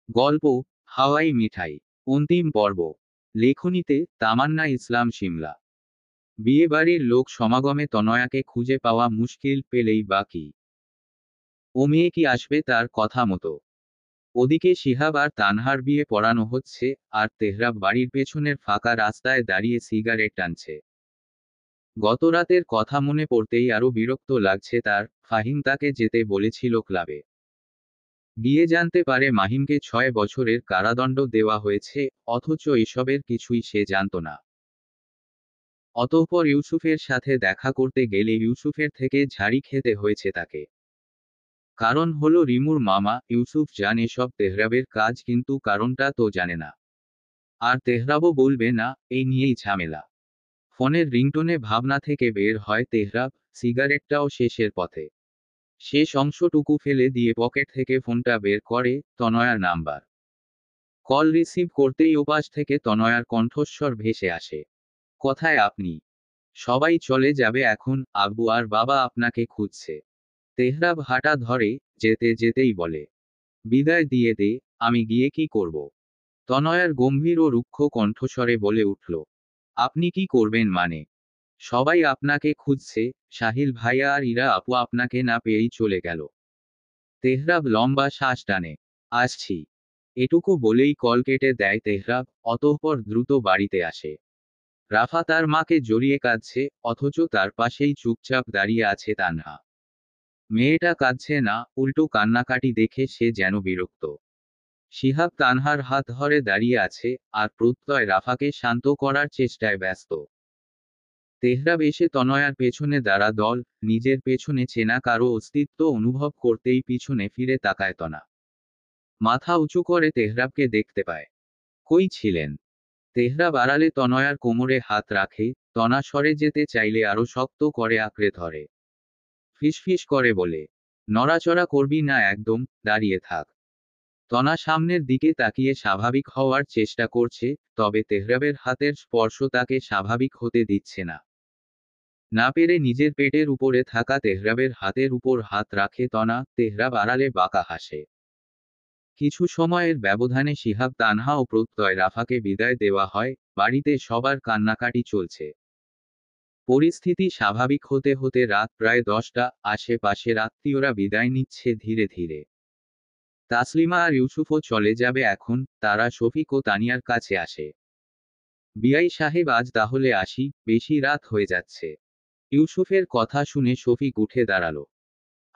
গল্প হাওয়াই মিঠাই। অন্তিম পর্ব। লেখনীতে তামান্না ইসলাম শিমলা। বিয়েবাড়ির লোক সমাগমে তনয়াকে খুঁজে পাওয়া মুশকিল, পেলেই বা কি? ও মেয়ে কি আসবে তার কথা মতো? ওদিকে শিহাব আর তানহার বিয়ে পড়ানো হচ্ছে, আর তেহরাব বাড়ির পেছনের ফাঁকা রাস্তায় দাঁড়িয়ে সিগারেট টানছে। গত রাতের কথা মনে পড়তেই আরো বিরক্ত লাগছে তার। ফাহিম তাকে যেতে বলেছিল ক্লাবে। গিয়ে জানতে পারে মাহিমকে 6 বছরের কারাদণ্ড দেওয়া হয়েছে, অথচ এসবের কিছুই সে জানত না। অতঃপর ইউসুফের সাথে দেখা করতে গেলে ইউসুফের থেকে ঝাড়ি খেতে হয়েছে তাকে। কারণ হলো রিমুর মামা। ইউসুফ জানে এসব তেহরাবের কাজ, কিন্তু কারণটা তো জানে না। আর তেহরাবও বলবে না, এই নিয়েই ঝামেলা। ফোনের রিংটোনে ভাবনা থেকে বের হয় তেহরাব। সিগারেটটাও শেষের পথে। শেষ অংশটুকু ফেলে দিয়ে পকেট থেকে ফোনটা বের করে, তনয়ার নাম্বার। কল রিসিভ করতেই ওপাশ থেকে তনয়ার কণ্ঠস্বর ভেসে আসে। কোথায় আপনি? সবাই চলে যাবে এখন, আব্বু আর বাবা আপনাকে খুঁজছে। তেহরাব হাঁটা ধরে, যেতে যেতেই বলে, বিদায় দিয়ে দে, আমি গিয়ে কি করব? তনয়ার গম্ভীর ও রুক্ষ কণ্ঠস্বরে বলে উঠল, আপনি কি করবেন মানে? সবাই আপনাকে খুঁজছে, সাহিল ভাইয়া আর ইরা আপু আপনাকে না পেয়েই চলে গেল। তেহরাব লম্বা শ্বাস টানে। আসছি। এটুকু বলেই কল কেটে দেয় তেহরাব, অতঃপর দ্রুত বাড়িতে আসে। রাফা তার মাকে জড়িয়ে কাঁদছে, অথচ তার পাশেই চুপচাপ দাঁড়িয়ে আছে তানহা। মেয়েটা কাঁদছে না, উল্টো কান্নাকাটি দেখে সে যেন বিরক্ত। শিহাব তানহার হাত ধরে দাঁড়িয়ে আছে, আর প্রত্যয় রাফাকে শান্ত করার চেষ্টায় ব্যস্ত। তেহরাব এসে তনয়ার পেছনে দাঁড়া দল, নিজের পেছনে চেনা কারো অস্তিত্ব অনুভব করতেই পিছনে ফিরে তাকায় তনা। মাথা উঁচু করে তেহরাবকে দেখতে পায়। কই ছিলেন? তেহরাব আড়ালে তনয়ার কোমরে হাত রাখে। তনা সরে যেতে চাইলে আরো শক্ত করে আঁকড়ে ধরে। ফিসফিস করে বলে, নড়াচড়া করবি না একদম, দাঁড়িয়ে থাক। তনা সামনের দিকে তাকিয়ে স্বাভাবিক হওয়ার চেষ্টা করছে, তবে তেহরাবের হাতের স্পর্শ তাকে স্বাভাবিক হতে দিচ্ছে না। না পেরে নিজের পেটের উপরে থাকা তেহরাবের হাতের উপর হাত রাখে তনা। তেহরাব আড়ালে বাঁকা হাসে। কিছু সময়ের ব্যবধানে শিহাব তানহা ও প্রত্যয় রাফাকে বিদায় দেওয়া হয়। বাড়িতে সবার কান্নাকাটি চলছে। পরিস্থিতি স্বাভাবিক হতে হতে রাত প্রায় 10টা। আশেপাশের আত্মীয়রা বিদায় নিচ্ছে ধীরে ধীরে। তাসলিমা আর ইউসুফও চলে যাবে এখন, তারা শফিক ও তানিয়ার কাছে আসে। বিআই সাহেব আজ তাহলে আসি, বেশি রাত হয়ে যাচ্ছে। ইউসুফের কথা শুনে শফিক উঠে দাঁড়ালো।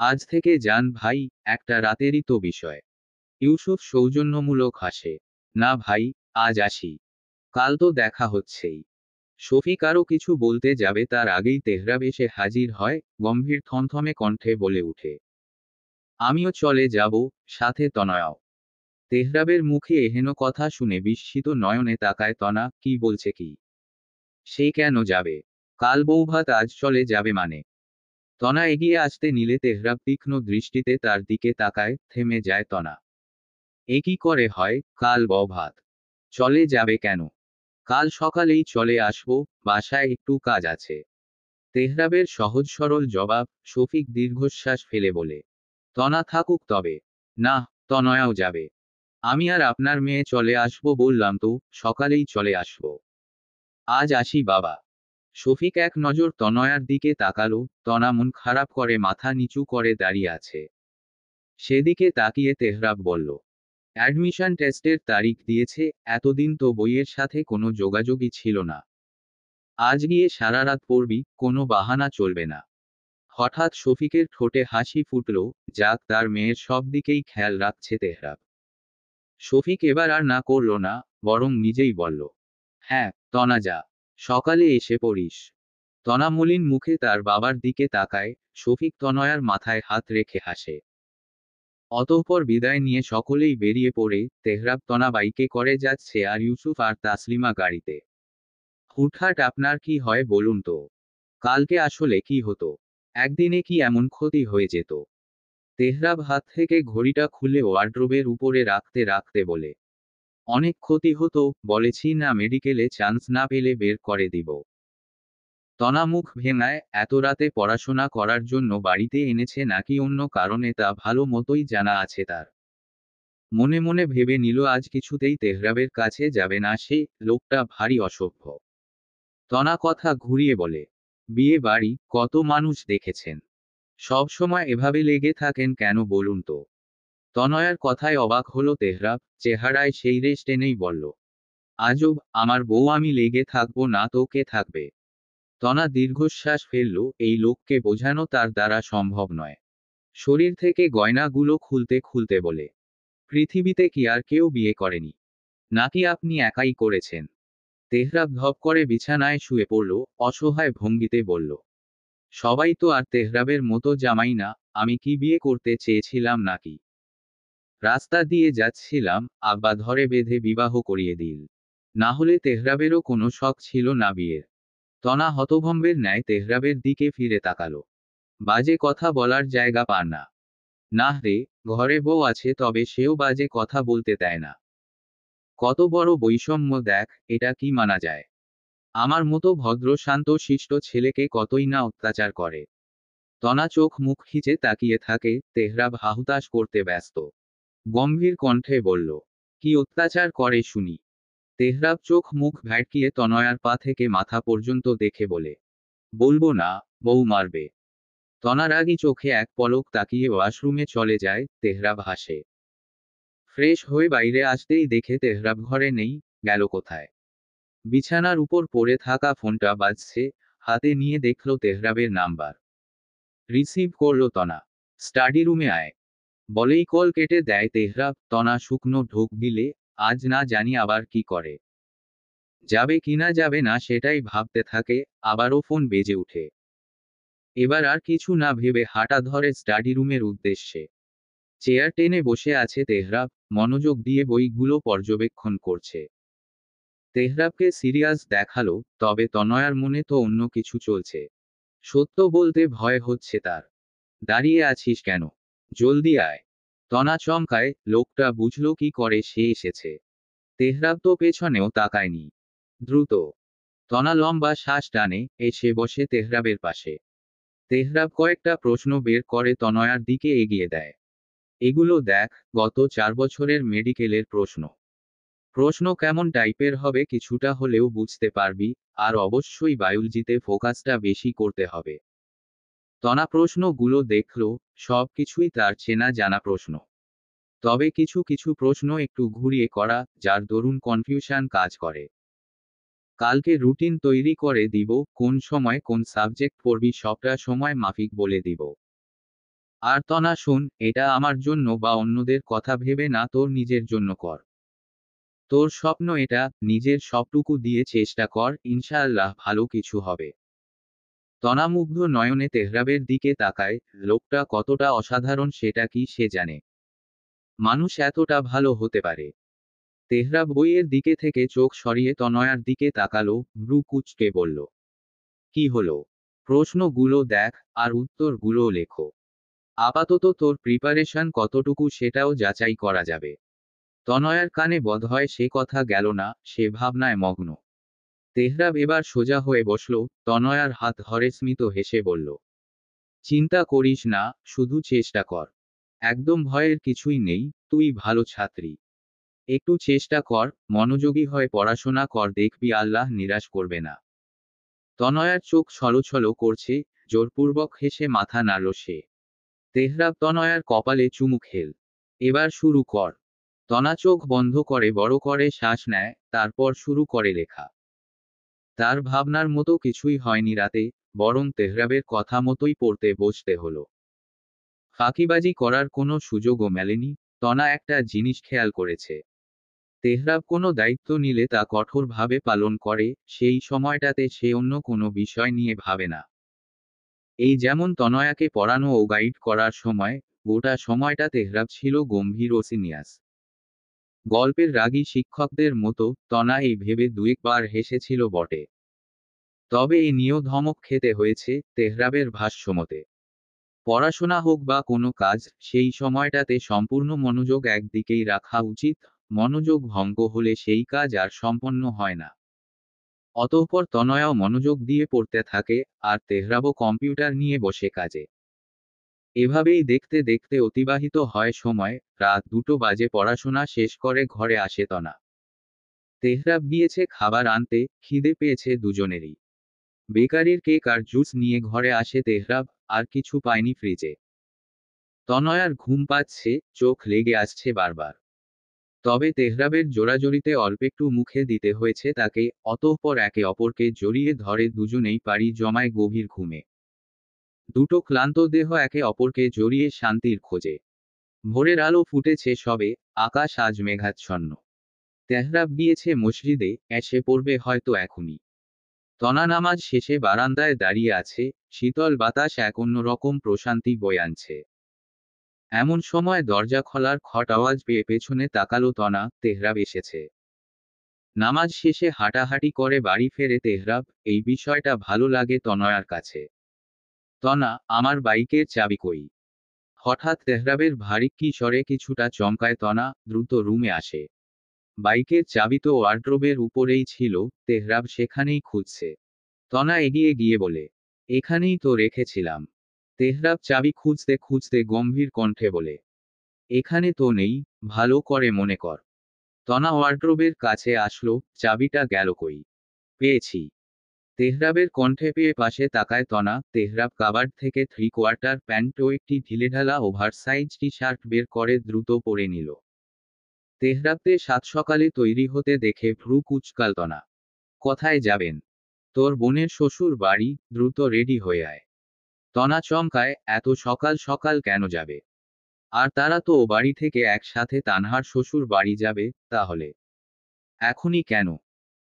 আজ থেকে যান ভাই, একটা রাতেরই তো বিষয়। ইউসুফ সৌজন্যমূলক হাসে। না ভাই, আজ আসি। কাল তো দেখা হচ্ছেই। শফিক আরও কিছু বলতে যাবে তার আগেই তেহরাব এসে হাজির হয়, গম্ভীর থমথমে কণ্ঠে বলে উঠে, আমিও চলে যাব, সাথে তনয়াও। তেহরাবের মুখে এহেন কথা শুনে বিস্মিত নয়নে তাকায় তনা। কি বলছে কি? সে কেন যাবে? কাল বৌভাত, আজ চলে যাবে মানে? তনা এগিয়ে আসতে নিলে তেহরাব তীক্ষ্ণ দৃষ্টিতে তার দিকে তাকায়। থেমে যায় তনা। এ কি করে হয়? কাল বৌভাত? চলে যাবে কেন? কাল সকালেই চলে আসবো, বাসায় একটু কাজ আছে। তেহরাবের সহজ সরল জবাব। শফিক দীর্ঘশ্বাস ফেলে বলে, তনা থাকুক তবে। না, তনয়াও যাবে। আমি আর আপনার মেয়ে চলে আসবো বললাম তো, সকালেই চলে আসবো। আজ আসি বাবা। শফিক এক নজর তনয়ার দিকে তাকালো। তনা মন খারাপ করে মাথা নিচু করে দাঁড়িয়ে আছে। সেদিকে তাকিয়ে তেহরাব বলল, অ্যাডমিশন টেস্টের তারিখ দিয়েছে, এতদিন তো বইয়ের সাথে কোনো যোগাযোগই ছিল না। আজ গিয়ে সারা রাত পড়বি, কোনো বাহানা চলবে না। হঠাৎ শফিকের ঠোঁটে হাসি ফুটল। যাক, তার মেয়ের সব দিকেই খেয়াল রাখছে তেহরাব। শফিক এবার আর না করল না, বরং নিজেই বলল, হ্যাঁ, তনা যা। সকালে এসে পড়িস। তনা মলিন মুখে তার বাবার দিকে তাকায়। শফিক তনয়ার মাথায় হাত রেখে হাসে। অতঃপর বিদায় নিয়ে সকলেই বেরিয়ে পড়ে। তেহরাব তনা বাইকে করে যাচ্ছে আর ইউসুফ আর তাসলিমা গাড়িতে। হুটহাট আপনার কি হয় বলুন তো? কালকে আসলে কি হতো? একদিনে কি এমন ক্ষতি হয়ে যেত? তেহরাব হাত থেকে ঘড়িটা খুলে ওয়ার্ড্রোবের উপরে রাখতে রাখতে বলে, অনেক ক্ষতি হতো, বলেছি না মেডিকেলে চান্স না পেলে বের করে দিব। তনা মুখ ভেঙায়। এত রাতে পড়াশোনা করার জন্য বাড়িতে এনেছে নাকি অন্য কারণে তা ভালো মতোই জানা আছে তার। মনে মনে ভেবে নিল আজ কিছুতেই তেহরাবের কাছে যাবে না সে, লোকটা ভারী অসভ্য। তনা কথা ঘুরিয়ে বলে, বিয়ে বাড়ি কত মানুষ দেখেছেন, সব সময় এভাবে লেগে থাকেন কেন বলুন তো। তনয়ার কথায় অবাক হলো তেহরাব, চেহারায় সেই রেশ টেনেই বলল, আজব, আমার বউ আমি লেগে থাকবো না তো কে থাকবে। তনা দীর্ঘশ্বাস ফেলল, এই লোককে বোঝানো তার দ্বারা সম্ভব নয়। শরীর থেকে গয়নাগুলো খুলতে খুলতে বলে, পৃথিবীতে কি আর কেউ বিয়ে করেনি, নাকি আপনি একাই করেছেন। তেহরাব ধপ করে বিছানায় শুয়ে পড়ল, অসহায় ভঙ্গিতে বলল, সবাই তো আর তেহরাবের মতো জামাই না, আমি কি বিয়ে করতে চেয়েছিলাম নাকি। রাস্তা দিয়ে যাচ্ছিলাম, আব্বা ধরে বেঁধে বিবাহ করিয়ে দিল, না হলে তেহরাবেরও কোনো শখ ছিল না বিয়ের। তনা হতভম্বের ন্যায় তেহরাবের দিকে ফিরে তাকালো। বাজে কথা বলার জায়গা পান না। না রে, ঘরে বউ আছে তবে সেও বাজে কথা বলতে দেয় না। কত বড় বৈষম্য দেখ, এটা কি মানা যায়। আমার মতো ভদ্র শান্ত শিষ্ট ছেলেকে কতই না অত্যাচার করে। তনা চোখ মুখ খিচে তাকিয়ে থাকে, তেহরাব হাহুতাশ করতে ব্যস্ত। গম্ভীর কণ্ঠে বলল, কি অত্যাচার করে শুনি। তেহরাব চোখ মুখ ভ্যাটকিয়ে তনয়ার পা থেকে মাথা পর্যন্ত দেখে বলে, বলবো না, বউ মারবে। তনা রাগী চোখে এক পলক তাকিয়ে ওয়াশরুমে চলে যায়, তেহরাব হাসে। ফ্রেশ হয়ে বাইরে আসতেই দেখে তেহরাব ঘরে নেই, গেল কোথায়। বিছানার উপর পড়ে থাকা ফোনটা বাজছে, হাতে নিয়ে দেখল তেহরাবের নাম্বার। রিসিভ করল তনা। স্টাডি রুমে আয় বলেই কল কেটে দেয় তেহরাব। তনা শুকনো ঢোক গিলে, আজ না জানি আবার কি করে। যাবে কিনা যাবে না সেটাই ভাবতে থাকে, আবারও ফোন বেজে উঠে। এবার আর কিছু না ভেবে হাঁটা ধরে স্টাডি রুমের উদ্দেশ্যে। চেয়ার টেনে বসে আছে তেহরাব, মনোযোগ দিয়ে বইগুলো পর্যবেক্ষণ করছে। তেহরাবকে সিরিয়াস দেখালো, তবে তনয়ার মনে তো অন্য কিছু চলছে। সত্য বলতে ভয় হচ্ছে তার। দাঁড়িয়ে আছিস কেন, জলদি আয়। তনা চমকায়, লোকটা বুঝলো কি করে সে এসেছে। তেহরাব তো পেছনেও তাকায়নি। দ্রুত তনা লম্বা শ্বাস টানে, এসে বসে তেহরাবের পাশে। তেহরাব কয়েকটা প্রশ্ন বের করে তনয়ার দিকে এগিয়ে দেয়। এগুলো দেখ, গত 4 বছরের মেডিকেলের প্রশ্ন। প্রশ্ন কেমন টাইপের হবে কিছুটা হলেও বুঝতে পারবি, আর অবশ্যই বায়োলজিতে ফোকাসটা বেশি করতে হবে। তনা প্রশ্নগুলো দেখল, সব কিছুই তার চেনা জানা প্রশ্ন। তবে কিছু কিছু প্রশ্ন একটু ঘুরিয়ে করা, যার দরুন কনফিউশন কাজ করে। কালকে রুটিন তৈরি করে দিব, কোন সময় কোন সাবজেক্ট পড়বি সবটা সময় মাফিক বলে দিব। আর তনা শোন, এটা আমার জন্য বা অন্যদের কথা ভেবে না, তোর নিজের জন্য কর। তোর স্বপ্ন এটা, নিজের সবটুকু দিয়ে চেষ্টা কর, ইনশাআল্লাহ ভালো কিছু হবে। তনামুগ্ধ নয়নে তেহরাবের দিকে তাকায়, লোকটা কতটা অসাধারণ সেটা কি সে জানে। মানুষ এতটা ভালো হতে পারে। তেহরাব বইয়ের দিকে থেকে চোখ সরিয়ে তনয়ার দিকে তাকালো, ভ্রু কুঁচকে বলল, কি হলো। প্রশ্নগুলো দেখ, আর উত্তরগুলো লেখো। আপাতত তোর প্রিপারেশন কতটুকু সেটাও যাচাই করা যাবে। তনয়ার কানে বোধহয় সে কথা গেল না, সে ভাবনায় মগ্ন। তেহরাব এবার সোজা হয়ে বসল, তনয়ার হাত ধরে স্মিত হেসে বলল, চিন্তা করিস না, শুধু চেষ্টা কর। একদম ভয়ের কিছুই নেই, তুই ভালো ছাত্রী। একটু চেষ্টা কর, মনোযোগী হয়ে পড়াশোনা কর, দেখবি আল্লাহ নিরাশ করবে না। তনয়ার চোখ ছলছল করছে, জোরপূর্বক হেসে মাথা নাড়ল সে। তেহরাব তনয়ার কপালে চুমু খেল। এবার শুরু কর। তনা চোখ বন্ধ করে বড় করে শ্বাস নেয়, তারপর শুরু করে লেখা। তার ভাবনার মতো কিছুই হয়নি রাতে, বরং তেহরাবের কথা মতোই পড়তে বসতে হলো। ফাঁকিবাজি করার কোনো সুযোগও মেলেনি। তনা একটা জিনিস খেয়াল করেছে, তেহরাব কোনো দায়িত্ব নিলে তা কঠোরভাবে পালন করে, সেই সময়টাতে সে অন্য কোনো বিষয় নিয়ে ভাবে না। এই যেমন তনয়াকে পড়ানো ও গাইড করার সময়, গোটা সময়টা তেহরাব ছিল গম্ভীর ও সিনিয়াস। গল্পের রাগী শিক্ষকদের মতো, তনা এই ভেবে দুয়েকবার হেসেছিল বটে। তবে এ নিয়েও ধমক খেতে হয়েছে, তেহরাবের ভাষ্যমতে। পড়াশোনা হোক বা কোনো কাজ, সেই সময়টাতে সম্পূর্ণ মনোযোগ একদিকেই রাখা উচিত, মনোযোগ ভঙ্গ হলে সেই কাজ আর সম্পন্ন হয় না। অতঃপর তনয়াও মনোযোগ দিয়ে পড়তে থাকে, আর তেহরাবও কম্পিউটার নিয়ে বসে কাজে। এভাবেই দেখতে দেখতে অতিবাহিত হয় সময়। রাত 2টো বাজে পড়াশোনা শেষ করে ঘরে আসে তনা। তেহরাব গিয়েছে খাবার আনতে, খিদে পেয়েছে দুজনেরই। বেকারির কেক আর জুস নিয়ে ঘরে আসে তেহরাব, আর কিছু পায়নি ফ্রিজে। তনয়ার ঘুম পাচ্ছে, চোখ লেগে আসছে বারবার। তবে তেহরাবের জোরাজুরিতে অল্পেকটু মুখে দিতে হয়েছে তাকে, অতঃপর একে অপরকে জড়িয়ে ধরে দুজনেই পাড়ি জমায় গভীর ঘুমে। দুটো ক্লান্ত দেহ একে অপরকে জড়িয়ে শান্তির খোঁজে। ভোরের আলো ফুটেছে সবে, আকাশ আজ মেঘাচ্ছন্ন। তেহরাব গিয়েছে মসজিদে, এসে পড়বে হয়তো এখনই। তনা নামাজ শেষে বারান্দায় দাঁড়িয়ে আছে, শীতল বাতাস এক অন্যরকম প্রশান্তি বয়ে আনছে। এমন সময় দরজা খোলার খট আওয়াজ পেয়ে পেছনে তাকালো তনা, তেহরাব এসেছে। নামাজ শেষে হাঁটাহাঁটি করে বাড়ি ফেরে তেহরাব, এই বিষয়টা ভালো লাগে তনয়ার কাছে। তনা, আমার বাইকের চাবি কই? হঠাৎ তেহরাবের ভারী কি স্বরে কিছুটা চমকায় তনা, দ্রুত রুমে আসে। বাইকের চাবি তো ওয়ার্ড্রোবের উপরেই ছিল, তেহরাব সেখানেই খুঁজছে। তনা এগিয়ে গিয়ে বলে, এখানেই তো রেখেছিলাম। তেহরাব চাবি খুঁজতে খুঁজতে গম্ভীর কণ্ঠে বলে, এখানে তো নেই, ভালো করে মনে কর। তনা ওয়ার্ড্রোবের কাছে আসলো, চাবিটা গেল কই? পেয়েছি। তেহরাবের কণ্ঠে পেয়ে পাশে তাকায় তনা, তেহরাব কাবার্ড থেকে 3/4 প্যান্ট ও একটি ঢিলেঢালা ওভারসাইজ টি শার্ট বের করে দ্রুত পরে নিল। তেহরাবকে সাত সকালে তৈরি হতে দেখে ভ্রু কুঁচকাল তনা। কোথায় যাবেন? তোর বোনের শ্বশুর বাড়ি, দ্রুত রেডি হয়ে আয়। তনা চমকায়, এত সকাল সকাল কেন যাবে? আর তারা তো ও বাড়ি থেকে একসাথে তানহার শ্বশুর বাড়ি যাবে, তাহলে এখনই কেন?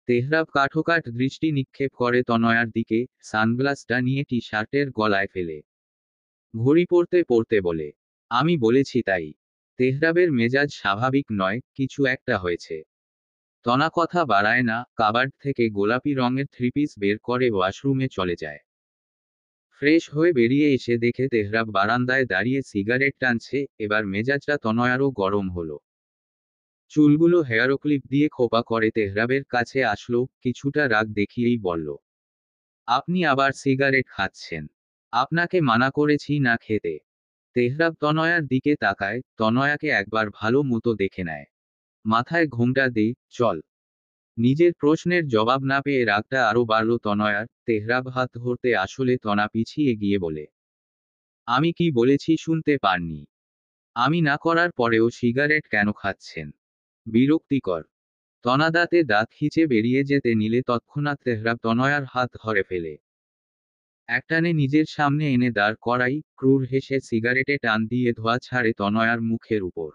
তেহরাব কাঠোকাঠ দৃষ্টি নিক্ষেপ করে তনয়ার দিকে, সানগ্লাসটা নিয়ে টি শার্টের গলায় ফেলে। ঘড়ি পড়তে পড়তে বলে, আমি বলেছি তাই। তেহরাবের মেজাজ স্বাভাবিক নয়, কিছু একটা হয়েছে। তনা কথা বাড়ায় না, কাবার্ড থেকে গোলাপি রঙের থ্রিপিস বের করে ওয়াশরুমে চলে যায়। ফ্রেশ হয়ে বেরিয়ে এসে দেখে তেহরাব বারান্দায় দাঁড়িয়ে সিগারেট টানছে, এবার মেজাজটা তনয়ারও গরম হলো। চুলগুলো হেয়ারক্লিপ দিয়ে খোপা করে তেহরাবের কাছে আসলো, কিছুটা রাগ দেখিয়েই বলল, আপনি আবার সিগারেট খাচ্ছেন? আপনাকে মানা করেছি না খেতে। তেহরাব তনয়ার দিকে তাকায়, তনয়াকে একবার ভালো মতো দেখে নেয়। মাথায় ঘোমটা দে, চল। নিজের প্রশ্নের জবাব না পেয়ে রাগটা আরো বাড়ল তনয়ার। তেহরাব হাত ধরতে আসলে তনা পিছিয়ে গিয়ে বলে, আমি কি বলেছি শুনতে পাননি? আমি না করার পরেও সিগারেট কেন খাচ্ছেন? বিরক্তিকর। তনা দাঁতে দাঁত খিচে বেরিয়ে যেতে নিলে তৎক্ষণাৎ তেহরাব তনয়ার হাত ধরে ফেলে। একটানে নিজের সামনে এনে দাঁড় করাই, ক্রূর হেসে সিগারেটে টান দিয়ে ধোঁয়া ছাড়ে তনয়ার মুখের উপর।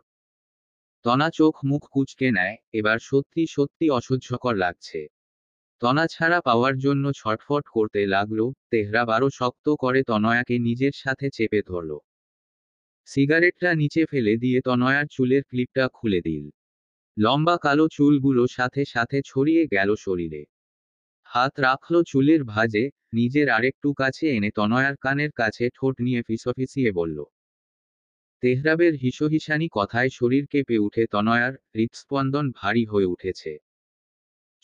তনা চোখ মুখ কুঁচকে নেয়, এবার সত্যি সত্যি অসহ্যকর লাগছে। তনা ছাড়া পাওয়ার জন্য ছটফট করতে লাগলো। তেহরাব আরো শক্ত করে তনয়াকে নিজের সাথে চেপে ধরল। সিগারেটটা নিচে ফেলে দিয়ে তনয়ার চুলের ক্লিপটা খুলে দিল। লম্বা কালো চুলগুলো সাথে সাথে ছড়িয়ে গেল শরীরে। হাত রাখল চুলের ভাঁজে, নিজের আরেকটু কাছে এনে তনয়ার কানের কাছে ঠোঁট নিয়ে ফিসফিসিয়ে বলল। তেহরাবের হিসহিসানি কথায় শরীর কেঁপে উঠে তনয়ার, হৃৎস্পন্দন ভারী হয়ে উঠেছে।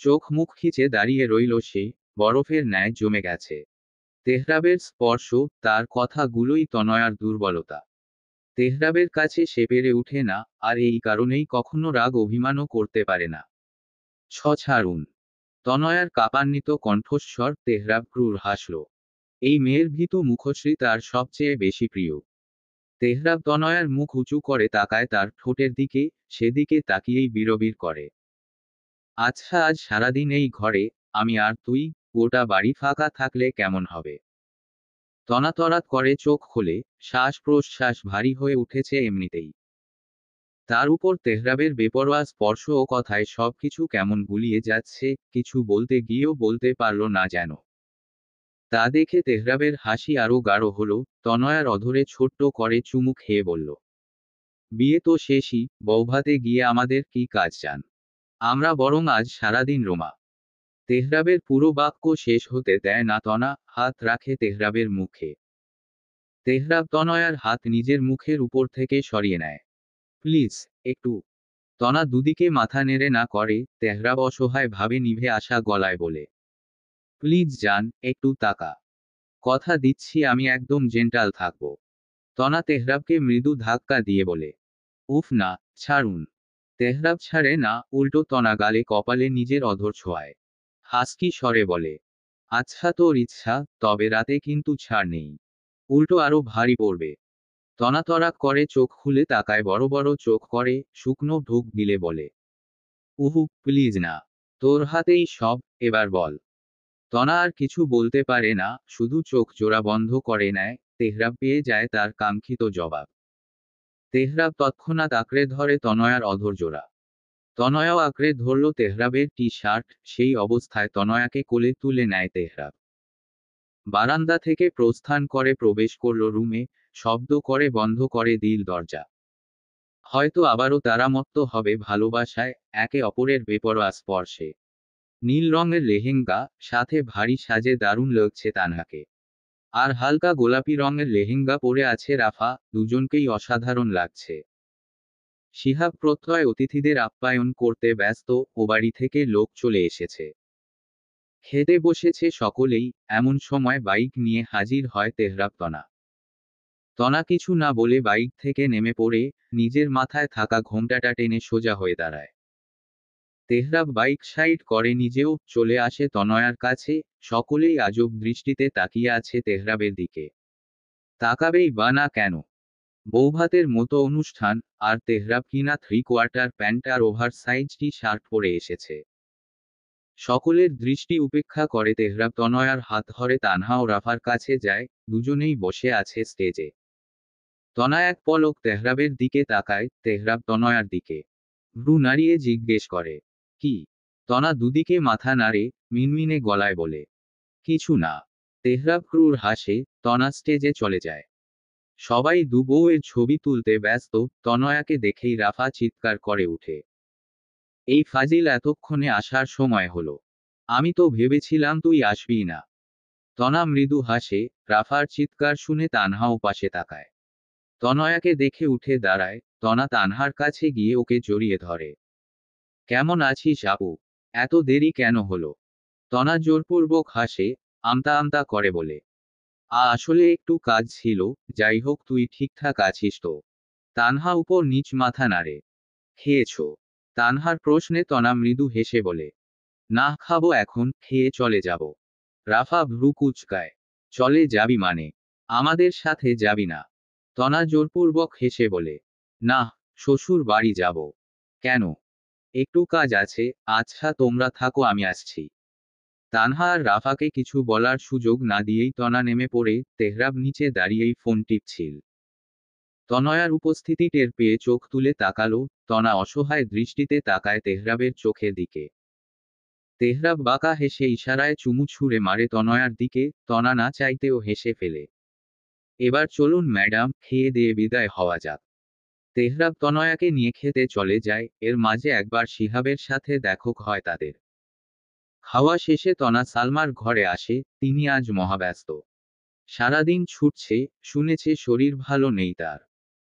চোখ মুখ খিচে দাঁড়িয়ে রইল সে, বরফের ন্যায় জমে গেছে। তেহরাবের স্পর্শ, তার কথাগুলোই তনয়ার দুর্বলতা। তেহরাবের কাছে সে পেরে উঠে না, আর এই কারণেই কখনো রাগ অভিমানও করতে পারে না। ছাড়ুন। তনয়ার কাঁপান্বিত কণ্ঠস্বর। তেহরাব ক্রূর হাসল। এই মেয়ের ভীতু মুখশ্রী তার সবচেয়ে বেশি প্রিয়। তেহরাব তনয়ার মুখ উঁচু করে তাকায় তার ঠোঁটের দিকে, সেদিকে তাকিয়েই বিড়বিড় করে, আচ্ছা আজ সারাদিন এই ঘরে, আমি আর তুই, গোটা বাড়ি ফাঁকা থাকলে কেমন হবে? তনা তরাত করে চোখ খোলে, শ্বাস প্রশ্বাস ভারী হয়ে উঠেছে এমনিতেই। তার উপর তেহরাবের বেপরোয়া স্পর্শ ও কথায় সবকিছু কেমন গুলিয়ে যাচ্ছে, কিছু বলতে গিয়েও বলতে পারল না যেন। তা দেখে তেহরাবের হাসি আরো গাঢ় হলো। তনয়ার অধরে ছোট্ট করে চুমু খেয়ে বলল, বিয়ে তো শেষই, বৌভাতে গিয়ে আমাদের কি কাজ জান? আমরা বরং আজ সারাদিন রোমা। তেহরাবের পুরো বাক্য শেষ হতে দেয় না তনা, হাত রাখে তেহরাবের মুখে। তেহরাব তনয়ার হাত নিজের মুখের উপর থেকে সরিয়ে নেয়। প্লিজ, একটু। তনা দুদিকে মাথা নেড়ে না করে, তেহরাব অসহায় ভাবে নিভে আসা গলায় বলে, প্লিজ জান, একটু তাকা। কথা দিচ্ছি আমি একদম জেন্টাল থাকবো। তনা তেহরাবকে মৃদু ধাক্কা দিয়ে বলে, উফ না, ছাড়ুন। তেহরাব ছাড়ে না, উল্টো তনা গালে কপালে নিজের অধর ছোঁয়ায়। হাসকি স্বরে বলে, আচ্ছা তোর ইচ্ছা, তবে রাতে কিন্তু ছাড় নেই। উল্টো আরো ভারী পড়বে। তনা তরাক করে চোখ খুলে তাকায়, বড় বড় চোখ করে, শুকনো ঢোক গিলে বলে, উহু প্লিজ না। তোর হাতেই সব, এবার বল। তনা আর কিছু বলতে পারে না, শুধু চোখ জোড়া বন্ধ করে নেয়। তেহরাব পেয়ে যায় তার কাঙ্ক্ষিত জবাব। তেহরাব তৎক্ষণাৎ আঁকড়ে ধরে তনয়ার অধর জোড়া। তনয়াও আঁকড়ে ধরল তেহরাবের টি শার্ট, সেই অবস্থায় তনয়াকে কোলে তুলে নেয় তেহরাব। বারান্দা থেকে প্রস্থান করে প্রবেশ করল রুমে, শব্দ করে বন্ধ করে দিল দরজা। হয়তো আবারও তারা মত্ত হবে ভালোবাসায়, একে অপরের বেপরোয়া স্পর্শে। নীল রঙের লেহেঙ্গা, সাথে ভারী সাজে দারুণ লাগছে তানহাকে। আর হালকা গোলাপি রঙের লেহেঙ্গা পরে আছে রাফা, দুজনকেই অসাধারণ লাগছে। শিহাব প্রত্যয় অতিথিদের আপ্যায়ন করতে ব্যস্ত, ও বাড়ি থেকে লোক চলে এসেছে। খেতে বসেছে সকলেই, এমন সময় বাইক নিয়ে হাজির হয় তেহরাব। তনা তনা কিছু না বলে বাইক থেকে নেমে পড়ে, নিজের মাথায় থাকা ঘোমটাটা টেনে সোজা হয়ে দাঁড়ায়। তেহরাব বাইক সাইড করে নিজেও চলে আসে তনয়ার কাছে। সকলেই আজব দৃষ্টিতে তাকিয়ে আছে তেহরাবের দিকে। তাকাবেই বা না কেন? বৌভাতের মতো অনুষ্ঠান, আর তেহরাব কিনা 3/4 প্যান্ট আর ওভার সাইজ টি শার্ট পরে এসেছে। সকলের দৃষ্টি উপেক্ষা করে তেহরাব তনয়ার হাত ধরে তানহা ও রাফার কাছে যায়। দুজনেই বসে আছে স্টেজে। তনা এক পলক তেহরাবের দিকে তাকায়, তেহরাব তনয়ার দিকে ভ্রু নাড়িয়ে জিজ্ঞেস করে, কি? তনা দুদিকে মাথা নাড়ে, মিনমিনে গলায় বলে, কিছু না। তেহরাব ক্রুর হাসে। তনা স্টেজে চলে যায়। সবাই দু বউয়ের ছবি তুলতে ব্যস্ত। তনয়াকে দেখেই রাফা চিৎকার করে উঠে, এই ফাজিল এতক্ষণে আসার সময় হলো। আমি তো ভেবেছিলাম তুই আসবি না। তনা মৃদু হাসে। রাফার চিৎকার শুনে তানহাও পাশে তাকায়। তনয়াকে দেখে উঠে দাঁড়ায়। তনা তানহার কাছে গিয়ে ওকে জড়িয়ে ধরে। কেমন আছিস আপু? এত দেরি কেন হলো? তনা জোরপূর্বক হাসে, আমতা আমতা করে বলে, আসলে একটু কাজ ছিল। যাই হোক, তুই ঠিকঠাক আছিস তো? তানহা উপর নিচ মাথা নাড়ে। খেয়েছো? তানহার প্রশ্নে তনা মৃদু হেসে বলে, না খাবো এখন, খেয়ে চলে যাব। রাফা ভ্রু কুচকায়। চলে যাবি মানে? আমাদের সাথে যাবি না? তনা জোরপূর্বক হেসে বলে, না, শ্বশুর বাড়ি যাব। কেন? একটু কাজ আছে। আচ্ছা তোমরা থাকো, আমি আসছি। তানহা আর রাফাকে কিছু বলার সুযোগ না দিয়েই তনা নেমে পড়ে। তেহরাব নিচে দাঁড়িয়েই ফোন টিপছিল। তনয়ার উপস্থিতি টের পেয়ে চোখ তুলে তাকালো। তনা অসহায় দৃষ্টিতে তাকায় তেহরাবের চোখের দিকে। তেহরাব বাঁকা হেসে ইশারায় চুমু ছুঁড়ে মারে তনয়ার দিকে। তনা না চাইতেও হেসে ফেলে। এবার চলুন ম্যাডাম, খেয়ে দিয়ে বিদায় হওয়া যাক। তেহরাব তনয়াকে নিয়ে খেতে চলে যায়। এর মাঝে একবার শিহাবের সাথে দেখা হয় তাদের। খাওয়া শেষে তনা সালমার ঘরে আসে। তিনি আজ মহাব্যস্ত। সারাদিন ছুটছে। শুনেছে শরীর ভালো নেই তার।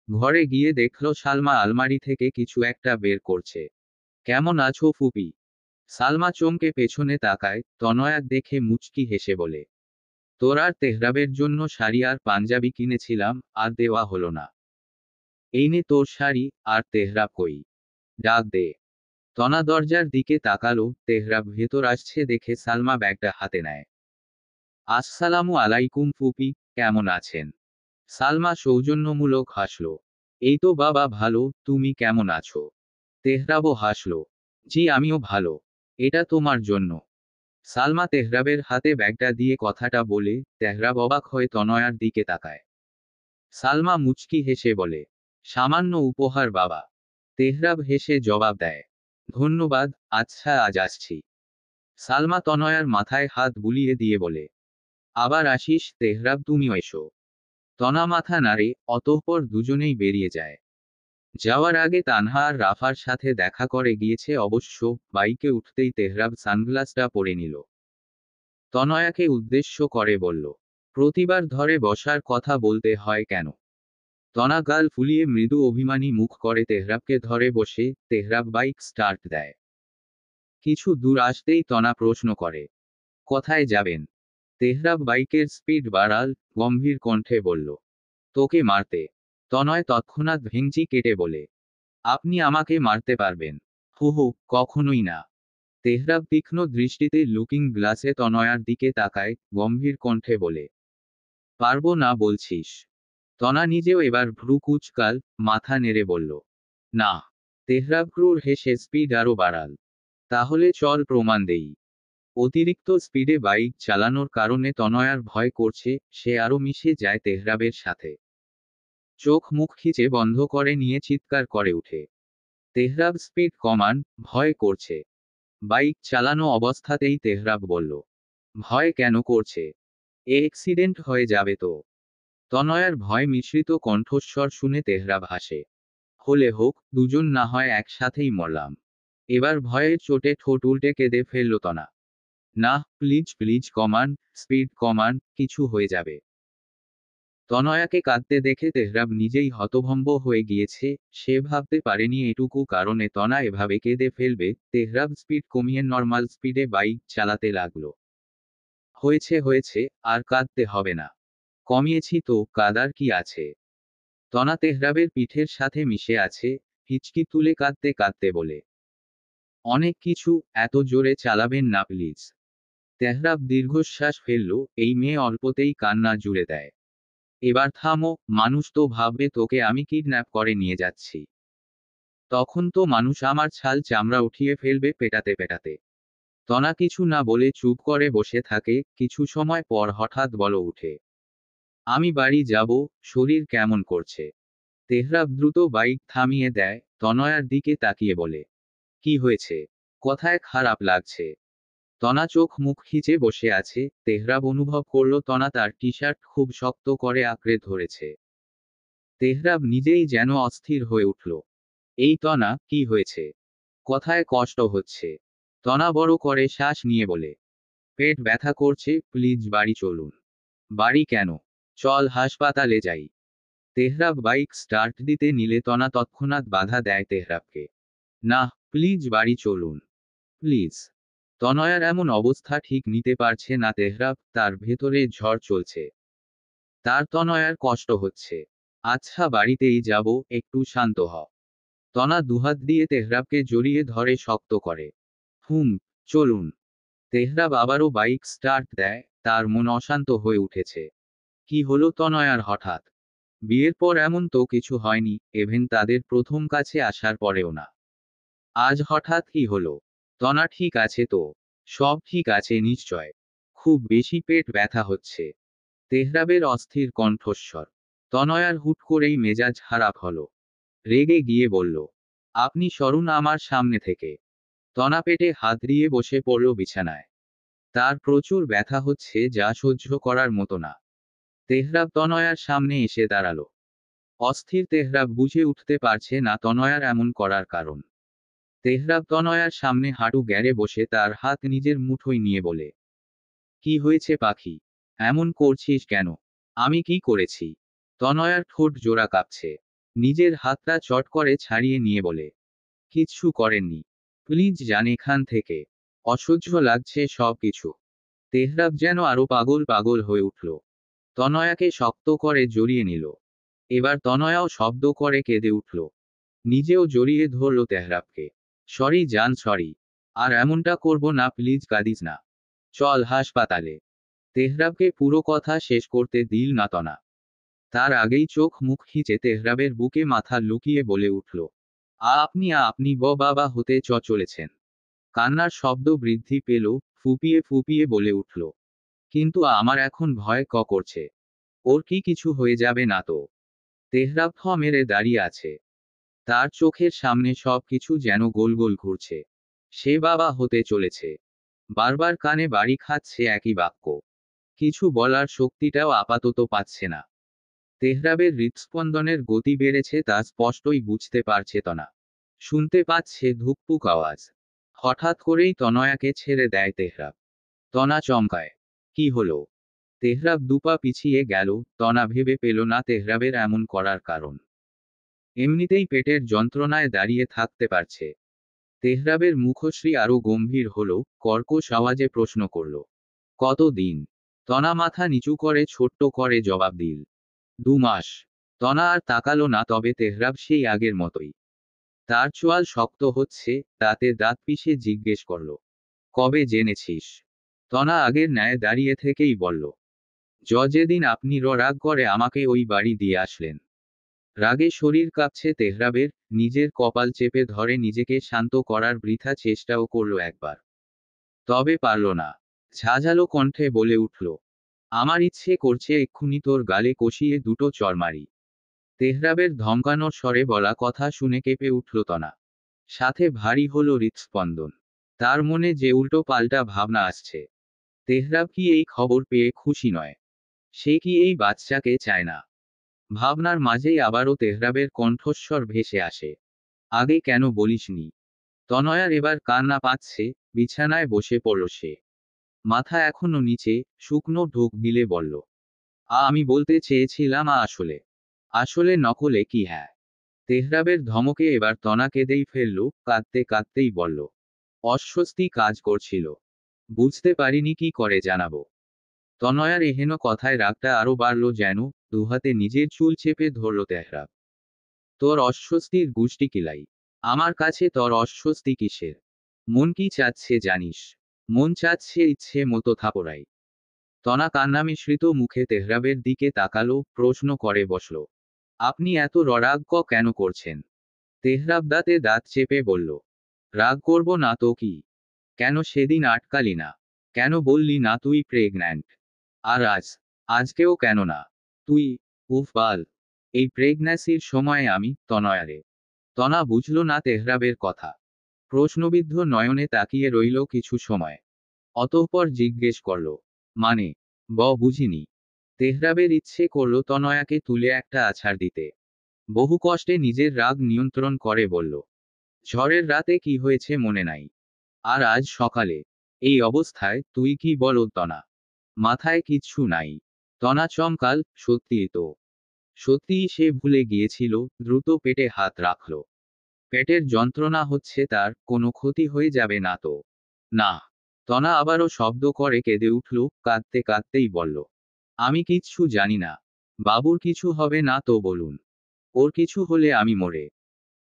ঘরে গিয়ে দেখল সালমা আলমারি থেকে কিছু একটা বের করছে। কেমন আছো ফুপি? সালমা চমকে পেছনে তাকায়। তনয়া দেখে মুচকি হেসে বলে, তোর আর তেহরাবের জন্য শাড়ি আর পাঞ্জাবি কিনেছিলাম, আর দেওয়া হলো না। এই নে তোর শাড়ি। আর তেহরাব কই? ডাক দে। তনা দরজার দিকে তাকালো। তেহরাব ভেতর আসছে দেখে সালমা ব্যাগটা হাতে নেয়। আসসালামু আলাইকুম ফুপি, কেমন আছেন? সালমা সৌজন্যমূলক হাসল। এই তো বাবা ভালো, তুমি কেমন আছো? তেহরাবও হাসল। জি আমিও ভালো। এটা তোমার জন্য। সালমা তেহরাবের হাতে ব্যাগটা দিয়ে কথাটা বলে। তেহরাব অবাক হয়ে তনয়ার দিকে তাকায়। সালমা মুচকি হেসে বলে, সামান্য উপহার বাবা। তেহরাব হেসে জবাব দেয়, ধন্যবাদ। আচ্ছা আজ আসছি। সালমা তনয়ার মাথায় হাত বুলিয়ে দিয়ে বলে, আবার আসিস তেহরাব, তুমিও এসো। তনা মাথা নাড়ে। অতঃপর দুজনেই বেরিয়ে যায়। যাওয়ার আগে তানহা আর রাফার সাথে দেখা করে গিয়েছে অবশ্য। বাইকে উঠতেই তেহরাব সানগ্লাসটা পরে নিল। তনয়াকে উদ্দেশ্য করে বলল, প্রতিবার ধরে বসার কথা বলতে হয় কেন? তনা গাল ফুলিয়ে মৃদু অভিমানী মুখ করে তেহরাবকে ধরে বসে। তেহরাব বাইক স্টার্ট দেয়। কিছু দূর আসতেই তনা প্রশ্ন করে, কোথায় যাবেন? তেহরাব বাইকের স্পিড বাড়াল। গম্ভীর কণ্ঠে বলল, তোকে মারতে। তনয় তৎক্ষণাৎ ভেঙচি কেটে বলে, আপনি আমাকে মারতে পারবেন? হু হু, কখনোই না। তেহরাব তীক্ষ্ণ দৃষ্টিতে লুকিং গ্লাসে তনয়ার দিকে তাকায়, গম্ভীর কণ্ঠে বলে, পারবো না বলছিস? তনা নিজেও এবার ভ্রু কুঁচকাল, মাথা নেড়ে বলল, না। তেহরাব ক্রুর হেসে স্পিড আরো বাড়াল। তাহলে চল প্রমাণ দেই। অতিরিক্ত স্পিডে বাইক চালানোর কারণে তনয়ার ভয় করছে, সে আরো মিশে যায় তেহরাবের সাথে। চোখ মুখ খিচে বন্ধ করে নিয়ে চিৎকার করে উঠে, তেহরাব স্পিড কমান, ভয় করছে। বাইক চালানো অবস্থাতেই তেহরাব বলল, ভয় কেন করছে? অ্যাক্সিডেন্ট হয়ে যাবে তো। তনয়ার ভয় মিশ্রিত কণ্ঠস্বর শুনে তেহরাব হাসে, হলে হোক, দুজন না হয় একসাথেই মরলাম। এবার ভয়ের চোটে ঠোঁট উল্টে কেঁদে ফেলল তনা, না প্লিজ প্লিজ কমান, স্পিড কমান, কিছু হয়ে যাবে। তনয়াকে কাঁদতে দেখে তেহরাব নিজেই হতভম্ব হয়ে গিয়েছে, সে ভাবতে পারেনি এটুকু কারণে তনা এভাবে কেঁদে ফেলবে। তেহরাব স্পিড কমিয়ে নর্মাল স্পিডে বাইক চালাতে লাগলো। হয়েছে হয়েছে, আর কাঁদতে হবে না। কমিয়েছি তো, কাদার কি আছে? তনা তেহরাবের পিঠের সাথে মিশে আছে, হিচকি তুলে কাঁদতে কাঁদতে বলে, অনেক কিছু, এত জোরে চালাবেন না প্লিজ। তেহরাব দীর্ঘশ্বাস ফেলল, এই মেয়ে অল্পতেই কান্না জুড়ে দেয়। এবার থামো, মানুষ তো ভাববে তোকে আমি কিডন্যাপ করে নিয়ে যাচ্ছি। তখন তো মানুষ আমার ছাল চামড়া উঠিয়ে ফেলবে পেটাতে পেটাতে। তনা কিছু না বলে চুপ করে বসে থাকে, কিছু সময় পর হঠাৎ বলো উঠে, আমি বাড়ি যাব, শরীর কেমন করছে। তেহরাব দ্রুত বাইক থামিয়ে দেয়, তনয়ার দিকে তাকিয়ে বলে, কি হয়েছে? কথায় খারাপ লাগছে? তনা চোখ মুখ খিচে বসে আছে, তেহরাব অনুভব করল তনা তার টি শার্ট খুব শক্ত করে আঁকড়ে ধরেছে। তেহরাব নিজেই যেন অস্থির হয়ে উঠল। এই তনা, কি হয়েছে? কথায় কষ্ট হচ্ছে? তনা বড় করে শ্বাস নিয়ে বলে, পেট ব্যথা করছে, প্লিজ বাড়ি চলুন। বাড়ি কেন? চল হাসপাতালে যাই। তেহরাব বাইক স্টার্ট দিতে নিলে তনা তৎক্ষণাৎ বাধা দেয় তেহরাবকে, না, প্লিজ বাড়ি চলুন। প্লিজ। তনয়ার এমন অবস্থা ঠিক নিতে পারছে না তেহরাব, তার ভেতরে ঝড় চলছে। তার তনয়ার কষ্ট হচ্ছে। আচ্ছা বাড়িতেই যাব, একটু শান্ত হ। তনা দুহাত দিয়ে তেহরাবকে জড়িয়ে ধরে শক্ত করে, হুম, চলুন। তেহরাব আবারও বাইক স্টার্ট দেয়, তার মন অশান্ত হয়ে উঠেছে। কি হলো তনয়ার হঠাৎ? বিয়ের পর এমন তো কিছু হয়নি, এভেন তাদের প্রথম কাছে আসার পরেও না। আজ হঠাৎ কি হলো? তনা ঠিক আছে তো? সব ঠিক আছে নিশ্চয়? খুব বেশি পেট ব্যথা হচ্ছে? তেহরাবের অস্থির কণ্ঠস্বর। তনয়ার হুট করেই মেজাজ খারাপ হলো। রেগে গিয়ে বলল, আপনি সরুন আমার সামনে থেকে। তনা পেটে হাত দিয়ে বসে পড়ল বিছানায়। তার প্রচুর ব্যথা হচ্ছে, যা সহ্য করার মতো না। তেহরাব তনয়ার সামনে এসে দাঁড়ালো। অস্থির তেহরাব বুঝে উঠতে পারছে না তনয়ার এমন করার কারণ। তেহরাব তনয়ার সামনে হাঁটু গেড়ে বসে তার হাত নিজের মুঠোয় নিয়ে বলে, কি হয়েছে পাখি? এমন করছিস কেন? আমি কি করেছি? তনয়ার ঠোঁট জোড়া কাঁপছে। নিজের হাতটা চট করে ছাড়িয়ে নিয়ে বলে, কিচ্ছু করেননি। প্লিজ যান এখান থেকে। অসহ্য লাগছে সব কিছু। তেহরাব যেন আরো পাগল পাগল হয়ে উঠল। তনয়াকে শক্ত করে জড়িয়ে নিল। এবার তনয়াও শব্দ করে কেঁদে উঠল। নিজেও জড়িয়ে ধরল তেহরাবকে। সরি জান সরি। আর এমনটা করব না, প্লিজ কাঁদিস না। চল হাসপাতালে। তেহরাবকে পুরো কথা শেষ করতে দিল না তনা। তার আগেই চোখ মুখ খিচে তেহরাবের বুকে মাথা লুকিয়ে বলে উঠল, আপনি বাবা হতে চলেছেন। কান্নার শব্দ বৃদ্ধি পেল, ফুপিয়ে ফুপিয়ে বলে উঠল, কিন্তু আমার এখন ভয় করছে। ওর কি কিছু হয়ে যাবে না তো? তেহরাব মেরে দাঁড়িয়ে আছে। তার চোখের সামনে সব কিছু যেন গোল গোল ঘুরছে। সে বাবা হতে চলেছে। বারবার কানে বাড়ি খাচ্ছে একই বাক্য। কিছু বলার শক্তিটাও আপাতত পাচ্ছে না। তেহরাবের হৃৎস্পন্দনের গতি বেড়েছে তা স্পষ্টই বুঝতে পারছে তনা। শুনতে পাচ্ছে ধুকপুক আওয়াজ। হঠাৎ করেই তনয়াকে ছেড়ে দেয় তেহরাব। তনা চমকায়। কি হলো? তেহরাব দুপা পিছিয়ে গেল, তনা ভেবে পেল না তেহরাবের এমন করার কারণ। এমনিতেই পেটের যন্ত্রণায় দাঁড়িয়ে থাকতে পারছে। তেহরাবের মুখশ্রী আরো গম্ভীর হলো, কর্কশ আওয়াজে প্রশ্ন করল, কতদিন? তনা মাথা নিচু করে ছোট্ট করে জবাব দিল, 2 মাস। তনা আর তাকালো না, তবে তেহরাব সেই আগের মতোই। তার চোয়াল শক্ত হচ্ছে, তাতে দাঁত পিষে জিজ্ঞেস করল, কবে জেনেছিস? তনা আগের ন্যায় দাঁড়িয়ে থেকেই বলল, যেদিন আপনি রাগ করে আমাকে ওই বাড়ি দিয়ে আসলেন। রাগে শরীর কাঁপছে তেহরাবের, নিজের কপাল চেপে ধরে নিজেকে শান্ত করার বৃথা চেষ্টাও করল একবার। তবে পারল না। ঝাঁঝালো কণ্ঠে বলে উঠল, আমার ইচ্ছে করছে এক্ষুনি তোর গালে কষিয়ে দুটো চড় মারি। তেহরাবের ধমকানোর স্বরে বলা কথা শুনে কেঁপে উঠল তনা। সাথে ভারী হলো হৃৎস্পন্দন। তার মনে যে উল্টো পাল্টা ভাবনা আসছে। তেহরাব কি এই খবর পেয়ে খুশি নয়? সে কি এই বাচ্চাকে চায় না? ভাবনার মাঝেই আবারও তেহরাবের কণ্ঠস্বর ভেসে আসে, আগে কেন বলিসনি? তনয়ার এবার কান্না পাচ্ছে, বিছানায় বসে পড়ল সে। মাথা এখনো নিচে, শুকনো ঢোক গিলে বলল, আমি বলতে চেয়েছিলাম আসলে। আসলে নকলে কি? হ্যাঁ। তেহরাবের ধমকে এবার তনা কেঁদেই ফেলল, কাঁদতে কাঁদতেই বলল, অস্বস্তি কাজ করছিল। বুঝতে পারিনি কি করে জানাবো। তনয়ার এহেন কথায় রাগটা আরো বাড়ল যেন। দুহাতে নিজের চুল চেপে ধরল তেহরাব। তোর অস্বস্তির গুষ্টি কিলাই। আমার কাছে তোর অস্বস্তি কিসের? মন কি চাচ্ছে জানিস? মন চাচ্ছে ইচ্ছে মতো থাপড়াই। তনা কান্না মিশ্রিত মুখে তেহরাবের দিকে তাকালো, প্রশ্ন করে বসল, আপনি এত রাগ কেন করছেন? তেহরাব দাঁতে দাঁত চেপে বলল, রাগ করব না তো কি? কেন সেদিন আটকালি না? কেন বললি না তুই প্রেগন্যান্ট? আর আজকেও কেন না? তুই, উফ বাল, এই প্রেগন্যান্সির সময় আমি তনয়ারে। তনা বুঝল না তেহরাবের কথা। প্রশ্নবিদ্ধ নয়নে তাকিয়ে রইল কিছু সময়। অতঃপর জিজ্ঞেস করল, মানে? বুঝিনি। তেহরাবের ইচ্ছে করল তনয়াকে তুলে একটা আছাড় দিতে। বহু কষ্টে নিজের রাগ নিয়ন্ত্রণ করে বলল, ঝড়ের রাতে কি হয়েছে মনে নাই? আর আজ সকালে এই অবস্থায় তুই কি বল তনা? মাথায় কিচ্ছু নাই? তনা চমকাল, সত্যিই তো। সত্যিই সে ভুলে গিয়েছিল। দ্রুত পেটে হাত রাখল। পেটের যন্ত্রণা হচ্ছে তার, কোনো ক্ষতি হয়ে যাবে না তো? না। তনা আবারও শব্দ করে কেঁদে উঠল, কাঁদতে কাঁদতেই বলল, আমি কিচ্ছু জানি না। বাবুর কিছু হবে না তো বলুন? ওর কিছু হলে আমি মরে।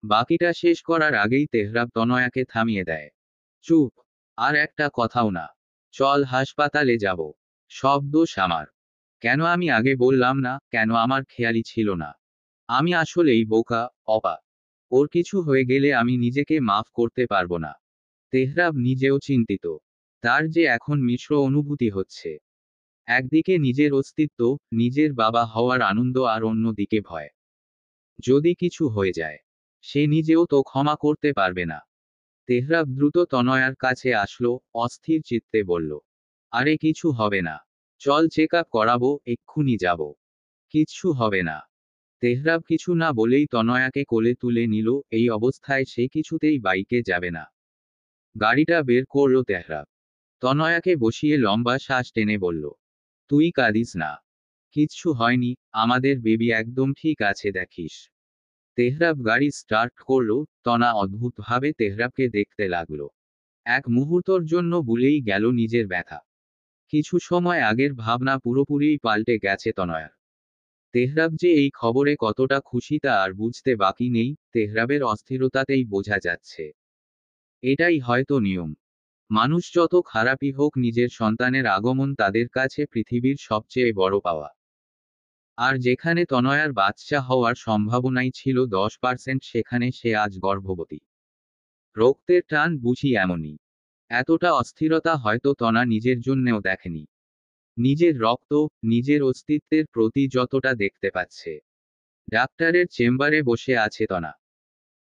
বাকিটা শেষ করার আগেই তেহরাব তনয়াকে থামিয়ে দেয়। চুপ। আর একটা কথাও না। চল হাসপাতালে যাব। সব দোষ আমার। কেন আমি আগে বললাম না? কেন আমার খেয়ালই ছিল না? আমি আসলেই বোকা, অপা। ওর কিছু হয়ে গেলে আমি নিজেকে মাফ করতে পারবো না। তেহরাব নিজেও চিন্তিত। তার যে এখন মিশ্র অনুভূতি হচ্ছে। একদিকে নিজের অস্তিত্ব, নিজের বাবা হওয়ার আনন্দ, আর অন্যদিকে ভয়। যদি কিছু হয়ে যায়, সে নিজেও তো ক্ষমা করতে পারবে না। তেহরাব দ্রুত তনয়ার কাছে আসলো, অস্থির চিত্তে বলল, আরে কিছু হবে না। চল চেক আপ করাবো, এক্ষুনি যাব। কিচ্ছু হবে না। তেহরাব কিছু না বলেই তনয়াকে কোলে তুলে নিল। এই অবস্থায় সে কিছুতেই বাইকে যাবে না। গাড়িটা বের করলো তেহরাব। তনয়াকে বসিয়ে লম্বা শ্বাস টেনে বলল, তুই কাঁদিস না। কিচ্ছু হয়নি। আমাদের বেবি একদম ঠিক আছে দেখিস। তেহরাব গাড়ি স্টার্ট করলো। তনা অদ্ভুতভাবে তেহরাবকে দেখতে লাগলো। এক মুহূর্তর জন্য ভুলেই গেল নিজের ব্যথা। কিছু সময় আগের ভাবনা পুরোপুরিই পাল্টে গেছে তনয়ার। তেহরাব যে এই খবরে কতটা খুশি তা আর বুঝতে বাকি নেই। তেহরাবের অস্থিরতাতেই বোঝা যাচ্ছে। এটাই হয়তো নিয়ম। মানুষ যত খারাপই হোক, নিজের সন্তানের আগমন তাদের কাছে পৃথিবীর সবচেয়ে বড় পাওয়া। আর যেখানে তনয়ার বাচ্চা হওয়ার সম্ভাবনাই ছিল 10%, সেখানে সে আজ গর্ভবতী। রক্তের টান বুঝি এমনই। এতটা অস্থিরতা হয়তো তনা নিজের জন্যেও দেখেনি। নিজের রক্ত, নিজের অস্তিত্বের প্রতি যতটা দেখতে পাচ্ছে। ডাক্তারের চেম্বারে বসে আছে তনা।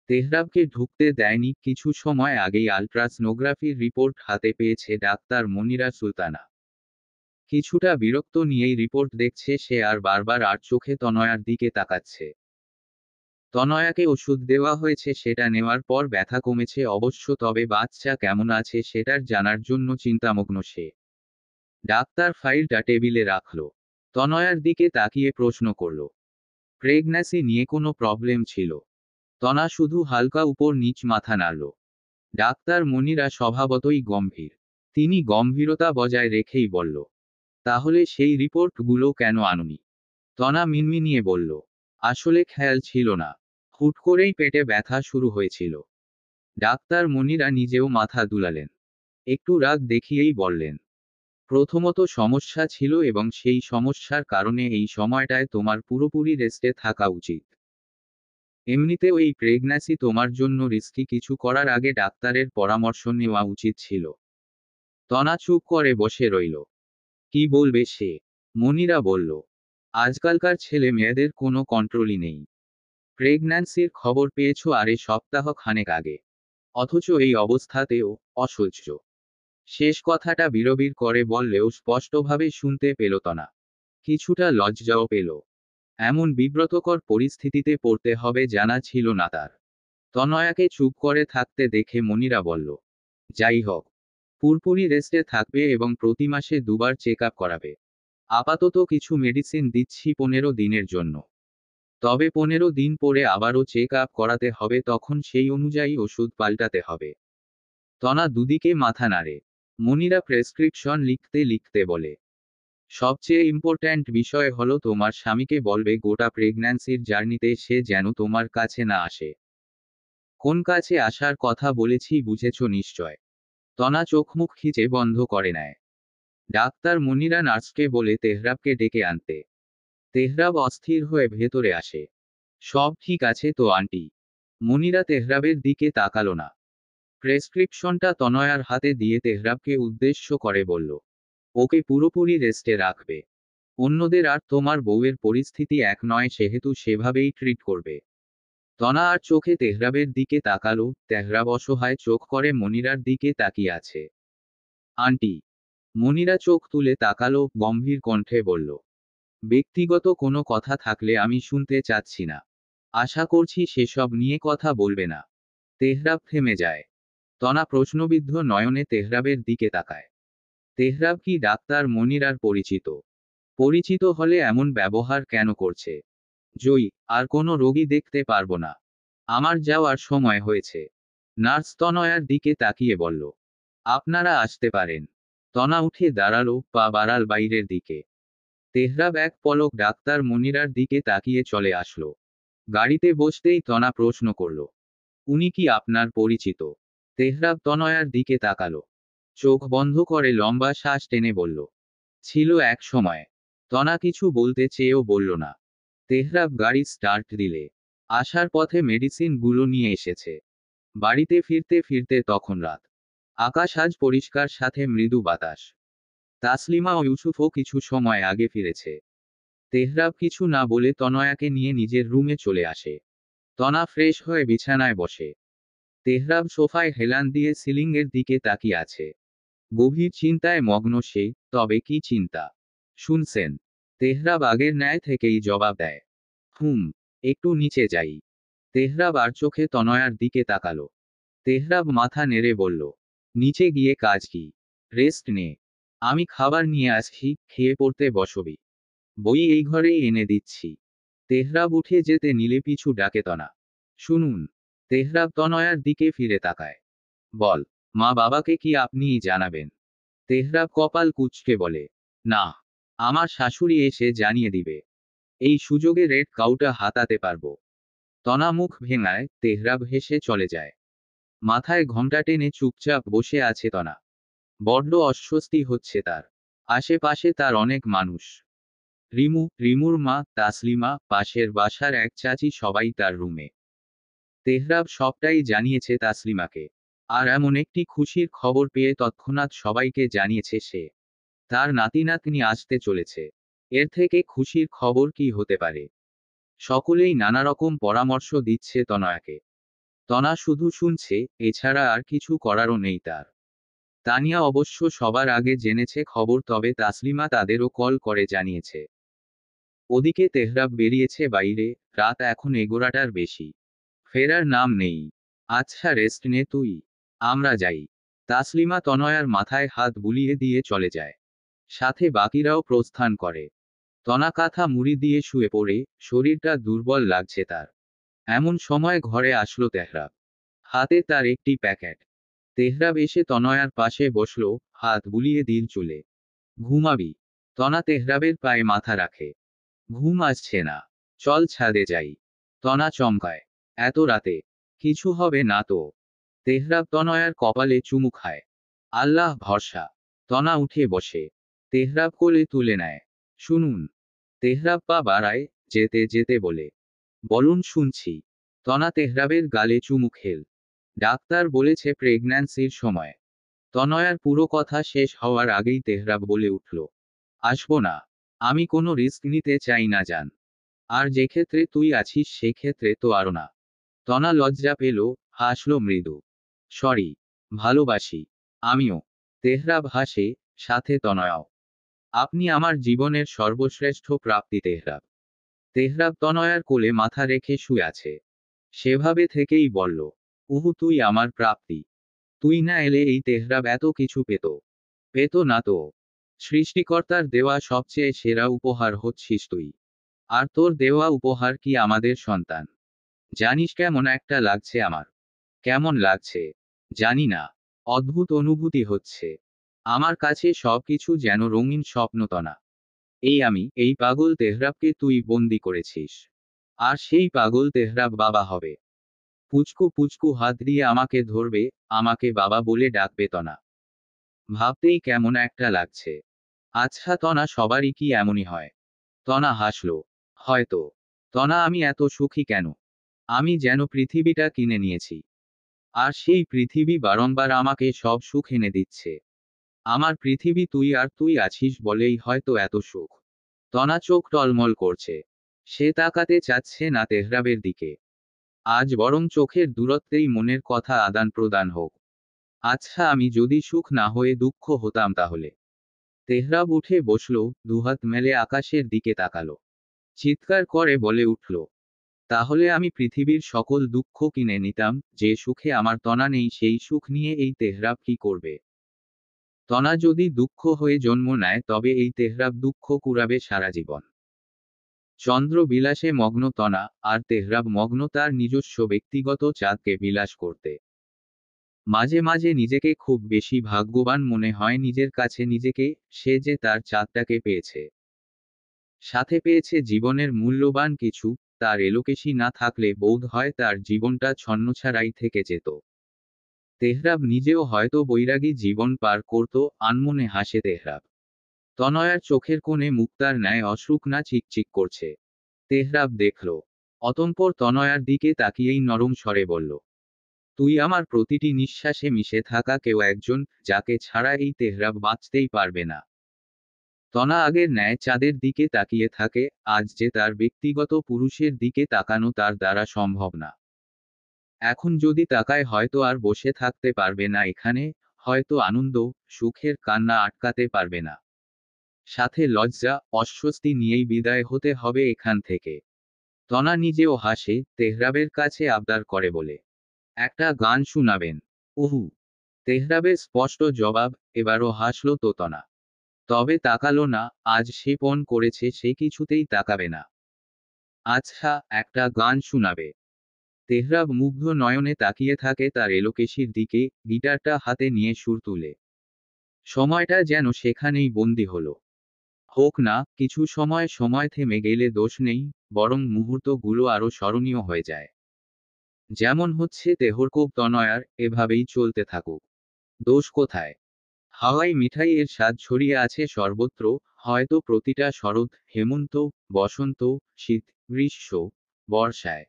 তেহরাবকে ঢুকতে দেয়নি। কিছু সময় আগেই আল্ট্রাসনোগ্রাফির রিপোর্ট হাতে পেয়েছে ডাক্তার মনিরা সুলতানা। কিছুটা বিরক্ত নিয়েই রিপোর্ট দেখছে সে, আর বারবার আর চোখে তনয়ার দিকে তাকাচ্ছে। তনয়াকে ওষুধ দেওয়া হয়েছে, সেটা নেওয়ার পর ব্যথা কমেছে অবশ্য, তবে বাচ্চা কেমন আছে সেটার জানার জন্য চিন্তামগ্ন সে। ডাক্তার ফাইলটা টেবিলে রাখল। তনয়ার দিকে তাকিয়ে প্রশ্ন করল, প্রেগন্যান্সি নিয়ে কোনো প্রবলেম ছিল? তনা শুধু হালকা উপর নিচ মাথা নাড়ল। ডাক্তার মনিরা স্বভাবতই গম্ভীর। তিনি গম্ভীরতা বজায় রেখেই বলল, তাহলে সেই রিপোর্টগুলো কেন আনুনি? তনা মিনমিনিয়ে বলল, আসলে খেয়াল ছিল না। হুট করেই পেটে ব্যথা শুরু হয়েছিল। ডাক্তার মনিরা নিজেও মাথা দুলালেন। একটু রাগ দেখিয়েই বললেন, প্রথমত সমস্যা ছিল এবং সেই সমস্যার কারণে এই সময়টায় তোমার পুরোপুরি রেস্টে থাকা উচিত। এমনিতেও এই প্রেগন্যান্সি তোমার জন্য রিস্কি, কিছু করার আগে ডাক্তারের পরামর্শ নেওয়া উচিত ছিল। তনা চুপ করে বসে রইল। কি বলবে সে? মনিরা বলল, আজকালকার ছেলে মেয়েদের কোনো কন্ট্রোলই নেই। প্রেগন্যান্সির খবর পেয়েছো আরে সপ্তাহ খানেক আগে, অথচ এই অবস্থাতেও অসহ্য। শেষ কথাটা বিড়বিড় করে বললেও স্পষ্টভাবে শুনতে পেল তনা। কিছুটা লজ্জাও পেল। এমন বিব্রতকর পরিস্থিতিতে পড়তে হবে জানা ছিল না তার। তনয়াকে চুপ করে থাকতে দেখে মনিরা বলল, যাই হোক, পুরোপুরি রেস্টে থাকবে এবং প্রতি মাসে 2বার চেক আপ করাবে। আপাতত কিছু মেডিসিন দিচ্ছি 15 দিনের জন্য। তবে 15 দিন পরে আবারও চেক আপ করাতে হবে, তখন সেই অনুযায়ী ওষুধ পাল্টাতে হবে। তনা দুদিকে মাথা নাড়ে। মনিরা প্রেসক্রিপশন লিখতে লিখতে বলে, সবচেয়ে ইম্পর্ট্যান্ট বিষয় হলো তোমার স্বামীকে বলবে গোটা প্রেগন্যান্সির জার্নিতে সে যেন তোমার কাছে না আসে। কোন কাছে আসার কথা বলেছি বুঝেছ নিশ্চয়? তনা চোখ মুখ খিচে বন্ধ করে নেয়। ডাক্তার মনিরা নার্সকে বলে তেহরাবকে ডেকে আনতে। তেহরাব অস্থির হয়ে ভেতরে আসে। সব ঠিক আছে তো আন্টি? মনিরা তেহরাবের দিকে তাকালো না। প্রেসক্রিপশনটা তনয়ার হাতে দিয়ে তেহরাবকে উদ্দেশ্য করে বলল, ওকে পুরোপুরি রেস্টে রাখবে। অন্যদের আর তোমার বউয়ের পরিস্থিতি এক নয়, সেহেতু সেভাবেই ট্রিট করবে। তনা আর চোখে তেহরাবের দিকে তাকালো। তেহরাব অসহায় চোখ করে মনিরার দিকে তাকিয়ে আছে। আন্টি। মনিরা চোখ তুলে তাকালো, গম্ভীর কণ্ঠে বলল, ব্যক্তিগত কোনো কথা থাকলে আমি শুনতে চাচ্ছি না। আশা করছি সেসব নিয়ে কথা বলবে না। তেহরাব থেমে যায়। তনা প্রশ্নবিদ্ধ নয়নে তেহরাবের দিকে তাকায়। তেহরাব কি ডাক্তার মনিরার পরিচিত? পরিচিত হলে এমন ব্যবহার কেন করছে? জয়ী, আর কোনো রোগী দেখতে পারবো না। আমার যাওয়ার সময় হয়েছে। নার্স তনয়ার দিকে তাকিয়ে বলল, আপনারা আসতে পারেন। তনা উঠে দাঁড়ালো, পা বাড়াল বাইরের দিকে। তেহরাব এক পলক ডাক্তার মনিরার দিকে তাকিয়ে চলে আসলো। গাড়িতে বসতেই তনা প্রশ্ন করল, উনি কি আপনার পরিচিত? তেহরাব তনয়ার দিকে তাকালো। চোখ বন্ধ করে লম্বা শ্বাস টেনে বলল, ছিল এক সময়। তনা কিছু বলতে চেয়েও বলল না। তেহরাব গাড়ি স্টার্ট দিলে। আসার পথে মেডিসিন গুলো নিয়ে এসেছে। বাড়িতে ফিরতে ফিরতে তখন রাত। আকাশ আজ পরিষ্কার, সাথে মৃদু বাতাস। তাসলিমা ও ইউসুফও কিছু সময় আগে ফিরেছে। তেহরাব কিছু না বলে তনয়াকে নিয়ে নিজের রুমে চলে আসে। তনা ফ্রেশ হয়ে বিছানায় বসে। তেহরাব সোফায় হেলান দিয়ে সিলিংয়ের দিকে তাকিয়ে আছে। গভীর চিন্তায় মগ্ন সে। তবে কি চিন্তা? শুনছেন? তেহরাব আগের ন্যায় থেকেই জবাব দেয়, একটু নিচে যাই। তেহরাব আর চোখে তনয়ার দিকে তাকালো। তেহরাব মাথা নেড়ে বলল, নিচে গিয়ে কাজ কি? রেস্ট নে। আমি খাবার নিয়ে আসছি, খেয়ে পড়তে বসবি। বই এই ঘরেই এনে দিচ্ছি। তেহরাব উঠে যেতে নিলে পিছু ডাকে তনা। শুনুন। তেহরাব তনয়ার দিকে ফিরে তাকায়। বল, মা বাবাকে কি আপনিই জানাবেন? তেহরাব কপাল কুঁচকে বলে, না, আমার শাশুড়ি এসে জানিয়ে দিবে। এই সুযোগে রেড কাউটা হাতাতে পারবো। তনা মুখ ভেঙায়। তেহরাব হেসে চলে যায়। মাথায় ঘোমটা টেনে চুপচাপ বসে আছে তনা। বড্ড অস্বস্তি হচ্ছে তার। আশেপাশে তার অনেক মানুষ। রিমুর মা, তাসলিমা, পাশের বাসার এক চাচি, সবাই তার রুমে। তেহরাব সবটাই জানিয়েছে তাসলিমাকে। আর এমন একটি খুশির খবর পেয়ে তৎক্ষণাৎ সবাইকে জানিয়েছে সে। তার নাতি নাতনি আসতে চলেছে। এর থেকে খুশির খবর কি হতে পারে? সকলেই নানারকম পরামর্শ দিচ্ছে তনয়াকে। তনা শুধু শুনছে, এছাড়া আর কিছু করারও নেই তার। তানিয়া অবশ্য সবার আগে জেনেছে খবর, তবে তাসলিমা তাদেরও কল করে জানিয়েছে। ওদিকে তেহরাব বেরিয়েছে বাইরে। রাত এখন 11টার বেশি। ফেরার নাম নেই। আচ্ছা, রেস্ট নে তুই। আমরা যাই। তাসলিমা তনয়ার মাথায় হাত বুলিয়ে দিয়ে চলে যায়। সাথে বাকিরাও প্রস্থান করে। তনা কাঁথা মুড়ি দিয়ে শুয়ে পড়ে। শরীরটা দুর্বল লাগছে তার। এমন সময় ঘরে আসলো তেহরাব। হাতে তার একটি প্যাকেট। তেহরাব এসে তনয়ার পাশে বসলো, হাত বুলিয়ে দিল চুলে। ঘুমাবি? তনা তেহরাবের পায়ে মাথা রাখে। ঘুম আসছে না, চল ছাদে যাই। তনা চমকায়, এত রাতে? কিছু হবে না তো? তেহরাব তনয়ার কপালে চুমু খায়। আল্লাহ ভরসা। তনা উঠে বসে, তেহরাব কোলে তুলে নেয়। শুনুন। তেহরাব পা বাড়ায়, যেতে যেতে বলে, বলুন শুনছি। তনা তেহরাবের গালে চুমু খেল। ডাক্তার বলেছে প্রেগন্যান্সির সময়। তনয়ার পুরো কথা শেষ হওয়ার আগেই তেহরাব বলে উঠল, আসবো না। আমি কোনো রিস্ক নিতে চাই না জান। আর যে ক্ষেত্রে তুই আছিস সেক্ষেত্রে তো আরও না। তনা লজ্জা পেল, হাসল মৃদু। সরি। ভালোবাসি। আমিও। তেহরাব হাসে, সাথে তনয়াও। আপনি আমার জীবনের সর্বশ্রেষ্ঠ প্রাপ্তি তেহরাব। তেহরাব তনয়ার কোলে মাথা রেখে শুয়ে আছে। সেভাবে থেকেই বলল, উহু তুই আমার প্রাপ্তি। তুই না এলে এই তেহরাব এত কিছু পেত। পেত না তো। সৃষ্টিকর্তার দেওয়া সবচেয়ে সেরা উপহার হচ্ছিস তুই। আর তোর দেওয়া উপহার কি আমাদের সন্তান। জানিস কেমন একটা লাগছে আমার? কেমন লাগছে? জানি না। অদ্ভুত অনুভূতি হচ্ছে। আমার কাছে সবকিছু যেন রঙিন স্বপ্নতনা। এই আমি, এই পাগল তেহরাবকে তুই বন্দি করেছিস। আর সেই পাগল তেহরাব বাবা হবে। পুচকু পুচকু হাত দিয়ে আমাকে ধরবে, আমাকে বাবা বলে ডাকবে তনা। ভাবতেই কেমন একটা লাগছে। আচ্ছা তনা, সবারই কি এমনই হয়? তনা হাসল। হয়তো। তনা, আমি এত সুখী কেন? আমি যেন পৃথিবীটা কিনে নিয়েছি। আর সেই পৃথিবী বারংবার আমাকে সব সুখ এনে দিচ্ছে। আমার পৃথিবী তুই, আর তুই আছিস বলেই হয়তো এত সুখ। তনা চোখ টলমল করছে। সে তাকাতে চাচ্ছে না তেহরাবের দিকে। আজ বরং চোখের দূরত্বেই মনের কথা আদান প্রদান হোক। আচ্ছা, আমি যদি সুখ না হয়ে দুঃখ হতাম তাহলে? তেহরাব উঠে বসল, দুহাত মেলে আকাশের দিকে তাকালো। চিৎকার করে বলে উঠল, তাহলে আমি পৃথিবীর সকল দুঃখ কিনে নিতাম, যে সুখে আমার তনা নেই সেই সুখ নিয়ে এই তেহরাব কি করবে? তনা যদি দুঃখ হয়ে জন্ম নেয় তবে এই তেহরাব দুঃখ কুড়াবে সারা জীবন। চন্দ্র বিলাসে মগ্ন তনা, আর তেহরাব মগ্ন তার নিজস্ব ব্যক্তিগত চাঁদকে বিলাস করতে। মাঝে মাঝে নিজেকে খুব বেশি ভাগ্যবান মনে হয় নিজের কাছে নিজেকে, সে যে তার চাঁদটাকে পেয়েছে। সাথে পেয়েছে জীবনের মূল্যবান কিছু। তার এলোকেশি না থাকলে বোধ হয় তার জীবনটা ছন্নছাড়াই থেকে যেত। তেহরাব নিজেও হয়তো বৈরাগী জীবন পার করত। আনমনে হাসে তেহরাব। তনয়ার চোখের কোণে মুক্তার ন্যায় অশ্রুক না চিকচিক করছে। তেহরাব দেখল। অতঃপর তনয়ার দিকে তাকিয়েই নরম স্বরে বলল, তুই আমার প্রতিটি নিঃশ্বাসে মিশে থাকা কেউ একজন, যাকে ছাড়া এই তেহরাব বাঁচতেই পারবে না। তনা আগের ন্যায় চাঁদের দিকে তাকিয়ে থাকে। আজ যে তার ব্যক্তিগত পুরুষের দিকে তাকানো তার দ্বারা সম্ভব না। এখন যদি তাকায় হয়তো আর বসে থাকতে পারবে না এখানে। হয়তো আনন্দ, সুখের কান্না আটকাতে পারবে না। সাথে লজ্জা, অস্বস্তি নিয়েই বিদায় হতে হবে এখান থেকে। তনা নিজেও হাসে, তেহরাবের কাছে আবদার করে বলে, একটা গান শুনাবেন? উহু। তেহরাবের স্পষ্ট জবাব। এবারও হাসল তো তনা। তবে তাকালো না। আজ সে পণ করেছে সে কিছুতেই তাকাবে না। আচ্ছা, একটা গান শুনাবে? তেহরাব মুগ্ধ নয়নে তাকিয়ে থাকে তার এলোকেশির দিকে, গিটারটা হাতে নিয়ে সুর তুলে। সময়টা যেন সেখানেই বন্দি হলো। হোক না, কিছু সময় সময় থেমে গেলে দোষ নেই, বরং মুহূর্তগুলো আরও স্মরণীয় হয়ে যায়। যেমন হচ্ছে তেহরকোব তনয়ার, এভাবেই চলতে থাকুক। দোষ কোথায়? হাওয়াই মিঠাই এর স্বাদ ছড়িয়ে আছে সর্বত্র। হয়তো প্রতিটা শরৎ, হেমন্ত, বসন্ত, শীত, গ্রীষ্ম, বর্ষায়।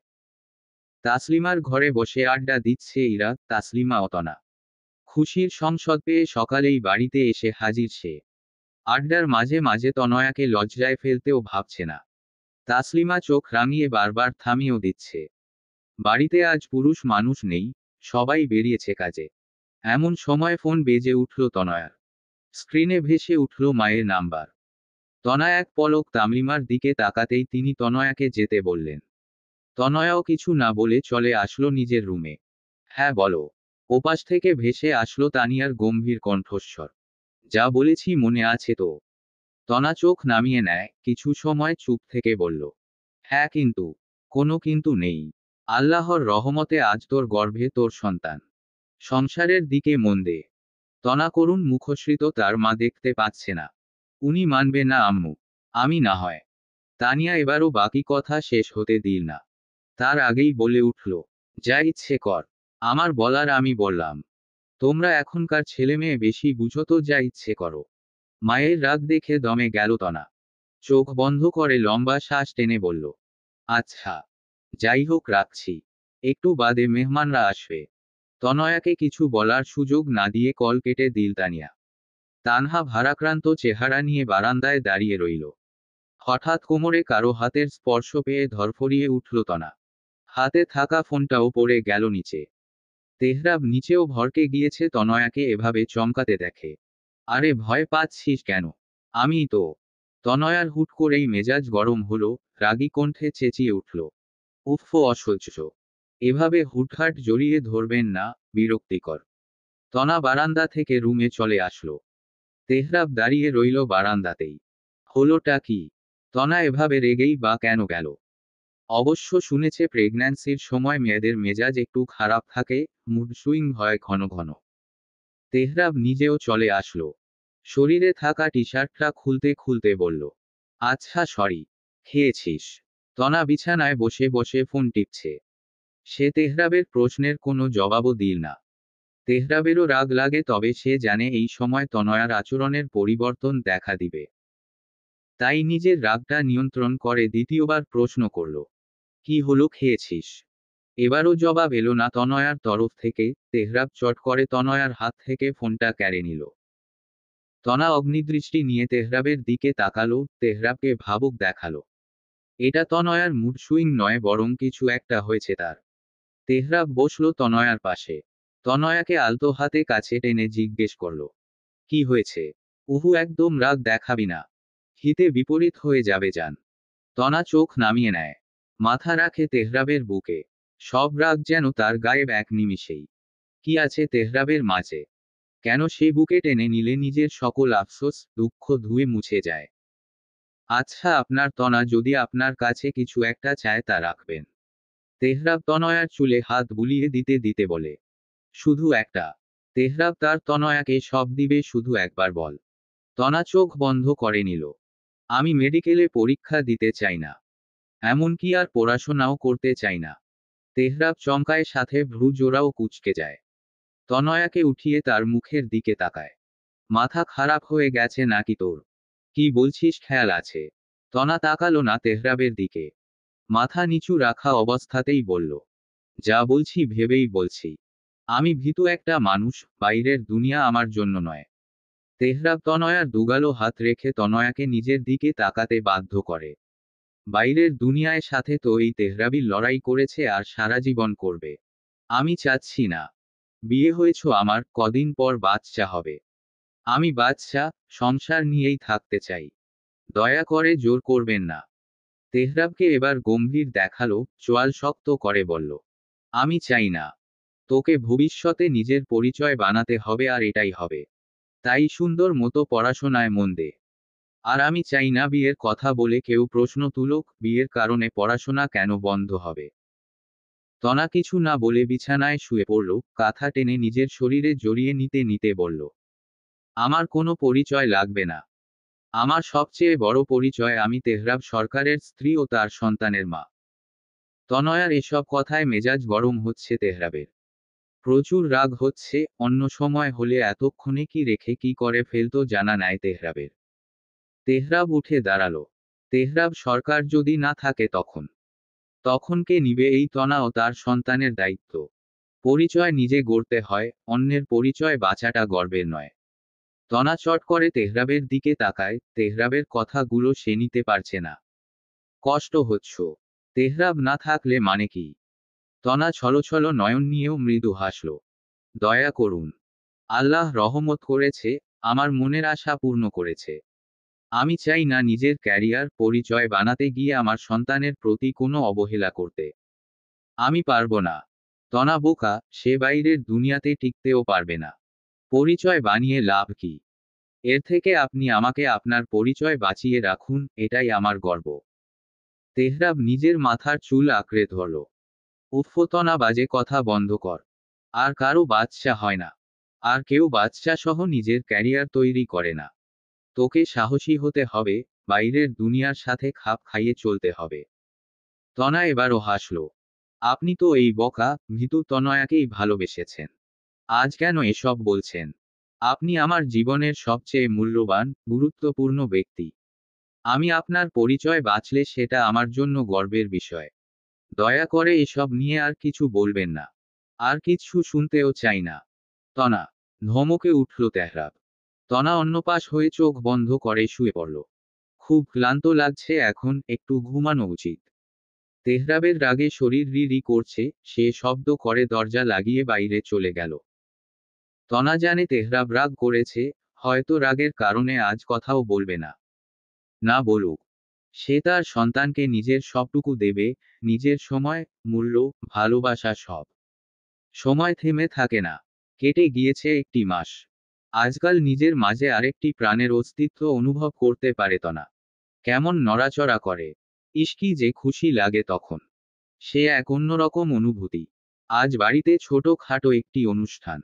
তাসলিমার ঘরে বসে আড্ডা দিচ্ছে ইরা, তাসলিমা অতনা। খুশির সংসদ পেয়ে সকালেই বাড়িতে এসে হাজির সে। আড্ডার মাঝে মাঝে তনয়াকে লজ্জায় ফেলতেও ভাবছে না। তাসলিমা চোখ রাঙিয়ে বারবার থামিয়েও দিচ্ছে। বাড়িতে আজ পুরুষ মানুষ নেই, সবাই বেরিয়েছে কাজে। এমন সময় ফোন বেজে উঠল তনয়ার। স্ক্রিনে ভেসে উঠল মায়ের নাম্বার। তনয়া এক পলক তামলিমার দিকে তাকাতেই তিনি তনয়াকে যেতে বললেন। তনয়াও কিছু না বলে চলে আসলো নিজের রুমে। হ্যাঁ বলো। ওপাশ থেকে ভেসে আসলো তানিয়ার গম্ভীর কণ্ঠস্বর। যা বলেছি মনে আছে তো? তনা চোখ নামিয়ে নেয়, কিছু সময় চুপ থেকে বলল, হ্যাঁ কিন্তু। কোনো কিন্তু নেই। আল্লাহর রহমতে আজ তোর গর্ভে তোর সন্তান। সংসারের দিকে মন দে। তনা করুণ মুখশ্রিত তার মা দেখতে পাচ্ছে না। উনি মানবে না আম্মু। আমি না হয়। তানিয়া এবারও বাকি কথা শেষ হতে দিল না। তার আগেই বলে উঠল, যা ইচ্ছে কর। আমার বলার আমি বললাম। তোমরা এখনকার ছেলেমেয়ে বেশি বুঝো তো, যা ইচ্ছে করো। মায়ের রাগ দেখে দমে গেল তনা। চোখ বন্ধ করে লম্বা শ্বাস টেনে বলল, আচ্ছা, যাই হোক, রাখছি। একটু বাদে মেহমানরা আসবে। তনয়াকে কিছু বলার সুযোগ না দিয়ে কল কেটে দিল তানিয়া। তানহা ভারাক্রান্ত চেহারা নিয়ে বারান্দায় দাঁড়িয়ে রইল। হঠাৎ কোমরে কারো হাতের স্পর্শ পেয়ে ধরফরিয়ে উঠল তনা। হাতে থাকা ফোনটাও পড়ে গেল নিচে। তেহরাব নিচেও ভরকে গিয়েছে তনয়াকে এভাবে চমকাতে দেখে। আরে ভয় পাচ্ছিস কেন? আমি তো। তনয়ার হুট করেই মেজাজ গরম হলো, রাগী কণ্ঠে চেঁচিয়ে উঠল, উফ, অসহ্য। এভাবে হুটহাট জড়িয়ে ধরবেন না, বিরক্তিকর। তনা বারান্দা থেকে রুমে চলে আসলো। তেহরাব দাঁড়িয়ে রইল বারান্দাতেই। হলোটা কি? তনা এভাবে রেগেই বা কেন গেল? অবশ্য শুনেছে প্রেগন্যান্সির সময় মেয়েদের মেজাজ একটু খারাপ থাকে, মুড সুইং হয় ঘন ঘন। তেহরাব নিজেও চলে আসলো। শরীরে থাকা টি শার্টটা খুলতে খুলতে বলল, আচ্ছা সরি। খেয়েছিস? তনা বিছানায় বসে বসে ফোন টিপছে। সে তেহরাবের প্রশ্নের কোনো জবাবও দিল না। তেহরাবেরও রাগ লাগে, তবে সে জানে এই সময় তনয়ার আচরণের পরিবর্তন দেখা দিবে। তাই নিজের রাগটা নিয়ন্ত্রণ করে দ্বিতীয়বার প্রশ্ন করল, কি হলো, খেয়েছিস? এবারও জবাব এলো না তনয়ার তরফ থেকে। তেহরাব চট করে তনয়ার হাত থেকে ফোনটা কেড়ে নিল। তনা অগ্নিদৃষ্টি নিয়ে তেহরাবের দিকে তাকালো, তেহরাবকে ভাবুক দেখালো। এটা তনয়ার মুড সুইং নয়, বরং কিছু একটা হয়েছে তার। তেহরাব বসল তনয়ার পাশে। তনয়াকে আলতো হাতে কাছে টেনে জিজ্ঞেস করল, কি হয়েছে? উহু, একদম রাগ দেখাবি না। হিতে বিপরীত হয়ে যাবে জান। তনা চোখ নামিয়ে নেয়। মাথা রাখে তেহরাবের বুকে। সব রাগ যেন তার গায়েব এক নিমিষেই। কি আছে তেহরাবের মাঝে? কেন সে বুকে টেনে নিলে নিজের সকল আফসোস দুঃখ ধুয়ে মুছে যায়? আচ্ছা আপনার তনা, যদি আপনার কাছে কিছু একটা চায় তা রাখবেন। তেহরাব তনয়ার চুলে হাত বুলিয়ে দিতে দিতে বলে, শুধু একটা? তেহরাব তার তনয়াকে সব দিবে, শুধু একবার বল। তনা চোখ বন্ধ করে নিল। আমি মেডিকেলে পরীক্ষা দিতে চাই না। এমনকি আর পড়াশোনাও করতে চাই না। তেহরাব চমকায়, সাথে ভ্রু জোড়াও কুঁচকে যায়। তনয়াকে উঠিয়ে তার মুখের দিকে তাকায়। মাথা খারাপ হয়ে গেছে নাকি তোর? কি বলছিস, খেয়াল আছে? তনা তাকালো না তেহরাবের দিকে। মাথা নিচু রাখা অবস্থাতেই বলল, যা বলছি ভেবেই বলছি। আমি ভীতু একটা মানুষ, বাইরের দুনিয়া আমার জন্য নয়। তেহরাব তনয়ার দুগালো হাত রেখে তনয়াকে নিজের দিকে তাকাতে বাধ্য করে। বাইরের দুনিয়ায় সাথে তো এই তেহরাবই লড়াই করেছে আর সারা জীবন করবে। আমি চাচ্ছি না। বিয়ে হয়েছ আমার, কদিন পর বাচ্চা হবে। আমি বাচ্চা, সংসার নিয়েই থাকতে চাই। দয়া করে জোর করবেন না। তেহরাবকে এবার গম্ভীর দেখালো, চোয়াল শক্ত করে বলল, আমি চাই না। তোকে ভবিষ্যতে নিজের পরিচয় বানাতে হবে, আর এটাই হবে। তাই সুন্দর মতো পড়াশোনায় মন দে। আর আমি চাই না বিয়ের কথা বলে কেউ প্রশ্ন তুলুক, বিয়ের কারণে পড়াশোনা কেন বন্ধ হবে। তনা কিছু না বলে বিছানায় শুয়ে পড়ল, কাঁথা টেনে নিজের শরীরে জড়িয়ে নিতে নিতে বলল, আমার কোনো পরিচয় লাগবে না। আমার সবচেয়ে বড় পরিচয় আমি তেহরাব সরকারের স্ত্রী ও তার সন্তানের মা। তনয়ার এসব কথায় মেজাজ গরম হচ্ছে তেহরাবের। প্রচুর রাগ হচ্ছে, অন্য সময় হলে এতক্ষণে কি রেখে কি করে ফেলতো জানা নাই তেহরাবের। তেহরাব উঠে দাঁড়ালো। তেহরাব সরকার যদি না থাকে তখন? তখন কে নিবে এই তনা ও তার সন্তানের দায়িত্ব? পরিচয় নিজে গড়তে হয়, অন্যের পরিচয় বাঁচাটা গর্বের নয়। তনা চট করে তেহরাবের দিকে তাকায়, তেহরাবের কথাগুলো সে নিতে পারছে না। কষ্ট হচ্ছ? তেহরাব না থাকলে মানে কি? তনা ছলছল নয়ন নিয়েও মৃদু হাসল। দয়া করুন। আল্লাহ রহমত করেছে, আমার মনের আশা পূর্ণ করেছে। আমি চাই না নিজের ক্যারিয়ার পরিচয় বানাতে গিয়ে আমার সন্তানের প্রতি কোনো অবহেলা করতে। আমি পারবো না। তনা বোকা, সে বাইরের দুনিয়াতে টিকতেও পারবে না। পরিচয় বানিয়ে লাভ কি? এর থেকে আপনি আমাকে আপনার পরিচয় বাঁচিয়ে রাখুন, এটাই আমার গর্ব। তেহরাব নিজের মাথার চুল আঁকড়ে ধরল। উফ, তনা, বাজে কথা বন্ধ কর। আর কারো বাচ্চা হয় না। আর কেউ বাচ্চা সহ নিজের ক্যারিয়ার তৈরি করে না। তোকে সাহসী হতে হবে, বাইরের দুনিয়ার সাথে খাপ খাইয়ে চলতে হবে। তনা এবারও হাসল। আপনি তো এই বোকা, ভীতু তনয়াকেই ভালোবেসেছেন। আজ কেন এসব বলছেন? আপনি আমার জীবনের সবচেয়ে মূল্যবান, গুরুত্বপূর্ণ ব্যক্তি। আমি আপনার পরিচয় বাঁচলে সেটা আমার জন্য গর্বের বিষয়। দয়া করে এসব নিয়ে আর কিছু বলবেন না। আর কিছু শুনতেও চাই না। তনা ধমকে উঠল তেহরাব। তনা অন্যপাশ হয়ে চোখ বন্ধ করে শুয়ে পড়ল। খুব ক্লান্ত লাগছে এখন, একটু ঘুমানো উচিত। তেহরাবের রাগে শরীর রি করছে, সে শব্দ করে দরজা লাগিয়ে বাইরে চলে গেল। তনা জানে তেহরাব রাগ করেছে, হয়তো রাগের কারণে আজ কথাও বলবে না। না বলুক। সে তার সন্তানকে নিজের সবটুকু দেবে, নিজের সময়, মূল্য, ভালোবাসা সব। সময় থেমে থাকে না। কেটে গিয়েছে একটি মাস। আজকাল নিজের মাঝে আরেকটি প্রাণের অস্তিত্ব অনুভব করতে পারে তনা। কেমন নড়াচড়া করে। ইস্কি যে খুশি লাগে তখন। সে এক অন্যরকম অনুভূতি। আজ বাড়িতে ছোট খাটো একটি অনুষ্ঠান।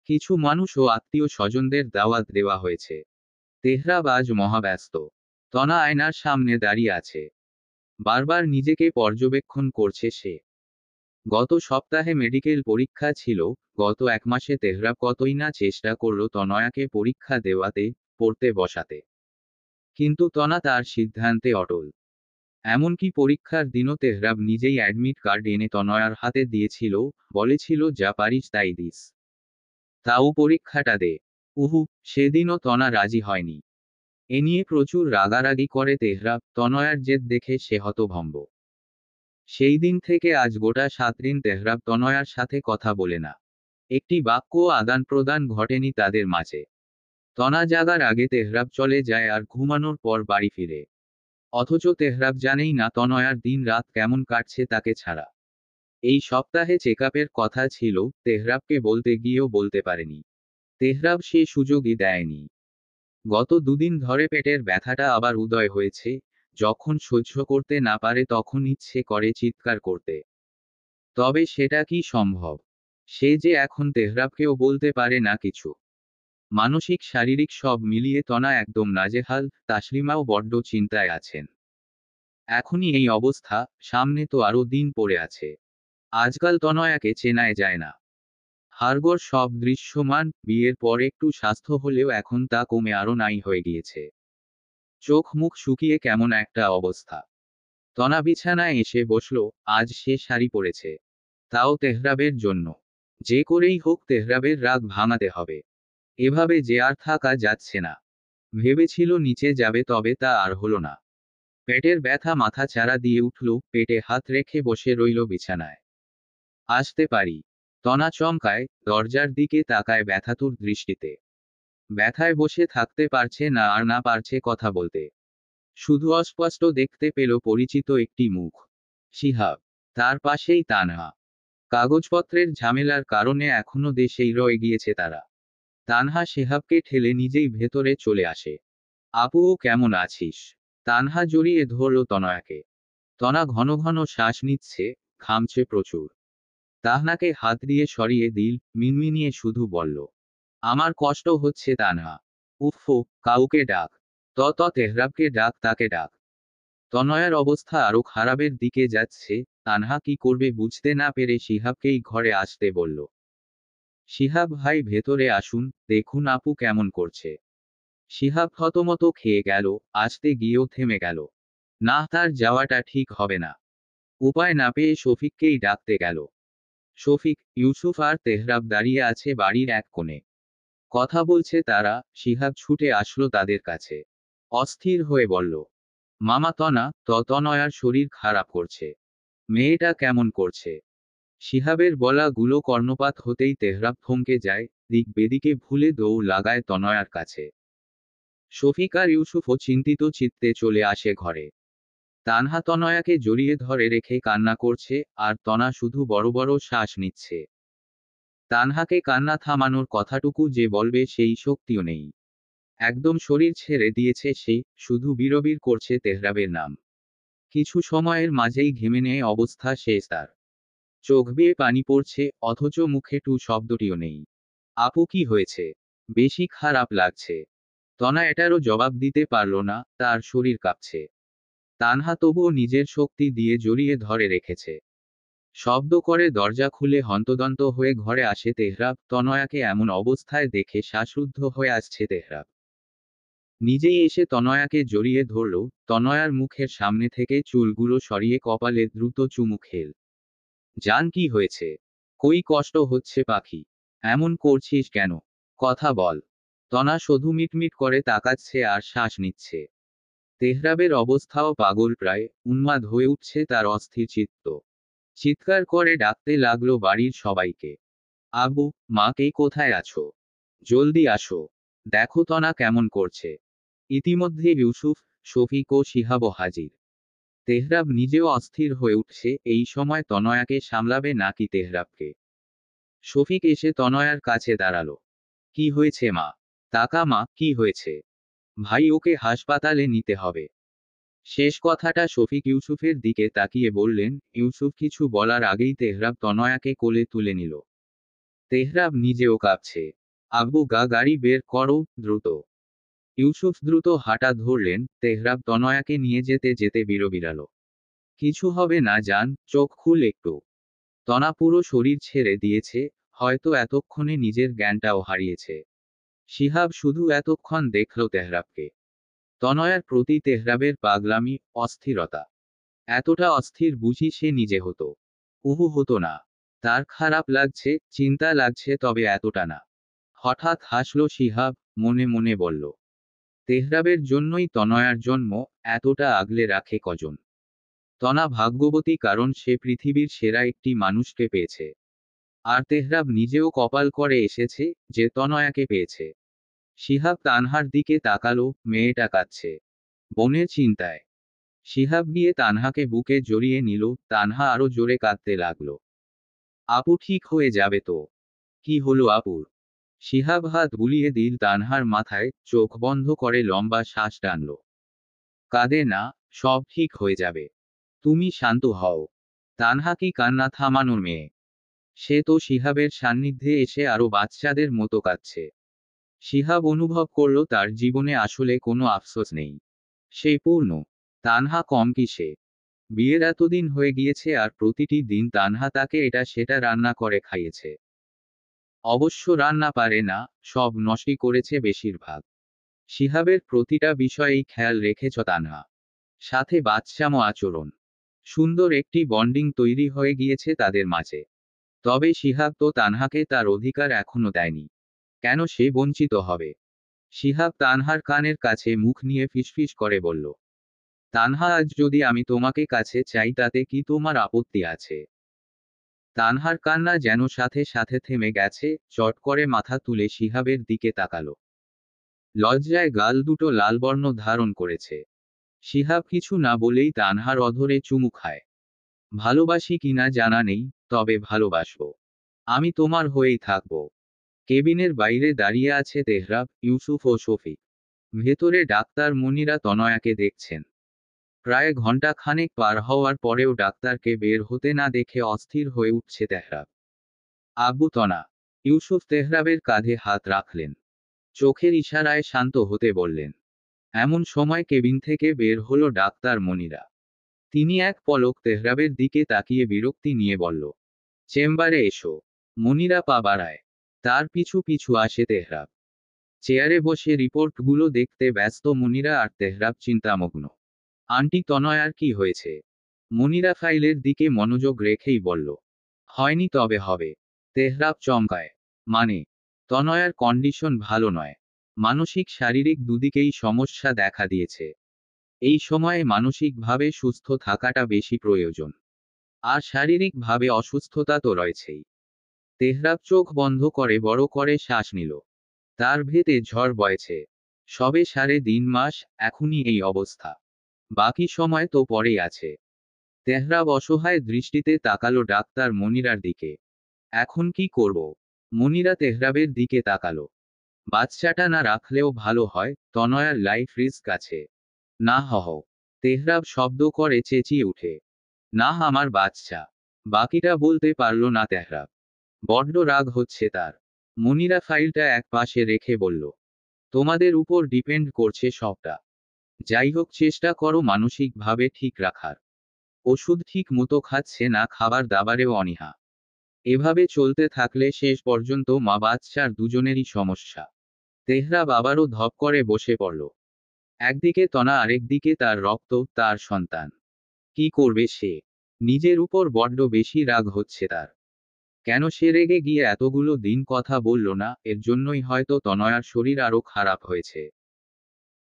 কিছু মানুষ ও আত্মীয় স্বজনদের দাওয়াত দেওয়া হয়েছে। তেহরাব আজ মহাব্যস্ত। তনা আয়নার সামনে দাঁড়িয়ে আছে। বারবার নিজেকে পর্যবেক্ষণ করছে সে। গত সপ্তাহে মেডিকেল পরীক্ষা ছিল, গত এক মাসে তেহরাব কতই না চেষ্টা করল তনয়াকে পরীক্ষা দেওয়াতে, পড়তে বসাতে। কিন্তু তনা তার সিদ্ধান্তে অটল। এমনকি পরীক্ষার দিনও তেহরাব নিজেই অ্যাডমিট কার্ড এনে তনয়ার হাতে দিয়েছিল, বলেছিল যা পারিস তাই দিস। তাও পরীক্ষাটা দে। উহু, সেদিনও তনা রাজি হয়নি। এ নিয়ে প্রচুর রাগারাগি করে তেহরাব, তনয়ার জেদ দেখে সে হতভম্ব। সেই দিন থেকে আজ গোটা 7 দিন তেহরাব তনয়ার সাথে কথা বলে না। একটি বাক্য আদান প্রদান ঘটেনি তাদের মাঝে। তনা জাগার আগে তেহরাব চলে যায় আর ঘুমানোর পর বাড়ি ফিরে। অথচ তেহরাব জানেই না তনয়ার দিন রাত কেমন কাটছে তাকে ছাড়া। এই সপ্তাহে চেকআপের কথা ছিল, তেহরাবকে বলতে গিয়েও বলতে পারেনি। তেহরাব সে সুযোগই দেয়নি। গত দুদিন ধরে পেটের ব্যথাটা আবার উদয় হয়েছে, যখন সহ্য করতে না পারে তখন ইচ্ছে করে চিৎকার করতে। তবে সেটা কি সম্ভব? সে যে এখন তেহরাবকেও বলতে পারে না কিছু। মানসিক শারীরিক সব মিলিয়ে তনা একদম নাজেহাল, তাসলিমাও বড্ড চিন্তায় আছেন। এখনই এই অবস্থা, সামনে তো আরও দিন পড়ে আছে। আজকাল তনয়াকে চেনাই যায় না। হাড়গোড় সব দৃশ্যমান, বিয়ের পর একটু স্বাস্থ্য হলেও এখন তা কমে আরও নাই হয়ে গিয়েছে। চোখ মুখ শুকিয়ে কেমন একটা অবস্থা। তনা বিছানায় এসে বসল। আজ সে শাড়ি পরেছে। তাও তেহরাবের জন্য। যে করেই হোক তেহরাবের রাগ ভাঙাতে হবে। এভাবে যে আর থাকা যাচ্ছে না। ভেবেছিল নিচে যাবে, তবে তা আর হলো না। পেটের ব্যথা মাথা চারা দিয়ে উঠল, পেটে হাত রেখে বসে রইল বিছানায়। আসতে পারি। তনা চমকায়, দরজার দিকে তাকায় ব্যথাতুর দৃষ্টিতে। ব্যথায় বসে থাকতে পারছে না আর না পারছে কথা বলতে। শুধু অস্পষ্ট দেখতে পেল পরিচিত একটি মুখ। শিহাব। তার পাশেই তানহা। কাগজপত্রের ঝামেলার কারণে এখনো দেশেই রয়ে গিয়েছে তারা। তানহা শিহাবকে ঠেলে নিজেই ভেতরে চলে আসে। আপুও কেমন আছিস? তানহা জড়িয়ে ধরল তনয়াকে। তনা ঘন ঘন শ্বাস নিচ্ছে, ঘামছে প্রচুর। তাহনাকে হাত দিয়ে সরিয়ে দিল, মিনমিনিয়ে শুধু বলল, আমার কষ্ট হচ্ছে তানহা। উফো, কাউকে ডাক। তেহরাবকে ডাক, তাকে ডাক। তনয়ার অবস্থা আরো খারাপের দিকে যাচ্ছে। তানহা কি করবে বুঝতে না পেরে শিহাবকেই ঘরে আসতে বলল। শিহাব ভাই ভেতরে আসুন, দেখুন আপু কেমন করছে। শিহাব থতমত খেয়ে গেল, আসতে গিয়েও থেমে গেল। না, তার যাওয়াটা ঠিক হবে না। উপায় না পেয়ে শফিককেই ডাকতে গেল। শফিক, ইউসুফ আর তেহরাব দাঁড়িয়ে আছে বাড়ির এক কোণে। কথা বলছে তারা। শিহাব ছুটে আসলো তাদের কাছে। অস্থির হয়ে বলল, মামা তনা, তনয়ার শরীর খারাপ করছে। মেয়েটা কেমন করছে? শিহাবের বলা গুলো কর্ণপাত হতেই তেহরাব থমকে যায়, দিক বেদিকে ভুলে দৌড় লাগায় তনয়ার কাছে। শফিক আর ইউসুফও চিন্তিত চিত্তে চলে আসে ঘরে। তানহা তনয়াকে জড়িয়ে ধরে রেখে কান্না করছে, আর তনা শুধু বড় বড় শ্বাস নিচ্ছে। তানহাকে কান্না থামানোর কথাটুকু যে বলবে সেই শক্তিও নেই। একদম শরীর ছেড়ে দিয়েছে সে, শুধু বিড়বিড় করছে তেহরাবের নাম। কিছু সময়ের মাঝেই ঘেমে নেয় অবস্থা শেষ তার। চোখ বেয়ে পানি পড়ছে, অথচ মুখে টু শব্দটিও নেই। আপু কি হয়েছে? বেশি খারাপ লাগছে? তনা এটারও জবাব দিতে পারল না, তার শরীর কাঁপছে। তানহা তবুও নিজের শক্তি দিয়ে জড়িয়ে ধরে রেখেছে। শব্দ করে দরজা খুলে হন্তদন্ত হয়ে ঘরে আসে তেহরাব। তনয়াকে এমন অবস্থায় দেখে শ্বাসরুদ্ধ হয়ে আসছে তেহরাব। নিজেই এসে তনয়াকে জড়িয়ে ধরল। তনয়ার মুখের সামনে থেকে চুলগুলো সরিয়ে কপালে দ্রুত চুমু খেল। জান, কি হয়েছে? কই কষ্ট হচ্ছে পাখি? এমন করছিস কেন? কথা বল। তনা শুধু মিটমিট করে তাকাচ্ছে আর শ্বাস নিচ্ছে। তেহরাবের অবস্থাও পাগল, প্রায় উন্মাদ হয়ে উঠছে তার অস্থির চিত্ত। চিৎকার করে ডাকতে লাগলো বাড়ির সবাইকে। আব্বু, মা, কে কোথায় আছো? জলদি আসো, দেখো তনা কেমন করছে। ইতিমধ্যে ইউসুফ, শফিক ও শিহাবও হাজির। তেহরাব নিজেও অস্থির হয়ে উঠছে, এই সময় তনয়াকে সামলাবে নাকি তেহরাবকে। শফিক এসে তনয়ার কাছে দাঁড়ালো। কি হয়েছে মা? তাকা মা, কি হয়েছে? ভাই, ওকে হাসপাতালে নিতে হবে। শেষ কথাটা শফিক ইউসুফের দিকে তাকিয়ে বললেন। ইউসুফ কিছু বলার আগেই তেহরাব তনয়াকে কোলে তুলে নিল। তেহরাব নিজেও কাঁপছে। আব্বু, গাড়ি বের করো, দ্রুত। ইউসুফ দ্রুত হাঁটা ধরলেন। তেহরাব তনয়াকে নিয়ে যেতে যেতে বিড়বিড়ালো। কিছু হবে না জান, চোখ খুল একটু। তনা পুরো শরীর ছেড়ে দিয়েছে, হয়তো এতক্ষণে নিজের জ্ঞানটাও হারিয়েছে। শিহাব শুধু এতক্ষণ দেখল তেহরাবকে। তনয়ার প্রতি তেহরাবের পাগলামি, অস্থিরতা। এতটা অস্থির বুঝি সে নিজে হতো। হতো না। তার খারাপ লাগছে, চিন্তা লাগছে, তবে এতটা না। হঠাৎ হাসল শিহাব, মনে মনে বলল, তেহরাবের জন্যই তনয়ার জন্ম, এতটা আগলে রাখে কজন। তনা ভাগ্যবতী, কারণ সে পৃথিবীর সেরা একটি মানুষকে পেয়েছে। আর তেহরাব নিজেও কপাল করে এসেছে যে তনয়াকে পেয়েছে। শিহাব তানহার দিকে তাকালো, মেয়েটা কাঁদছে বোনের চিন্তায়। শিহাব গিয়ে তানহাকে বুকে জড়িয়ে নিল। তানহা আরো জোরে কাঁদতে লাগলো। আপু, ঠিক হয়ে যাবে তো? কি হলো আপুর? শিহাব হাত বুলিয়ে দিল তানহার মাথায়, চোখ বন্ধ করে লম্বা শ্বাস টানল। কাঁদে না, সব ঠিক হয়ে যাবে। তুমি শান্ত হও। তানহা কি কান্না থামানোর মেয়ে? সে তো শিহাবের সান্নিধ্যে এসে আরো বাচ্চাদের মতো কাঁদছে। শিহাব অনুভব করল তার জীবনে আসলে কোনো আফসোস নেই। সে পূর্ণ। তানহা কম কি সে? বিয়ের এতদিন হয়ে গিয়েছে আর প্রতিটি দিন তানহা তাকে এটা সেটা রান্না করে খাইয়েছে। অবশ্য রান্না পারে না, সব নষ্টই করেছে বেশিরভাগ। শিহাবের প্রতিটা বিষয়েই খেয়াল রেখেছ তানহা। সাথে বাচ্চামো আচরণ। সুন্দর একটি বন্ডিং তৈরি হয়ে গিয়েছে তাদের মাঝে। তবে শিহাব তো তানহাকে তার অধিকার এখনো দেয়নি। কেন সে বঞ্চিত হবে? শিহাব তানহার কানের কাছে মুখ নিয়ে ফিসফিস করে বলল, তানহা, আজ যদি আমি তোমাকে কাছে চাই তাতে কি তোমার আপত্তি আছে? তানহার কান্না যেন সাথে সাথে থেমে গেছে। চট করে মাথা তুলে শিহাবের দিকে তাকালো। লজ্জায় গাল দুটো লালবর্ণ ধারণ করেছে। শিহাব কিছু না বলেই তানহার অধরে চুমু খায়। ভালোবাসি কিনা জানা নেই, তবে ভালোবাসবো। আমি তোমার হয়েই থাকবো। কেবিনের বাইরে দাঁড়িয়ে আছে তেহরাব, ইউসুফ ও শফিক। ভেতরে ডাক্তার মনিরা তনয়াকে দেখছেন। প্রায় ঘন্টা খানেক পার হওয়ার পরেও ডাক্তারকে বের হতে না দেখে অস্থির হয়ে উঠছে তেহরাব। আব্বু, তনা। ইউসুফ তেহরাবের কাঁধে হাত রাখলেন। চোখের ইশারায় শান্ত হতে বললেন। এমন সময় কেবিন থেকে বের হলো ডাক্তার মনিরা। তিনি এক পলক তেহরাবের দিকে তাকিয়ে বিরক্তি নিয়ে বলল, চেম্বারে এসো। মনিরা পা বাড়ায়। তার পিছু পিছু আসে তেহরাব। চেয়ারে বসে রিপোর্টগুলো দেখতে ব্যস্ত মনিরা আর তেহরাব চিন্তামগ্ন। আন্টি, তনয়ার কি হয়েছে? মনিরা ফাইলের দিকে মনোযোগ রেখেই বলল, হয়নি, তবে হবে। তেহরাব চমকায়। মানে? তনয়ার কন্ডিশন ভালো নয়। মানসিক শারীরিক দুদিকেই সমস্যা দেখা দিয়েছে। এই সময়ে মানসিকভাবে সুস্থ থাকাটা বেশি প্রয়োজন। আর শারীরিকভাবে অসুস্থতা তো রয়েছেই। তেহরাব চোখ বন্ধ করে বড় করে শ্বাস নিল। তার ভেতে ঝড় বয়েছে। সবে 3.5 মাস, এখনই এই অবস্থা। বাকি সময় তো পরেই আছে। তেহরাব অসহায় দৃষ্টিতে তাকালো ডাক্তার মনিরার দিকে। এখন কি করব? মনিরা তেহরাবের দিকে তাকালো। বাচ্চাটা না রাখলেও ভালো হয়, তনয়ার লাইফ রিস্ক আছে। না হহ। তেহরাব শব্দ করে চেঁচিয়ে উঠে, না, আমার বাচ্চা। বাকিটা বলতে পারল না তেহরাব। বড্ড রাগ হচ্ছে তার। মনিরা ফাইলটা এক পাশে রেখে বলল, তোমাদের উপর ডিপেন্ড করছে সবটা। যাই হোক, চেষ্টা করো মানসিকভাবে ঠিক রাখার। ওষুধ ঠিক মতো খাচ্ছে না, খাবার দাবারেও অনীহা। এভাবে চলতে থাকলে শেষ পর্যন্ত মা বাচ্চার দুজনেরই সমস্যা। তেহরাব আবারও ধপ করে বসে পড়ল। একদিকে তনা, আরেকদিকে তার রক্ত, তার সন্তান। কি করবে সে? নিজের উপর বড্ড বেশি রাগ হচ্ছে তার। কেন সে রেগে গিয়ে এতগুলো দিন কথা বলল না? এর জন্যই হয়তো তনয়ার শরীর আরো খারাপ হয়েছে।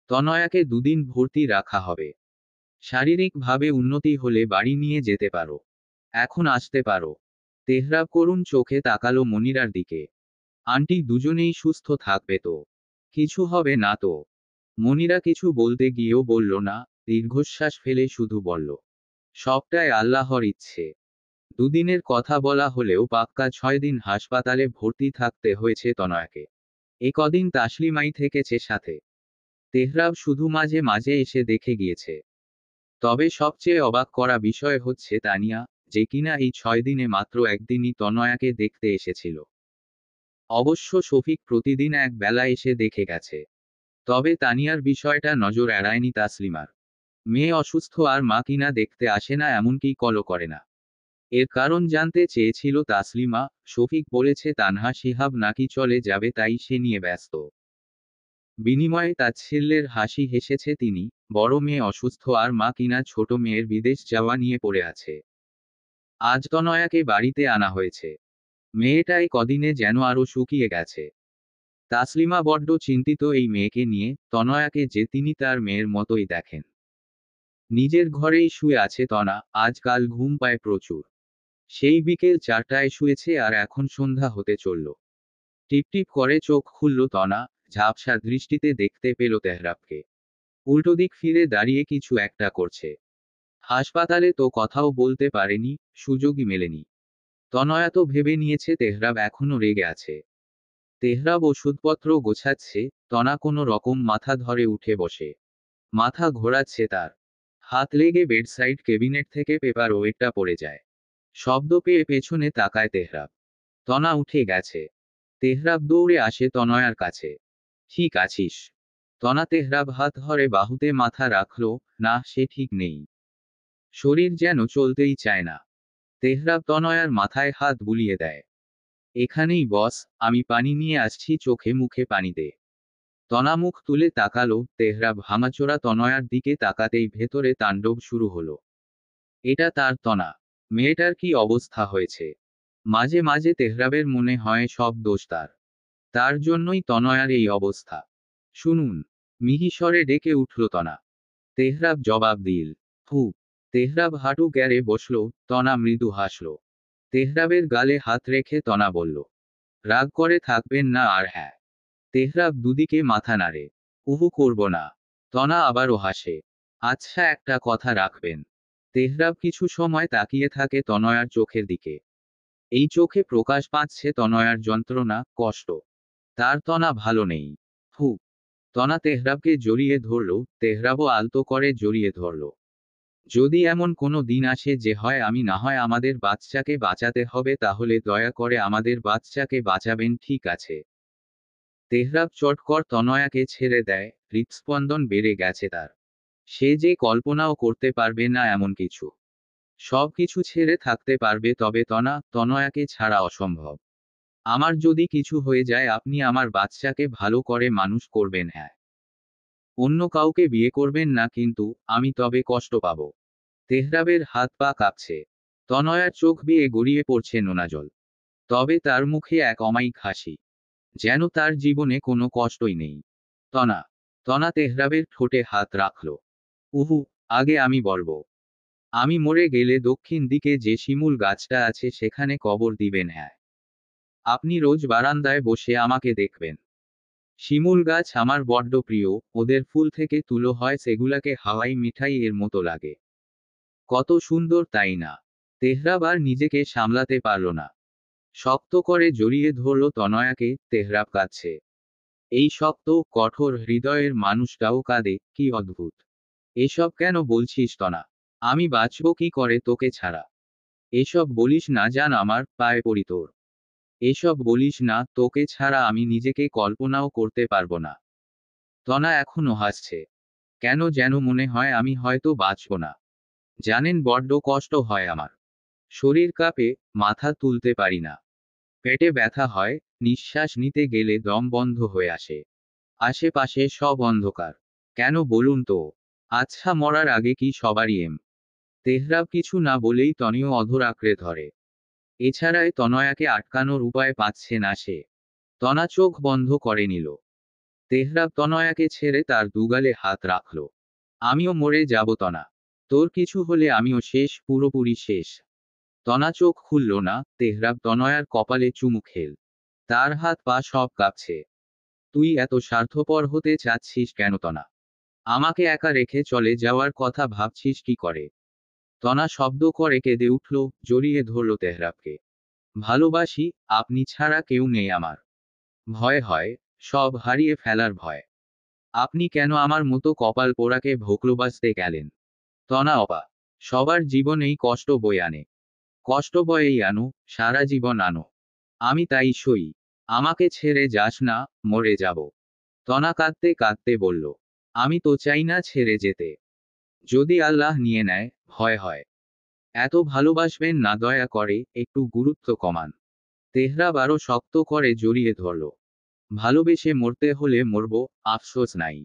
তনয়াকে দুদিন ভর্তি রাখা হবে। শারীরিকভাবে উন্নতি হলে বাড়ি নিয়ে যেতে পারো। এখন আসতে পারো। তেহরাব করুণ চোখে তাকালো মনিরার দিকে। আন্টি, দুজনেই সুস্থ থাকবে তো? কিছু হবে না তো? মনিরা কিছু বলতে গিয়েও বলল না, দীর্ঘশ্বাস ফেলে শুধু বলল, সবটাই আল্লাহর ইচ্ছে। দুদিনের কথা বলা হলেও পাক্কা 6 দিন হাসপাতালে ভর্তি থাকতে হয়েছে তনয়াকে। এ কদিন তাসলিমাই থেকেছে সাথে। তেহরাব শুধু মাঝে মাঝে এসে দেখে গিয়েছে। তবে সবচেয়ে অবাক করা বিষয় হচ্ছে তানিয়া, যে কিনা এই 6 দিনে মাত্র একদিনই তনয়াকে দেখতে এসেছিল। অবশ্য শফিক প্রতিদিন এক বেলা এসে দেখে গেছে। তবে তানিয়ার বিষয়টা নজর এড়ায়নি তাসলিমার। মেয়ে অসুস্থ আর মা কিনা দেখতে আসে না, এমনকি কলও করে না। এর কারণ জানতে চেয়েছিল তাসলিমা। শফিক বলেছে তানহা শিহাব নাকি চলে যাবে, তাই সে নিয়ে ব্যস্ত। বিনিময়ে তাচ্ছিল্যের হাসি হেসেছে তিনি। বড় মেয়ে অসুস্থ আর মা কিনা ছোট মেয়ের বিদেশ যাওয়া নিয়ে পড়ে আছে। আজ তনয়াকে বাড়িতে আনা হয়েছে। মেয়েটাই কদিনে যেন আরো শুকিয়ে গেছে। তাসলিমা বড্ড চিন্তিত এই মেয়েকে নিয়ে, তনয়াকে যে তিনি তার মেয়ের মতোই দেখেন। নিজের ঘরেই শুয়ে আছে তনা, আজকাল ঘুম পায় প্রচুর। সেই বিকেল 4টায় শুয়েছে আর এখন সন্ধ্যা হতে চলল। টিপটিপ করে চোখ খুলল তনা, ঝাপসা দৃষ্টিতে দেখতে পেল তেহরাবকে। উল্টো দিক ফিরে দাঁড়িয়ে কিছু একটা করছে। হাসপাতালে তো কথাও বলতে পারেনি, সুযোগই মেলেনি। তনয়া তো ভেবে নিয়েছে তেহরাব এখনো রেগে আছে। তেহরাব ওষুধপত্র গোছাচ্ছে, তনা কোনো রকম মাথা ধরে উঠে বসে। মাথা ঘোরাচ্ছে তার। হাত লেগে বেডসাইড কেবিনেট থেকে পেপার ওয়েটটা পড়ে যায়। শব্দ পেয়ে পেছনে তাকায় তেহরাব। তনা উঠে গেছে। তেহরাব দৌড়ে আসে তনয়ার কাছে। ঠিক আছিস? তনা তেহরাব হাত ধরে বাহুতে মাথা রাখল। না, সে ঠিক নেই। শরীর যেন চলতেই চায় না। তেহরাব তনয়ার মাথায় হাত বুলিয়ে দেয়। এখানেই বস, আমি পানি নিয়ে আসছি, চোখে মুখে পানি দে। তনা মুখ তুলে তাকালো। তেহরাব ভাঙাচোরা তনয়ার দিকে তাকাতেই ভেতরে তাণ্ডব শুরু হলো। এটা তার তনা। মেয়েটার কি অবস্থা হয়েছে? মাঝে মাঝে তেহরাবের মনে হয় সব দোষ তার। তার জন্যই তনয়ার এই অবস্থা। শুনুন। মিহিস্বরে ডেকে উঠল তনা। তেহরাব জবাব দিল, হু। তেহরাব হাঁটু গেড়ে বসল। তনা মৃদু হাসল। তেহরাবের গালে হাত রেখে তনা বলল, রাগ করে থাকবেন না আর। হ্যাঁ। তেহরাব দুদিকে মাথা নাড়ে। উহু, করব না। তনা আবারও হাসে। আচ্ছা, একটা কথা রাখবেন। তেহরাব কিছু সময় তাকিয়ে থাকে তনয়ার চোখের দিকে। এই চোখে প্রকাশ পাচ্ছে তনয়ার যন্ত্রণা, কষ্ট। তার তনা ভালো নেই। হু। তনা তেহরাবকে জড়িয়ে ধরল। তেহরাবও আলতো করে জড়িয়ে ধরল। যদি এমন কোনো দিন আসে যে হয় আমি না হয় আমাদের বাচ্চাকে বাঁচাতে হবে, তাহলে দয়া করে আমাদের বাচ্চাকে বাঁচাবেন, ঠিক আছে? তেহরাব চটকর তনয়াকে ছেড়ে দেয়। হৃৎস্পন্দন বেড়ে গেছে তার। সে যে কল্পনাও করতে পারবে না এমন কিছু। সব কিছু ছেড়ে থাকতে পারবে, তবে তনয়াকে ছাড়া অসম্ভব। আমার যদি কিছু হয়ে যায়, আপনি আমার বাচ্চাকে ভালো করে মানুষ করবেন। হ্যাঁ। অন্য কাউকে বিয়ে করবেন না, কিন্তু আমি তবে কষ্ট পাব। তেহরাবের হাত পা কাঁপছে। তনয়ার চোখ বেয়ে গড়িয়ে পড়ছে নোনাজল। তবে তার মুখে এক অমায়িক হাসি। যেন তার জীবনে কোনো কষ্টই নেই। তনা। তনা তেহরাবের ঠোঁটে হাত রাখল। উহু, আগে আমি বলবো। আমি মরে গেলে দক্ষিণ দিকে যে শিমুল গাছটা আছে সেখানে কবর দিবেন। হ্যাঁ। আপনি রোজ বারান্দায় বসে আমাকে দেখবেন। শিমুল গাছ আমার বড্ড প্রিয়। ওদের ফুল থেকে তুলো হয়, সেগুলাকে হাওয়াই মিঠাই এর মতো লাগে। কত সুন্দর, তাই না? তেহরাব আর নিজেকে সামলাতে পারল না। শক্ত করে জড়িয়ে ধরল তনয়াকে। তেহরাব কাঁদছে। এই শক্ত, কঠোর হৃদয়ের মানুষটাও কাঁদে, কি অদ্ভুত। এসব কেন বলছিস তনা? আমি বাঁচব কি করে তোকে ছাড়া? এসব বলিস না জান, আমার পায়ে পড়ি তোর। এসব বলিস না, তোকে ছাড়া আমি নিজেকে কল্পনাও করতে পারবো না। তনা এখনো হাসছে। কেন যেন মনে হয় আমি হয়তো বাঁচব না। জানেন, বড্ড কষ্ট হয় আমার। শরীর কাঁপে, মাথা তুলতে পারি না। পেটে ব্যথা হয়, নিঃশ্বাস নিতে গেলে দম বন্ধ হয়ে আসে। আশেপাশে সব অন্ধকার। কেন বলুন তো? আচ্ছা, মরার আগে কি সবারই তেহরাব কিছু না বলেই তনিও অধর আঁকড়ে ধরে। এছাড়াই তনয়াকে আটকানোর উপায় পাচ্ছে না সে। তনা চোখ বন্ধ করে নিল। তেহরাব তনয়াকে ছেড়ে তার দুগালে হাত রাখল। আমিও মরে যাব তনা। তোর কিছু হলে আমিও শেষ, পুরোপুরি শেষ। তনা চোখ খুলল না। তেহরাব তনয়ার কপালে চুমু খেল। তার হাত পা সব কাঁপছে। তুই এত স্বার্থপর হতে চাচ্ছিস কেন তনা? আমাকে একা রেখে চলে যাওয়ার কথা ভাবছিস কি করে? তনা শব্দ করে কেঁদে উঠল, জড়িয়ে ধরল তেহরাবকে। ভালোবাসি, আপনি ছাড়া কেউ নেই আমার। ভয় হয়, সব হারিয়ে ফেলার ভয়। আপনি কেন আমার মতো কপাল পোড়াকে ভোকলোবাসতে গেলেন? তনা অপা। সবার জীবনেই কষ্ট বয়ে আনে। কষ্ট বয়েই আনো, সারা জীবন আনো। আমি তাই সই। আমাকে ছেড়ে যাস না, মরে যাব। তনা কাঁদতে কাঁদতে বলল, আমি তো চাই না ছেড়ে যেতে। যদি আল্লাহ নিয়ে নেয়, ভয় হয়। এত ভালোবাসবেন না, দয়া করে একটু গুরুত্ব কমান। তেহরাব আরো শক্ত করে জড়িয়ে ধরল। ভালোবেসে মরতে হলে মরব, আফসোস নাই।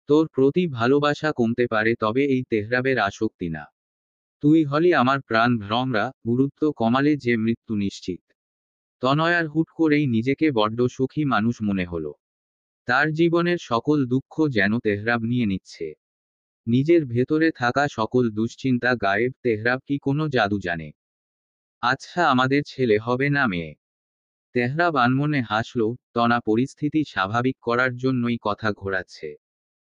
তোর প্রতি ভালোবাসা কমতে পারে, তবে এই তেহরাবের আসক্তি না। তুই হলি আমার প্রাণ ভ্রমরা, গুরুত্ব কমালে যে মৃত্যু নিশ্চিত। তনয়ার হুট করেই নিজেকে বড্ড সুখী মানুষ মনে হলো। তার জীবনের সকল দুঃখ যেন তেহরাব নিয়ে নিচ্ছে। নিজের ভেতরে থাকা সকল দুশ্চিন্তা গায়েব। তেহরাব কি কোনো জাদু জানে? আচ্ছা, আমাদের ছেলে হবে না মেয়ে? তেহরাব আনমনে হাসল। তনা পরিস্থিতি স্বাভাবিক করার জন্যই কথা ঘোরাচ্ছে।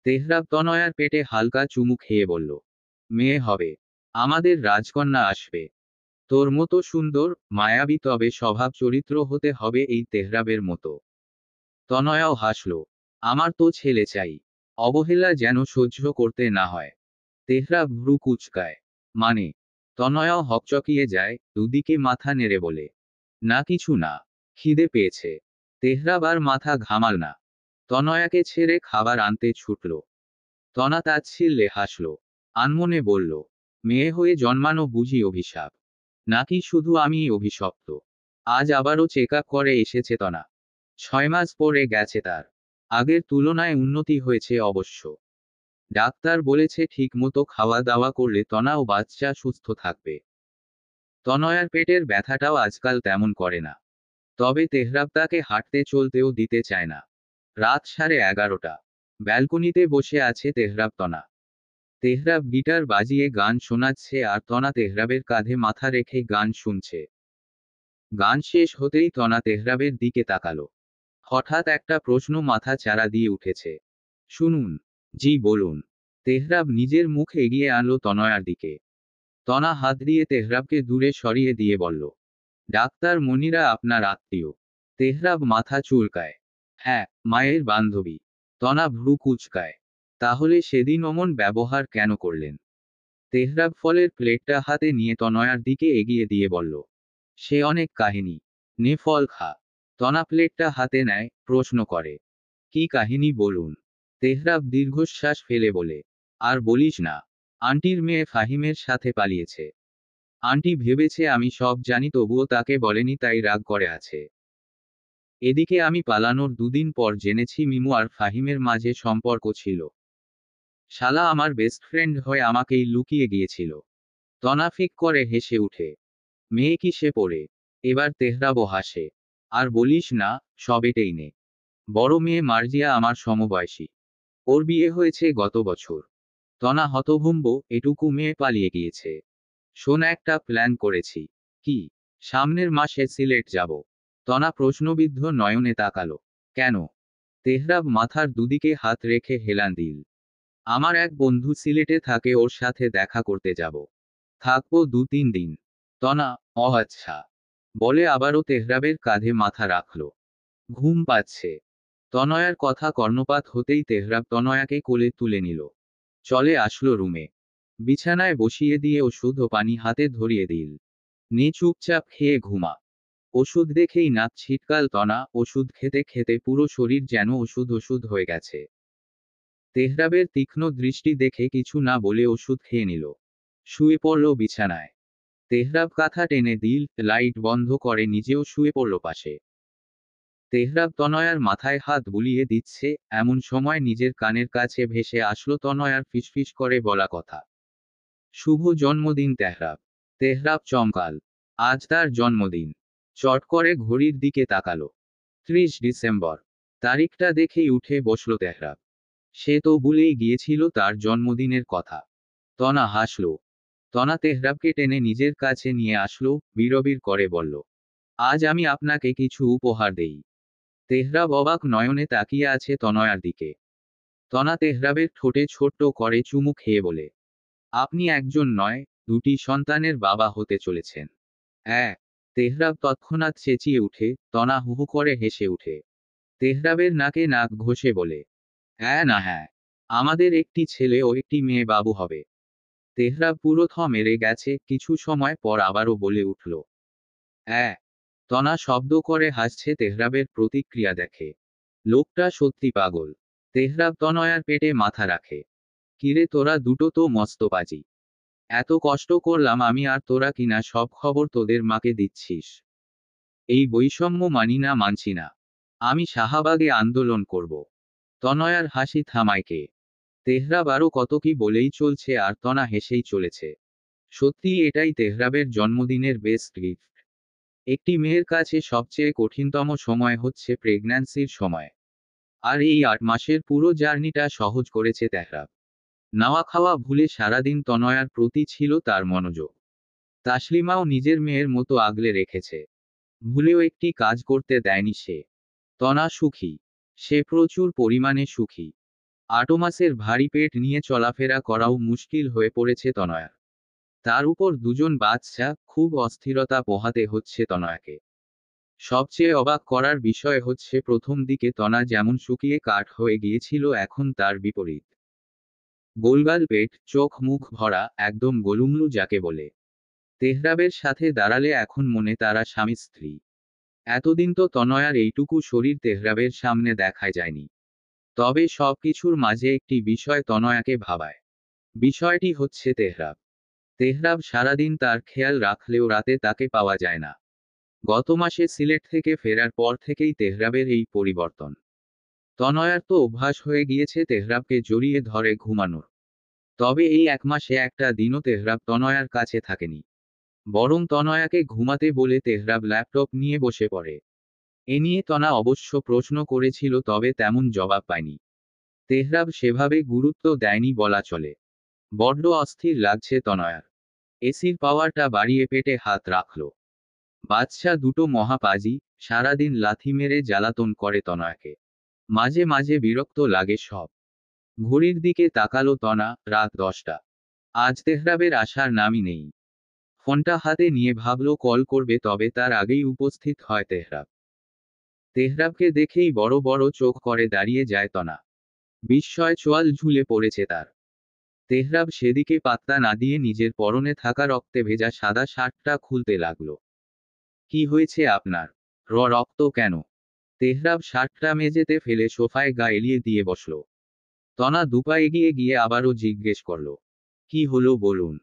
তেহরাব তনয়ার পেটে হালকা চুমু খেয়ে বলল, মেয়ে হবে। আমাদের রাজকন্যা আসবে। তোর মতো সুন্দর, মায়াবী, তবে স্বভাব চরিত্র হতে হবে এই তেহরাবের মতো। তনয়াও হাসল। আমার তো ছেলে চাই। অবহেলা যেন সহ্য করতে না হয়। তেহরাব ভ্রু কুচকায়। মানে? তনয়াও হকচকিয়ে যায়, দুদিকে মাথা নেড়ে বলে, না কিছু না। খিদে পেয়েছে। তেহরাব আর মাথা ঘামাল না। তনয়াকে ছেড়ে খাবার আনতে ছুটল। তনা তাচ্ছিল্যে হাসল। আনমনে বলল, মেয়ে হয়ে জন্মানো বুঝি অভিশাপ? নাকি শুধু আমিই অভিশপ্ত? আজ আবারও চেক আপ করে এসেছে তনা। 6 মাস পরে গেছে তার। আগের তুলনায় উন্নতি হয়েছে অবশ্য। ডাক্তার বলেছে ঠিকমতো খাওয়া দাওয়া করলে তনা ও বাচ্চা সুস্থ থাকবে। তনয়ার পেটের ব্যথাটাও আজকাল তেমন করে না। তবে তেহরাব তাকে হাঁটতে চলতেও দিতে চায় না। রাত 11:30। ব্যালকনিতে বসে আছে তেহরাব তনা। তেহরাব গিটার বাজিয়ে গান শোনাচ্ছে আর তনা তেহরাবের কাঁধে মাথা রেখে গান শুনছে। গান শেষ হতেই তনা তেহরাবের দিকে তাকালো। হঠাৎ একটা প্রশ্ন মাথা চারা দিয়ে উঠেছে। শুনুন। জি বলুন। তেহরাব নিজের মুখ এগিয়ে আনলো তনয়ার দিকে। তনা হাত দিয়ে তেহরাবকে দূরে সরিয়ে দিয়ে বলল, ডাক্তার মনিরা আপনার আত্মীয়? তেহরাব মাথা চুলকায়। হ্যাঁ, মায়ের বান্ধবী। তনা ভ্রু কুচকায়। তাহলে সেদিন অমন ব্যবহার কেন করলেন? তেহরাব ফলের প্লেটটা হাতে নিয়ে তনয়ার দিকে এগিয়ে দিয়ে বলল, সে অনেক কাহিনী। নে ফল খা। তনা প্লেটটা হাতে নেয়, প্রশ্ন করে, কি কাহিনী বলুন? তেহরাব দীর্ঘশ্বাস ফেলে বলে, আর বলিস না। আন্টির মেয়ে ফাহিমের সাথে পালিয়েছে। আন্টি ভেবেছে আমি সব জানি, তবুও তাকে বলেনি, তাই রাগ করে আছে। এদিকে আমি পালানোর দুদিন পর জেনেছি মিমু আর ফাহিমের মাঝে সম্পর্ক ছিল। শালা আমার বেস্ট ফ্রেন্ড হয়ে আমাকেই লুকিয়ে গিয়েছিল। তনাফিক করে হেসে উঠে। মেয়ে কি সে পড়ে? এবার তেহরাবও হাসে। আর বলিস না, সব এটেই নে। বড় মেয়ে মার্জিয়া আমার সমবয়সী। ওর বিয়ে হয়েছে গত বছর। তনা হতভম্ব, এটুকু মেয়ে পালিয়ে গিয়েছে। শোন, একটা প্ল্যান করেছি। কি? সামনের মাসে সিলেট যাব। তনা প্রশ্নবিদ্ধ নয়নে তাকালো। কেন? তেহরাব মাথার দুদিকে হাত রেখে হেলান দিল। আমার এক বন্ধু সিলেটে থাকে, ওর সাথে দেখা করতে যাব। থাকবো 2-3 দিন। তনা, আচ্ছা বলে আবারও তেহরাবের কাঁধে মাথা রাখল। ঘুম পাচ্ছে। তনয়ার কথা কর্ণপাত হতেই তেহরাব তনয়াকে কোলে তুলে নিল। চলে আসলো রুমে। বিছানায় বসিয়ে দিয়ে ওষুধ ও পানি হাতে ধরিয়ে দিল। নে চুপচাপ খেয়ে ঘুমা। ওষুধ দেখেই নাক ছিটকাল তনা। ওষুধ খেতে খেতে পুরো শরীর যেন ওষুধ ওষুধ হয়ে গেছে। তেহরাবের তীক্ষ্ণ দৃষ্টি দেখে কিছু না বলে ওষুধ খেয়ে নিল। শুয়ে পড়ল বিছানায়। তেহরাব কাঁথা টেনে দিল, লাইট বন্ধ করে নিজেও শুয়ে পড়ল পাশে। তেহরাব তনয়ার মাথায় হাত বুলিয়ে দিচ্ছে, এমন সময় নিজের কানের কাছে ভেসে আসলো তনয়ার ফিসফিস করে বলা কথা। শুভ জন্মদিন তেহরাব। তেহরাব চমকাল। আজ তার জন্মদিন। চট করে ঘড়ির দিকে তাকালো। 30 ডিসেম্বর। তারিখটা দেখেই উঠে বসল তেহরাব। সে তো ভুলেই গিয়েছিল তার জন্মদিনের কথা। তনা হাসল। তনা তেহরাবকে টেনে নিজের কাছে নিয়ে আসলো, বিড়বিড় করে বলল, আজ আমি আপনাকে কিছু উপহার দেই। তেহরাব অবাক নয়নে তাকিয়ে আছে তনয়ার দিকে। তনা তেহরাবের ঠোঁটে ছোট্ট করে চুমু খেয়ে বলে, আপনি একজন নয়, দুটি সন্তানের বাবা হতে চলেছেন। হ্যাঁ। তেহরাব তৎক্ষণাৎ চেঁচিয়ে উঠে, তনা হুহু করে হেসে উঠে। তেহরাবের নাকে নাক ঘষে বলে, হ্যাঁ না হ্যাঁ, আমাদের একটি ছেলে ও একটি মেয়ে বাবু হবে। তেহরাব পুরো থ মেরে গেছে, কিছু সময় পর আবারও বলে উঠল, হ্যাঁ। তনা শব্দ করে হাসছে তেহরাবের প্রতিক্রিয়া দেখে। লোকটা সত্যি পাগল। তেহরাব তনয়ার পেটে মাথা রাখে। কিরে তোরা দুটো তো মস্ত বাজি। এত কষ্ট করলাম আমি আর তোরা কিনা সব খবর তোদের মাকে দিচ্ছিস। এই বৈষম্য মানি না, মানছি না। আমি শাহবাগে আন্দোলন করব। তনয়ার হাসি থামায় কে? তেহরাব আরও কত কি বলেই চলছে আর তনা হেসেই চলেছে। সত্যি এটাই তেহরাবের জন্মদিনের বেস্ট গিফট। একটি মেয়ের কাছে সবচেয়ে কঠিনতম সময় হচ্ছে প্রেগন্যান্সির সময়। আর এই 8 মাসের পুরো জার্নিটা সহজ করেছে তেহরাব। নাওয়া খাওয়া ভুলে সারাদিন তনয়ার প্রতি ছিল তার মনোযোগ। তাসলিমাও নিজের মেয়ের মতো আগলে রেখেছে। ভুলেও একটি কাজ করতে দেয়নি সে। তনা সুখী। সে প্রচুর পরিমাণে সুখী। 8 মাসের ভারী পেট নিয়ে চলাফেরা করাও মুশকিল হয়ে পড়েছে তনয়ার। তার উপর দুজন বাচ্চা, খুব অস্থিরতা পোহাতে হচ্ছে তনয়াকে। সবচেয়ে অবাক করার বিষয় হচ্ছে প্রথম দিকে তনা যেমন শুকিয়ে কাঠ হয়ে গিয়েছিল এখন তার বিপরীত। গোলগাল পেট, চোখ মুখ ভরা, একদম গোলুমলু যাকে বলে। তেহরাবের সাথে দাঁড়ালে এখন মনে তারা স্বামী স্ত্রী। এতদিন তো তনয়ার এইটুকু শরীর তেহরাবের সামনে দেখায় যায়নি। তবে সবকিছুর মাঝে একটি বিষয় তনয়াকে ভাবায়। বিষয়টি হচ্ছে তেহরাব। তেহরাব সারাদিন তার খেয়াল রাখলেও রাতে তাকে পাওয়া যায় না। গত মাসে সিলেট থেকে ফেরার পর থেকেই তেহরাবের এই পরিবর্তন। তনয়ার তো অভ্যাস হয়ে গিয়েছে তেহরাবকে জড়িয়ে ধরে ঘুমানোর। তবে এই 1 মাসে একটা দিনও তেহরাব তনয়ার কাছে থাকেনি। বরং তনয়াকে ঘুমাতে বলে তেহরাব ল্যাপটপ নিয়ে বসে পড়ে। এ নিয়ে তনা অবশ্য প্রশ্ন করেছিল, তবে তেমন জবাব পায়নি। তেহরাব সেভাবে গুরুত্ব দেয়নি বলা চলে। বড্ড অস্থির লাগছে তনয়ার। এসির পাওয়ারটা বাড়িয়ে পেটে হাত রাখল। বাচ্চা দুটো মহাপাজি, সারাদিন লাথি মেরে জ্বালাতন করে তনয়াকে। মাঝে মাঝে বিরক্ত লাগে সব। ঘড়ির দিকে তাকালো তনা, রাত 10টা। আজ তেহরাবের আসার নামই নেই। ফোনটা হাতে নিয়ে ভাবল কল করবে, তবে তার আগেই উপস্থিত হয় তেহরাব। তেহরাবকে দেখেই বড় বড় চোখ করে দাঁড়িয়ে যায় তনা। বিস্ময় চোয়াল ঝুলে পড়েছে তার। তেহরাব সেদিকে পাত্তা না দিয়ে নিজের পরনে থাকা রক্তে ভেজা সাদা শার্টটা খুলতে লাগলো। কি হয়েছে আপনার? রক্ত কেন? তেহরাব শার্টটা মেঝেতে ফেলে সোফায় গা এলিয়ে দিয়ে বসল। তনা দুপা এগিয়ে গিয়ে আবারও জিজ্ঞেস করল, কি হলো বলুন।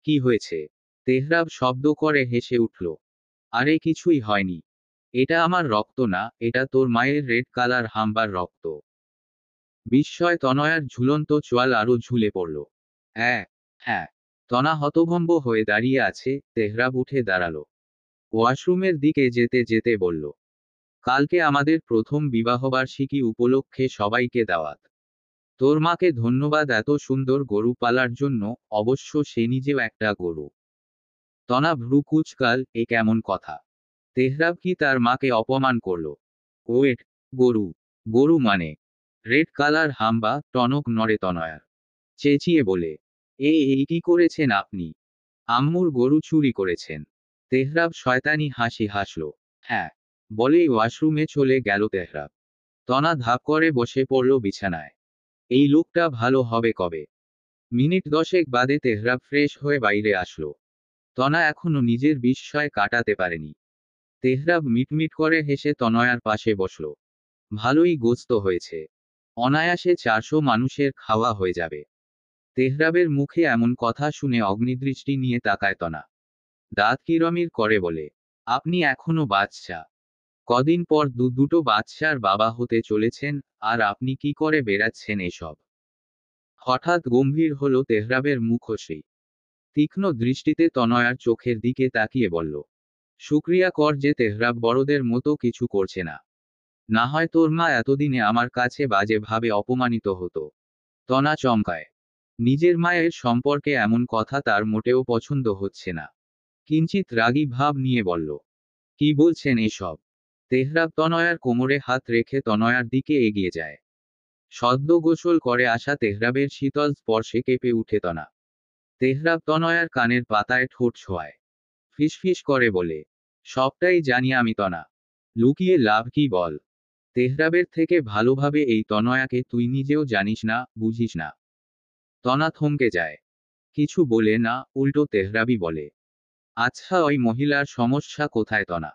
কি হয়েছে? তেহরাব শব্দ করে হেসে উঠল, আরে কিছুই হয়নি। এটা আমার রক্ত না, এটা তোর মায়ের রেড কালার হাম্বার রক্ত। বিস্ময় তনয়ার ঝুলন্ত চোয়াল আরো ঝুলে পড়ল। হ্যাঁ। হ্যাঁ। তনা হতভম্ব হয়ে দাঁড়িয়ে আছে, তেহরাব উঠে দাঁড়ালো। ওয়াশরুমের দিকে যেতে যেতে বলল, কালকে আমাদের প্রথম বিবাহবার্ষিকী উপলক্ষে সবাইকে দাওয়াত। তোর মাকে ধন্যবাদ এত সুন্দর গরু পালার জন্য, অবশ্য সে নিজেও একটা গরু। তনা ভ্রু কুঁচকাল, এ কেমন কথা? তেহরাব কি তার মাকে অপমান করল? ওয়েট, গরু? গরু মানে? রেড কালার হাম্বা? টনক নড়ে তনয়ার। চেঁচিয়ে বলে, এই কি করেছেন আপনি? আম্মুর গরু চুরি করেছেন। তেহরাব শয়তানি হাসি হাসল। হ্যাঁ। বলেই ওয়াশরুমে চলে গেল তেহরাব। তনা ধাপ করে বসে পড়ল বিছানায়। এই লোকটা ভালো হবে কবে? মিনিট 10 বাদে তেহরাব ফ্রেশ হয়ে বাইরে আসলো। তনা এখনো নিজের বিস্ময় কাটাতে পারেনি। তেহরাব মিটমিট করে হেসে তনয়ার পাশে বসল। ভালোই গোস্ত হয়েছে। অনায়াসে 400 মানুষের খাওয়া হয়ে যাবে। তেহরাবের মুখে এমন কথা শুনে অগ্নিদৃষ্টি নিয়ে তাকায় তনা। দাঁত কিরমির করে বলে, আপনি এখনো বাচ্চা। কদিন পর দুটো বাচ্চার বাবা হতে চলেছেন, আর আপনি কি করে বেড়াচ্ছেন এসব? হঠাৎ গম্ভীর হলো তেহরাবের মুখশ্রী। তীক্ষ্ণ দৃষ্টিতে তনয়ার চোখের দিকে তাকিয়ে বলল, শুক্রিয়া কর যে তেহরাব বড়দের মতো কিছু করছে না। না হয় তোর মা এতদিনে আমার কাছে বাজে ভাবে অপমানিত হতো। তনা চমকায়। নিজের মায়ের সম্পর্কে এমন কথা তার মোটেও পছন্দ হচ্ছে না। কিঞ্চিত রাগী ভাব নিয়ে বলল, কি বলছেন এসব? তেহরাব তনয়ার কোমরে হাত রেখে তনয়ার দিকে এগিয়ে যায়। সদ্য গোসল করে আসা তেহরাবের শীতল স্পর্শে কেঁপে উঠে তনা। তেহরাব তনয়ার কানের পাতায় ঠোঁট ছোঁয়ায়। ফিসফিস করে বলে, সবটাই জানি আমি তনা। লুকিয়ে লাভ কি বল? তেহরাবের থেকে ভালোভাবে এই তনয়াকে তুই নিজেও জানিস না, বুঝিস না। তনা থমকে যায়। কিছু বলে না, উল্টো তেহরাবই বলে, আচ্ছা ওই মহিলার সমস্যা কোথায় তনা?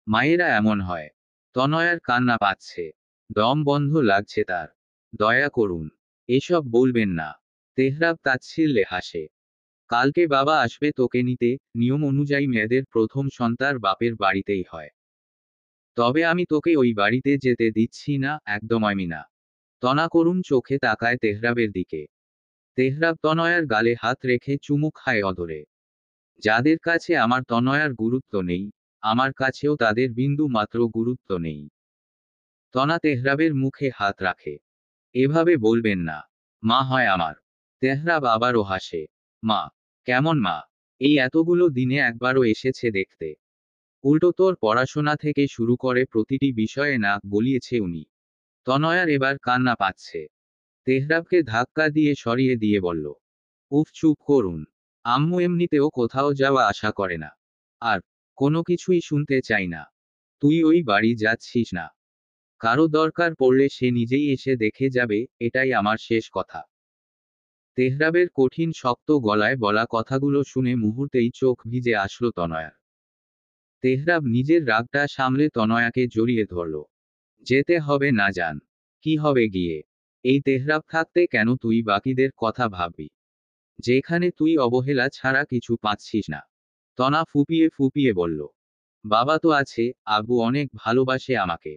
মায়েরা এমন হয়। তনয়ার কান্না পাচ্ছে। দম বন্ধ লাগছে তার। দয়া করুন। এসব বলবেন না। তেহরাব তাচ্ছিল্যে হাসে। কালকে বাবা আসবে তোকে নিতে। নিয়ম অনুযায়ী মেয়েদের প্রথম সন্তান বাপের বাড়িতেই হয়। তবে আমি তোকে ওই বাড়িতে যেতে দিচ্ছি না, একদম আমি না। তনা করুণ চোখে তাকায় তেহরাবের দিকে। তেহরাব তনয়ার গালে হাত রেখে চুমু খায় অধরে। যাদের কাছে আমার তনয়ার গুরুত্ব নেই, আমার কাছেও তাদের বিন্দু মাত্র গুরুত্ব নেই। তনা তেহরাবের মুখে হাত রাখে। এভাবে বলবেন না। মা হয় আমার। তেহরাব আবারও হাসে। মা? কেমন মা? এই এতগুলো দিনে একবারও এসেছে দেখতে? উল্টো তোর পড়াশোনা থেকে শুরু করে প্রতিটি বিষয়ে নাক গলিয়েছে উনি। তনয়ার এবার কান্না পাচ্ছে। তেহরাবকে ধাক্কা দিয়ে সরিয়ে দিয়ে বলল, উফ চুপ করুন। আম্মু এমনিতেও কোথাও যাওয়া আশা করে না। আর কোনো কিছুই শুনতে চাই না। তুই ওই বাড়ি যাচ্ছিস না। কারো দরকার পড়লে সে নিজেই এসে দেখে যাবে, এটাই আমার শেষ কথা। তেহরাবের কঠিন শক্ত গলায় বলা কথাগুলো শুনে মুহূর্তেই চোখ ভিজে আসলো তনয়ার। তেহরাব নিজের রাগটা সামলে তনয়াকে জড়িয়ে ধরল। যেতে হবে না জান। কি হবে গিয়ে? এই তেহরাব থাকতে কেন তুই বাকিদের কথা ভাববি? যেখানে তুই অবহেলা ছাড়া কিছু পাচ্ছিস না। তনা ফুপিয়ে ফুপিয়ে বলল, বাবা তো আছে, আব্বু অনেক ভালোবাসে আমাকে।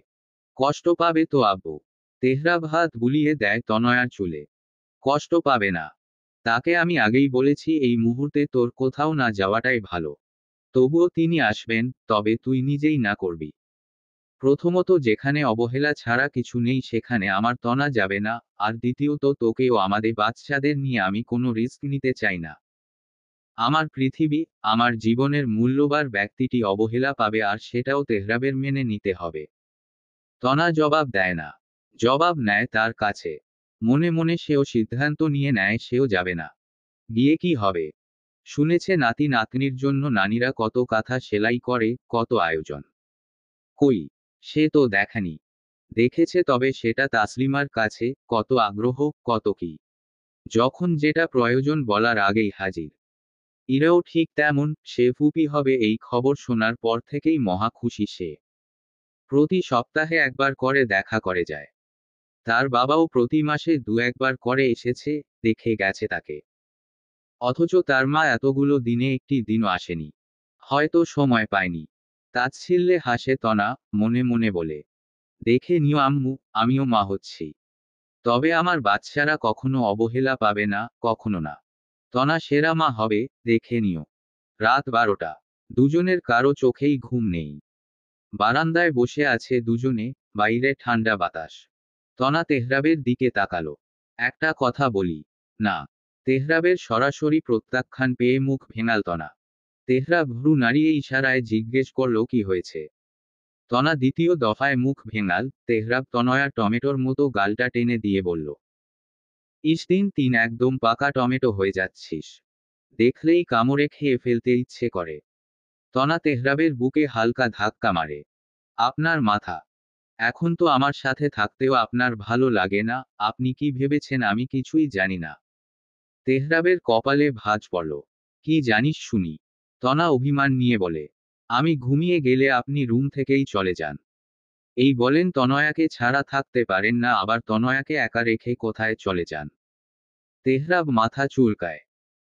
কষ্ট পাবে তো আব্বু? তেহরাব হাত বুলিয়ে দেয় তনয়ার চুলে। কষ্ট পাবে না। তাকে আমি আগেই বলেছি এই মুহূর্তে তোর কোথাও না যাওয়াটাই ভালো। তবুও তিনি আসবেন, তবে তুই নিজেই না করবি। প্রথমত যেখানে অবহেলা ছাড়া কিছু নেই সেখানে আমার তনা যাবে না, আর দ্বিতীয়ত তোকেও আমাদের বাচ্চাদের নিয়ে আমি কোনো রিস্ক নিতে চাই না। আমার পৃথিবী, আমার জীবনের মূল্যবান ব্যক্তিটি অবহেলা পাবে আর সেটাও তেহরাবের মেনে নিতে হবে। তনা জবাব দেয় না। জবাব নেয় তার কাছে। মনে মনে সেও সিদ্ধান্ত নিয়ে নেয় সেও যাবে না। গিয়ে কি হবে? শুনেছে নাতি নাতনির জন্য নানীরা কত কাঁথা সেলাই করে, কত আয়োজন। কই? সে তো দেখেনি। দেখেছে তবে সেটা তাসলিমার কাছে, কত আগ্রহ, কত কি। যখন যেটা প্রয়োজন বলার আগেই হাজির। ইরাও ঠিক তেমন, সে ফুপি হবে এই খবর শোনার পর থেকেই মহা খুশি সে। প্রতি সপ্তাহে একবার করে দেখা করে যায়। তার বাবাও প্রতি মাসে একবার করে এসেছে, দেখে গেছে তাকে। অথচ তার মা এতগুলো দিনে একটি দিনও আসেনি। হয়তো সময় পায়নি। তাচ্ছিল্যে হাসে তনা, মনে মনে বলে, দেখে নিও আম্মু, আমিও মা হচ্ছি। তবে আমার বাচ্চারা কখনো অবহেলা পাবে না, কখনো না। তনা সেরা মা হবে, দেখে নিও। রাত 12টা। দুজনের কারো চোখেই ঘুম নেই। বারান্দায় বসে আছে দুজনে, বাইরে ঠান্ডা বাতাস। তনা তেহরাবের দিকে তাকালো। একটা কথা বলি? না। তেহরাবের সরাসরি প্রত্যাখ্যান পেয়ে মুখ ভেঙাল তনা। তেহরাব ভ্রু নাড়িয়ে ইশারায় জিজ্ঞেস করল কি হয়েছে। তনা দ্বিতীয় দফায় মুখ ভেঙাল। তেহরাব তনয়ার টমেটোর মতো গালটা টেনে দিয়ে বলল, ইস তিন একদম পাকা টমেটো হয়ে যাচ্ছিস। দেখলেই কামড়ে খেয়ে ফেলতে ইচ্ছে করে। তনা তেহরাবের বুকে হালকা ধাক্কা মারে। আপনার মাথা। এখন তো আমার সাথে থাকতেও আপনার ভালো লাগে না, আপনি কি ভেবেছেন আমি কিছুই জানি না? তেহরাবের কপালে ভাঁজ পড়ল। কি জানিস শুনি? তনা অভিমান নিয়ে বলে, আমি ঘুমিয়ে গেলে আপনি রুম থেকেই চলে যান। এই বলেন তনয়াকে ছাড়া থাকতে পারেন না, আবার তনয়াকে একা রেখে কোথায় চলে যান। তেহরাব মাথা চুলকায়।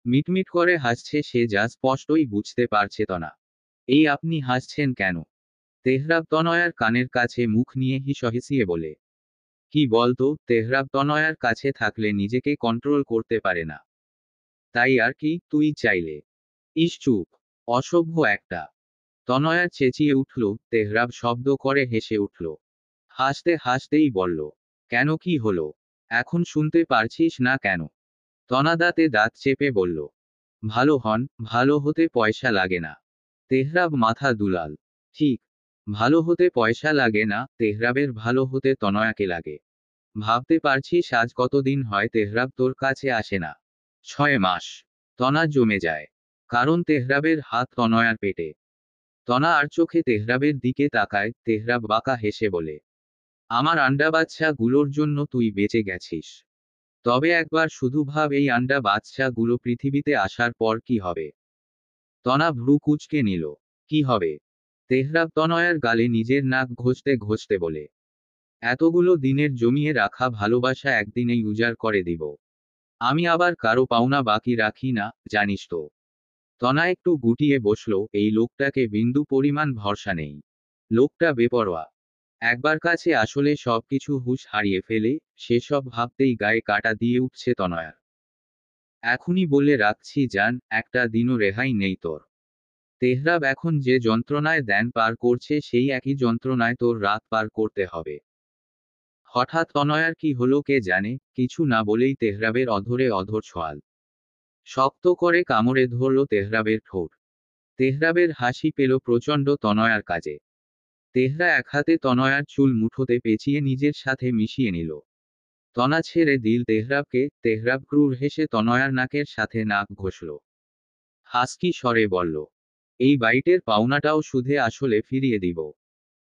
মিটমিট করে হাসছে সে, যা স্পষ্টই বুঝতে পারছে তনা। এই আপনি হাসছেন কেন? তেহরাব তনয়ার কানের কাছে মুখ নিয়ে হিসহিসিয়ে বলে। কি বলতো, তেহরাব তনয়ার কাছে থাকলে নিজেকে কন্ট্রোল করতে পারে না। তাই আর কি, তুই চাইলে। ইস চুপ, অসভ্য একটা। তনয়ার চেঁচিয়ে উঠল। তেহরাব শব্দ করে হেসে উঠল। হাসতে হাসতেই বলল, কেন, কি হলো? এখন শুনতে পারছিস না কেন? তনা দাঁতে দাঁত চেপে বলল, ভালো হন, ভালো হতে পয়সা লাগে না। তেহরাব মাথা দুলাল। ঠিক, ভালো হতে পয়সা লাগে না, তেহরাবের ভালো হতে তনয়াকে লাগে। ভাবতে পারছিস আজ কতদিন হয় তেহরাব তোর কাছে আসে না? 6 মাস। তনা জমে যায়। কারণ তেহরাবের হাত তনয়ার পেটে। তনা আর চোখে তেহরাবের দিকে তাকায়। তেহরাব বাঁকা হেসে বলে, আমার আন্ডা বাচ্চা গুলোর জন্য তুই বেঁচে গেছিস। তবে একবার শুধু ভাব, এই আন্ডা বাচ্চা গুলো পৃথিবীতে আসার পর কি হবে? তনা ভ্রু কুঁচকে নিল। কি হবে? তেহরাব তনয়ার গালে নিজের নাক ঘষতে ঘষতে বলে, এতগুলো দিনের জমিয়ে রাখা ভালোবাসা একদিনেই উজাড় করে দিব। আমি আবার কারো পাওনা বাকি রাখি না, জানিস তো। তনা একটু গুটিয়ে বসল। এই লোকটাকে বিন্দু পরিমাণ ভরসা নেই। লোকটা বেপরোয়া। একবার কাছে আসলে সবকিছু হুঁশ হারিয়ে ফেলে। সেসব ভাবতেই গায়ে কাটা দিয়ে উঠছে তনয়ার। এখনই বলে রাখছি জান, একটা দিনও রেহাই নেই তোর। তেহরাব এখন যে যন্ত্রণায় দেন পার করছে, সেই একই যন্ত্রণায় তোর রাত পার করতে হবে। হঠাৎ তনয়ার কি হলো কে জানে, কিছু না বলেই তেহরাবের অধরে অধর ছোঁয়াল। শক্ত করে কামড়ে ধরল তেহরাবের ঠোঁট। তেহরাবের হাসি পেল প্রচণ্ড তনয়ার কাজে। তেহরা এক হাতে তনয়ার চুল মুঠোতে পেঁচিয়ে নিজের সাথে মিশিয়ে নিল। তনা ছেড়ে দিল তেহরাবকে। তেহরাব ক্রুর হেসে তনয়ার নাকের সাথে নাক ঘষল। হাসকি স্বরে বলল, এই বাইটের পাওনাটাও সুদে আসলে ফিরিয়ে দিব।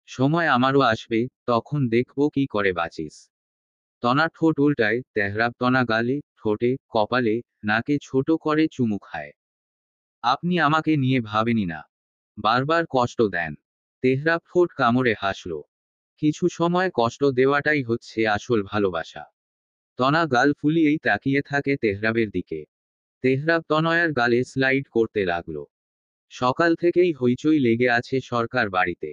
সময় আমারও আসবে, তখন দেখব কি করে বাঁচিস। তনা ঠোঁট উল্টায়। তেহরাব তনা গালে, ঠোঁটে, কপালে, নাকে ছোট করে চুমু খায়। আপনি আমাকে নিয়ে ভাবেনি না। বারবার কষ্ট দেন। তেহরাব ঠোঁট কামড়ে হাসল। কিছু সময় কষ্ট দেওয়াটাই হচ্ছে আসল ভালোবাসা। তনা গাল ফুলিয়েই তাকিয়ে থাকে তেহরাবের দিকে। তেহরাব তনয়ার গালে স্লাইড করতে লাগলো। সকাল থেকেই হইচই লেগে আছে সরকার বাড়িতে।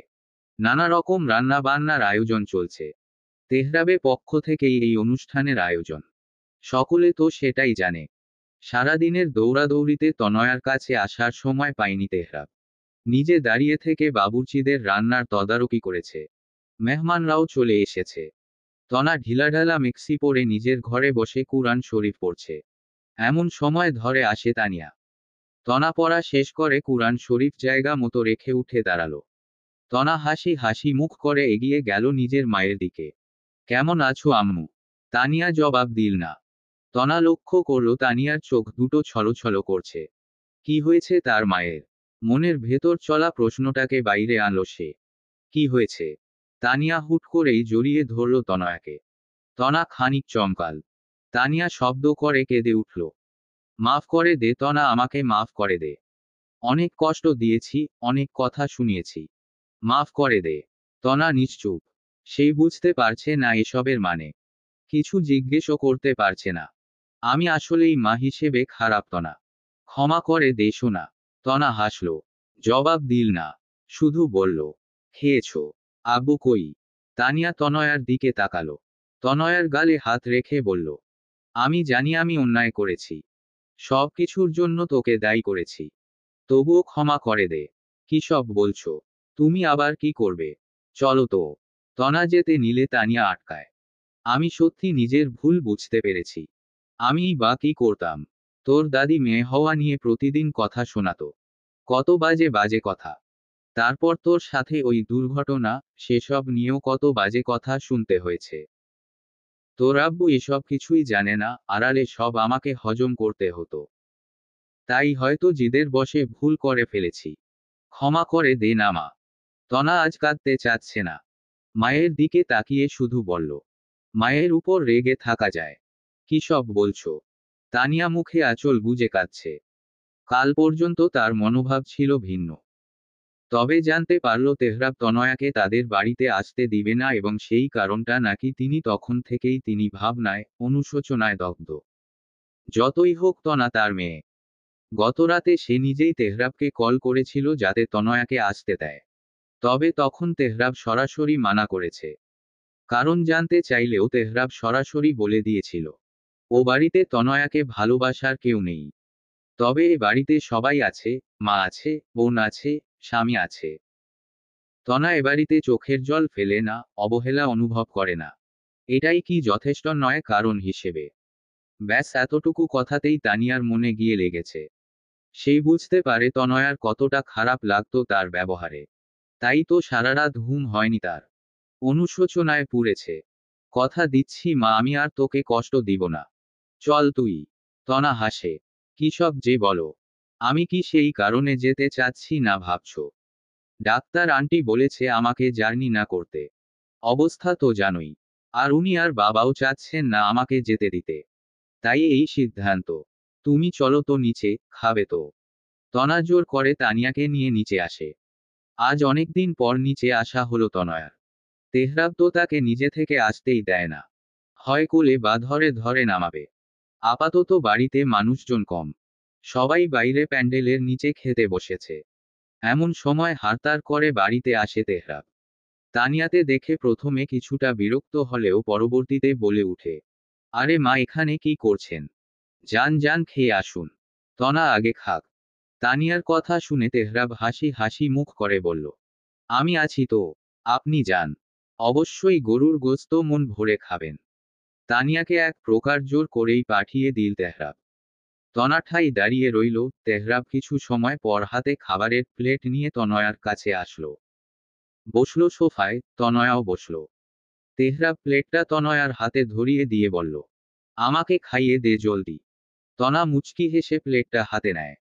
নানা রকম রান্না বান্নার আয়োজন চলছে। তেহরাবে পক্ষ থেকেই এই অনুষ্ঠানের আয়োজন। সকলে তো সেটাই জানে। সারাদিনের দৌড়াদৌড়িতে তনয়ার কাছে আসার সময় পায়নি তেহরাব। নিজে দাঁড়িয়ে থেকে বাবুর্চিদের রান্নার তদারকি করেছে। মেহমানরাও চলে এসেছে। তনা ঢিলাঢালা মেক্সি পরে নিজের ঘরে বসে কুরআন শরীফ পড়ছে। এমন সময় ধরে আসে তানিয়া। তনা পড়া শেষ করে কুরআন শরীফ জায়গা মতো রেখে উঠে দাঁড়ালো। তনা হাসি হাসি মুখ করে এগিয়ে গেল নিজের মায়ের দিকে। কেমন আছো আম্মু? তানিয়া জবাব দিল না। তনা লক্ষ্য করল তানিয়ার চোখ দুটো ছলছল করছে। কি হয়েছে তার মায়ের? মনের ভেতর চলা প্রশ্নটাকে বাইরে আনলো সে। কি হয়েছে? তানিয়া হুট করেই জড়িয়ে ধরল তনয়াকে। তনা খানিক চমকাল। তানিয়া শব্দ করে কেঁদে উঠল। মাফ করে দে তনা, আমাকে মাফ করে দে। অনেক কষ্ট দিয়েছি, অনেক কথা শুনিয়েছি। মাফ করে দে। তনা নিশ্চুপ। সেই বুঝতে পারছে না এসবের মানে। কিছু জিজ্ঞেসও করতে পারছে না। আমি আসলেই মা হিসেবে খারাপ তনা। ক্ষমা করে দে সোনা। তনা হাসল। জবাব দিল না। শুধু বলল, খেয়েছো? আব্বু কই? তানিয়া তনয়ার দিকে তাকালো। তনয়ার গালে হাত রেখে বলল, আমি জানি আমি অন্যায় করেছি। সব কিছুর জন্য তোকে দায়ী করেছি। তবুও ক্ষমা করে দে। কি সব বলছো? তুমি আবার কি করবে? চলো তো। তনা যেতে নিলে তানিয়া আটকায়। আমি সত্যি নিজের ভুল বুঝতে পেরেছি। আমিই বা কি করতাম? তোর দাদি মেয়ে হওয়া নিয়ে প্রতিদিন কথা শোনাতো। কত বাজে বাজে কথা। তারপর তোর সাথে ওই দুর্ঘটনা, সেসব নিয়েও কত বাজে কথা শুনতে হয়েছে। তোর আব্বু এসব কিছুই জানে না, আড়ালে সব আমাকে হজম করতে হতো। তাই হয়তো জিদের বশে ভুল করে ফেলেছি। ক্ষমা করে দে না মা। তনা আজ কাঁদতে চাচ্ছে না। মায়ের দিকে তাকিয়ে শুধু বলল, মায়ের উপর রেগে থাকা যায়? কি সব বলছো? তানিয়া মুখে আঁচল গুজে কাঁদছে। কাল পর্যন্ত তার মনোভাব ছিল ভিন্ন। তবে জানতে পারল তেহরাব তনয়াকে তাদের বাড়িতে আসতে দিবে না এবং সেই কারণটা নাকি তিনি তখন থেকেই তিনি ভাবনায় অনুশোচনায় দগ্ধ। যতই হোক তনা তার মেয়ে। গতরাতে সে নিজেই তেহরাবকে কল করেছিল যাতে তনয়াকে আসতে দেয়। তবে তখন তেহরাব সরাসরি মানা করেছে। কারণ জানতে চাইলেও তেহরাব সরাসরি বলে দিয়েছিল ও বাড়িতে তনয়াকে ভালোবাসার কেউ নেই। তবে এ বাড়িতে সবাই আছে, মা আছে, বোন আছে, স্বামী আছে। তনা এ বাড়িতে চোখের জল ফেলে না, অবহেলা অনুভব করে না। এটাই কি যথেষ্ট নয় কারণ হিসেবে? ব্যাস এতটুকু কথাতেই তানিয়ার মনে গিয়ে লেগেছে। সেই বুঝতে পারে তনয়ার কতটা খারাপ লাগতো তার ব্যবহারে। তাই তো সারারাত ঘুম হয়নি তার। অনুশোচনায় পুড়েছে। কথা দিচ্ছি মা, আমি আর তোকে কষ্ট দিব না। চল তুই। তনা হাসে। কি সব যে বলো। আমি কি সেই কারণে যেতে চাচ্ছি না ভাবছো? ডাক্তার আন্টি বলেছে আমাকে জার্নি না করতে। অবস্থা তো জানোই। আর উনি আর বাবাও চাচ্ছেন না আমাকে যেতে দিতে। তাই এই সিদ্ধান্ত। তুমি চলো তো নিচে, খাবে তো। তনা জোর করে তানিয়াকে নিয়ে নিচে আসে। আজ অনেকদিন পর নিচে আসা হলো তনয়ার। তেহরাব তো তাকে নিজে থেকে আসতেই দেয় না। হয় কোলে বা ধরে ধরে নামাবে। আপাতত বাড়িতে মানুষজন কম। সবাই বাইরে প্যান্ডেলের নিচে খেতে বসেছে। এমন সময় হারতার করে বাড়িতে আসে তেহরাব। তানিয়াতে দেখে প্রথমে কিছুটা বিরক্ত হলেও পরবর্তীতে বলে উঠে, আরে মা, এখানে কি করছেন? যান যান, খেয়ে আসুন। তনা আগে খাক। তানিয়ার কথা শুনে তেহরাব হাসি হাসি মুখ করে বলল, আমি আছি তো। আপনি যান। অবশ্যই গরুর গোশত মন ভরে খাবেন। তানিয়াকে এক প্রকার জোর করেই পাঠিয়ে দিল তেহরাব। তনা ঠাই দাঁড়িয়ে রইল। তেহরাব কিছু সময় পর হাতে খাবারের প্লেট নিয়ে তনয়ার কাছে আসলো। বসলো সোফায়, তনয়াও বসল। তেহরাব প্লেটটা তনয়ার হাতে ধরিয়ে দিয়ে বলল, আমাকে খাইয়ে দে জলদি। তনা মুচকি হেসে প্লেটটা হাতে নেয়।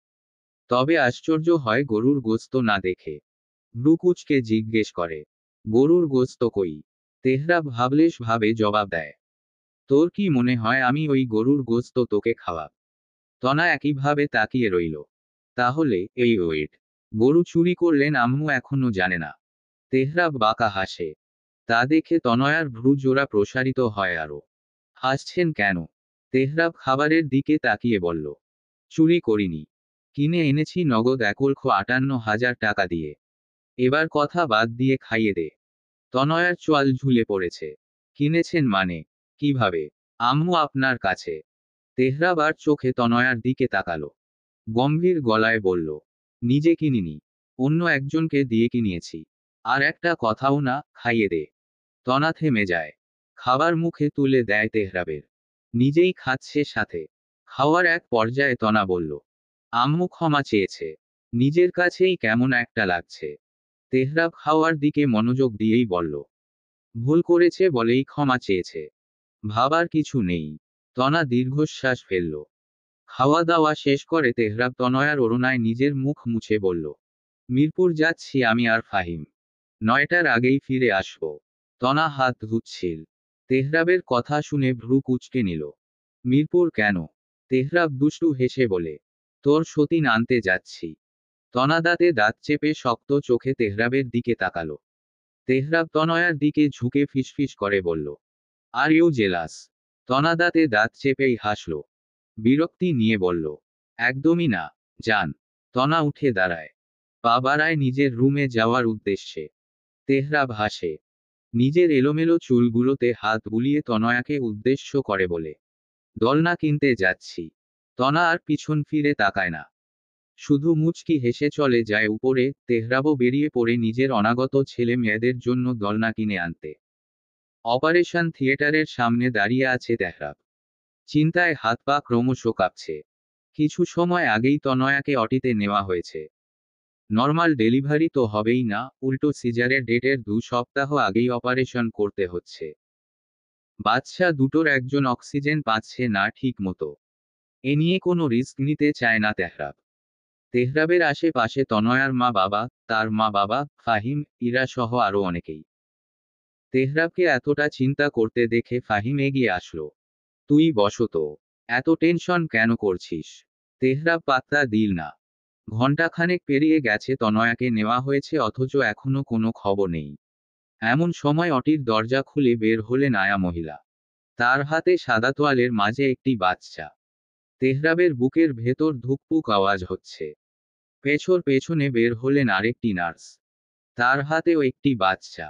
তবে আশ্চর্য হয় গরুর গোশত না দেখে। ব্রুকুচকে জিজ্ঞেস করে, গরুর গোশত কই? তেহরাব ভাবলেশ ভাবে জবাব দেয়, তোর কি মনে হয় আমি ওই গরুর গোশত তোকে খাওয়াব? তনা একইভাবে তাকিয়ে রইল। তাহলে এই ওয়েট, গরু চুরি করলেন আম্মু এখনো জানে না? তেহরাব বাঁকা হাসে। তা দেখে তনয়ার ভ্রু জোড়া প্রসারিত হয় আরো। হাসছেন কেন? তেহরাব খাবারের দিকে তাকিয়ে বলল, চুরি করিনি। কিনে এনেছি নগদ 1,58,000 টাকা দিয়ে। এবার কথা বাদ দিয়ে খাইয়ে দে। তনয়ার চোয়াল ঝুলে পড়েছে। কিনেছেন মানে? কিভাবে? আম্মু আপনার কাছে। তেহরাব আর চোখে তনয়ার দিকে তাকালো। গম্ভীর গলায় বলল, নিজে কিনিনি। অন্য একজনকে দিয়ে কিনিয়েছি। আর একটা কথাও না, খাইয়ে দে। তনা থেমে যায়। খাবার মুখে তুলে দেয় তেহরাবের। নিজেই খাচ্ছে সাথে। খাওয়ার এক পর্যায়ে তনা বলল, আম্মু ক্ষমা চেয়েছে। নিজের কাছেই কেমন একটা লাগছে। তেহরাব খাওয়ার দিকে মনোযোগ দিয়েই বলল, ভুল করেছে বলেই ক্ষমা চেয়েছে। ভাবার কিছু নেই। তনা দীর্ঘশ্বাস ফেলল। খাওয়া দাওয়া শেষ করে তেহরাব তনয়ার ওড়নায় নিজের মুখ মুছে বলল, মিরপুর যাচ্ছি আমি আর ফাহিম। 9টার আগেই ফিরে আসব। তনা হাত ধুচ্ছিল। তেহরাবের কথা শুনে ভ্রু কুঁচকে নিল। মিরপুর কেন? তেহরাব দুষ্টু হেসে বলে, তোর সতীন আনতে যাচ্ছি। তনা দাঁতে দাঁত চেপে শক্ত চোখে তেহরাবের দিকে তাকালো। তেহরাব তনয়ার দিকে ঝুঁকে ফিসফিস করে বলল, আর ইউ জেলাস? তনা দাঁতে দাঁত চেপেই হাসল। বিরক্তি নিয়ে বলল, একদমই না। যান। তনা উঠে দাঁড়ায়। পা বাড়ায় নিজের রুমে যাওয়ার উদ্দেশ্যে। তেহরাব হাসে। নিজের এলোমেলো চুলগুলোতে হাত বুলিয়ে তনয়াকে উদ্দেশ্য করে বলে, দোলনা কিনতে যাচ্ছি। তনা আর পিছন ফিরে তাকায় না। শুধু মুচকি হেসে চলে যায় উপরে। তেহরাবও বেরিয়ে পড়ে নিজের অনাগত ছেলে মেয়েদের জন্য দোলনা কিনে আনতে। অপারেশন থিয়েটারের সামনে দাঁড়িয়ে আছে তেহরাব। চিন্তায় হাত পা ক্রমশ কাঁপছে। কিছু সময় আগেই তনয়াকে অটিতে নেওয়া হয়েছে। নর্মাল ডেলিভারি তো হবেই না, উল্টো সিজারের ডেটের 2 সপ্তাহ আগেই অপারেশন করতে হচ্ছে। বাচ্চা দুটোর একজন অক্সিজেন পাচ্ছে না ঠিক মতো। এ নিয়ে কোনো রিস্ক নিতে চায় না তেহরাব। তেহরাবের আশেপাশে তনয়ার মা বাবা, তার মা বাবা, ফাহিম, ইরা সহ আরও অনেকেই। তেহরাবকে এতটা চিন্তা করতে দেখে ফাহিম এগিয়ে আসলো। তুই বসো তো। এত টেনশন কেন করছিস? তেহরাব পাত্তা দিল না। ঘণ্টাখানেক পেরিয়ে গেছে, তনয়াকে নেওয়া হয়েছে অথচ এখনো কোনো খবর নেই। এমন সময় অটির দরজা খুলে বের হলেন আয়া মহিলা। তার হাতে সাদা তোয়ালের মাঝে একটি বাচ্চা। তেহরাবের বুকের ভেতর ধুকপুক আওয়াজ হচ্ছে। পেছনে বের হলেন আরেকটি নার্স। তার হাতেও একটি বাচ্চা।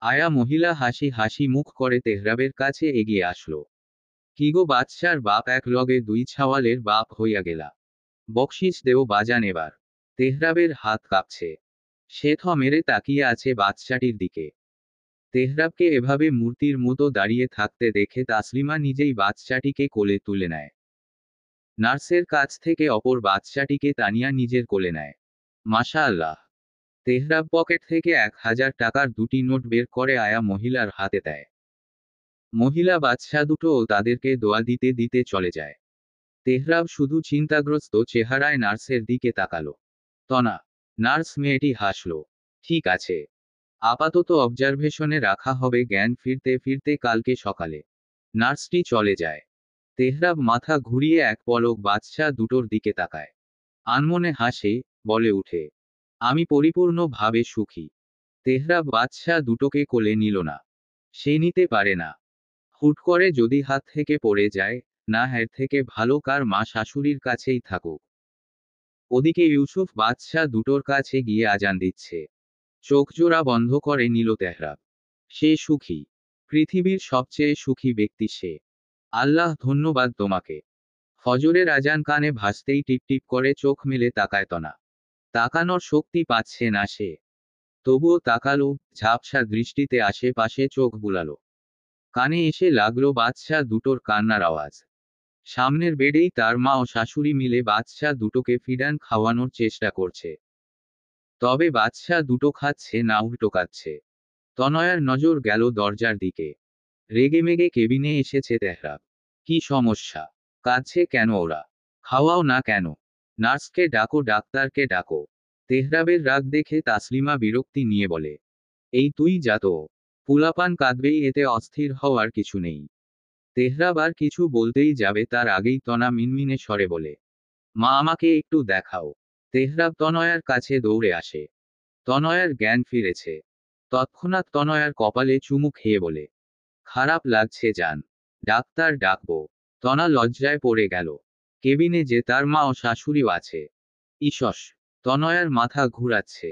আয়া মহিলা হাসি হাসি মুখ করে তেহরাবের কাছে এগিয়ে আসলো। কি গো বাচ্চার বাপ, এক লগে দুই ছাওয়ালের বাপ হইয়া গেলা। বকশিস দেও বাজান এবার। তেহরাবের হাত কাঁপছে। সে থ মেরে তাকিয়ে আছে বাচ্চাটির দিকে। তেহরাবকে এভাবে মূর্তির মতো দাঁড়িয়ে থাকতে দেখে তাসলিমা নিজেই বাচ্চাটিকে কোলে তুলে নেয়। নার্সের কাছ থেকে অপর বাচ্চাটিকে তানিয়া নিজের কোলে নেয়। মাশাআল্লাহ। তেহরাব পকেট থেকে 1000 টাকার দুটি নোট বের করে আয়া মহিলার হাতে দেয়। মহিলা বাচ্চা দুটোও তাদেরকে দোয়া দিতে দিতে চলে যায়। তেহরাব শুধু চিন্তাগ্রস্ত চেহারায় নার্সের দিকে তাকালো। তনা। নার্স মেয়েটি হাসল। ঠিক আছে। আপাতত অবজারভেশনে রাখা হবে, জ্ঞান ফিরতে ফিরতে কালকে সকালে। নার্সটি চলে যায়। তেহরাব মাথা ঘুরিয়ে এক পলক বাচ্চা দুটোর দিকে তাকায়। আনমনে হাসে, বলে উঠে, আমি পরিপূর্ণভাবে সুখী। তেহরাব বাচ্চা দুটোকে কোলে নিল না। সে নিতে পারে না। হুট করে যদি হাত থেকে পড়ে যায়, না, এর থেকে ভালো কার মা শাশুড়ির কাছেই থাকুক। ওদিকে ইউসুফ বাচ্চা দুটোর কাছে গিয়ে আজান দিচ্ছে। চোখজোড়া বন্ধ করে নিল তেহরাব। সে সুখী। পৃথিবীর সবচেয়ে সুখী ব্যক্তি সে। আল্লাহ ধন্যবাদ তোমাকে। ফজরের আজান কানে ভাসতেই টিপটিপ করে চোখ মেলে তাকায় তনা। তাকানোর শক্তি পাচ্ছে না সে। তবুও তাকালো, ঝাপসা দৃষ্টিতে আশেপাশে চোখ বুলালো। কানে এসে লাগলো বাচ্চা দুটোর কান্নার আওয়াজ। সামনের বেডেই তার মা ও শাশুড়ি মিলে বাচ্চা দুটোকে ফিডান খাওয়ানোর চেষ্টা করছে। তবে বাচ্চা দুটো খাচ্ছে না, উল্টো কাচ্ছে। তনয়ার নজর গেল দরজার দিকে। রেগেমেগে কেবিনে এসেছে তেহরাব। কি সমস্যা? কাঁদছে কেন ওরা? খাওয়াও না কেন? নার্সকে ডাকো, ডাক্তারকে ডাকো। তেহরাবের রাগ দেখে তাসলিমা বিরক্তি নিয়ে বলে, এই তুই যা তো। পুলাপান কাঁদবেই, এতে অস্থির হওয়ার কিছু নেই। তেহরাব আর কিছু বলতেই যাবে তার আগেই তনা মিনমিনে স্বরে বলে, মা আমাকে একটু দেখাও। তেহরাব তনয়ার কাছে দৌড়ে আসে। তনয়ার জ্ঞান ফিরেছে। তৎক্ষণাৎ তনয়ার কপালে চুমু খেয়ে বলে, খারাপ লাগছে জান। ডাক্তার ডাকবো? তনা লজ্জায় পড়ে গেল। কেবিনে যে তার মা ও শাশুড়িও আছে। ঈষস। তনয়ার মাথা ঘুরাচ্ছে।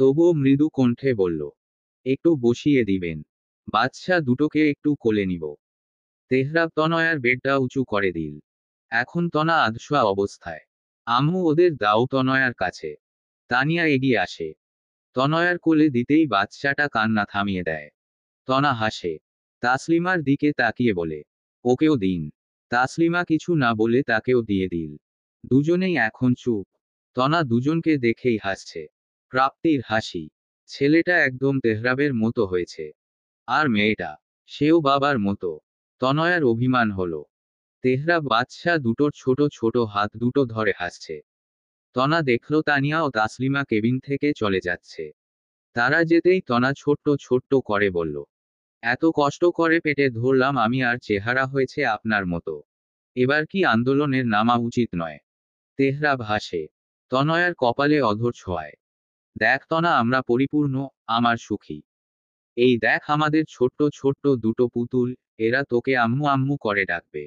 তবুও মৃদু কণ্ঠে বলল, একটু বসিয়ে দিবেন? বাচ্চা দুটোকে একটু কোলে নিব। তেহরাব তনয়ার বেডটা উঁচু করে দিল। এখন তনা আধশোয়া অবস্থায়। আম্মু ওদের দাও তনয়ার কাছে। তানিয়া এগিয়ে আসে। তনয়ার কোলে দিতেই বাচ্চাটা কান্না থামিয়ে দেয়। তনা হাসে। তাসলিমার দিকে তাকিয়ে বলে, ওকেও দিন। তাসলিমা কিছু না বলে তাকেও দিয়ে দিল। দুজনেই এখন চুপ। তনা দুজনকে দেখেই হাসছে। প্রাপ্তির হাসি। ছেলেটা একদম তেহরাবের মতো হয়েছে। আর মেয়েটা, সেও বাবার মতো। তনয়ার অভিমান হলো। তেহরাব বাচ্চা দুটোর ছোট ছোট হাত দুটো ধরে হাসছে। তনা দেখল তানিয়া ও তাসলিমা কেবিন থেকে চলে যাচ্ছে। তারা যেতেই তনা ছোট্ট ছোট্ট করে বলল, এত কষ্ট করে পেটে ধরলাম আমি, আর চেহারা হয়েছে আপনার মতো। এবার কি আন্দোলনের নামা উচিত নয়? তেহরাব হাসে। তনয়ার কপালে অধর ছোঁয়ায়। দেখ তনা, আমরা পরিপূর্ণ, আমার সুখী। এই দেখ আমাদের ছোট্ট ছোট্ট দুটো পুতুল, এরা তোকে আম্মু আম্মু করে ডাকবে।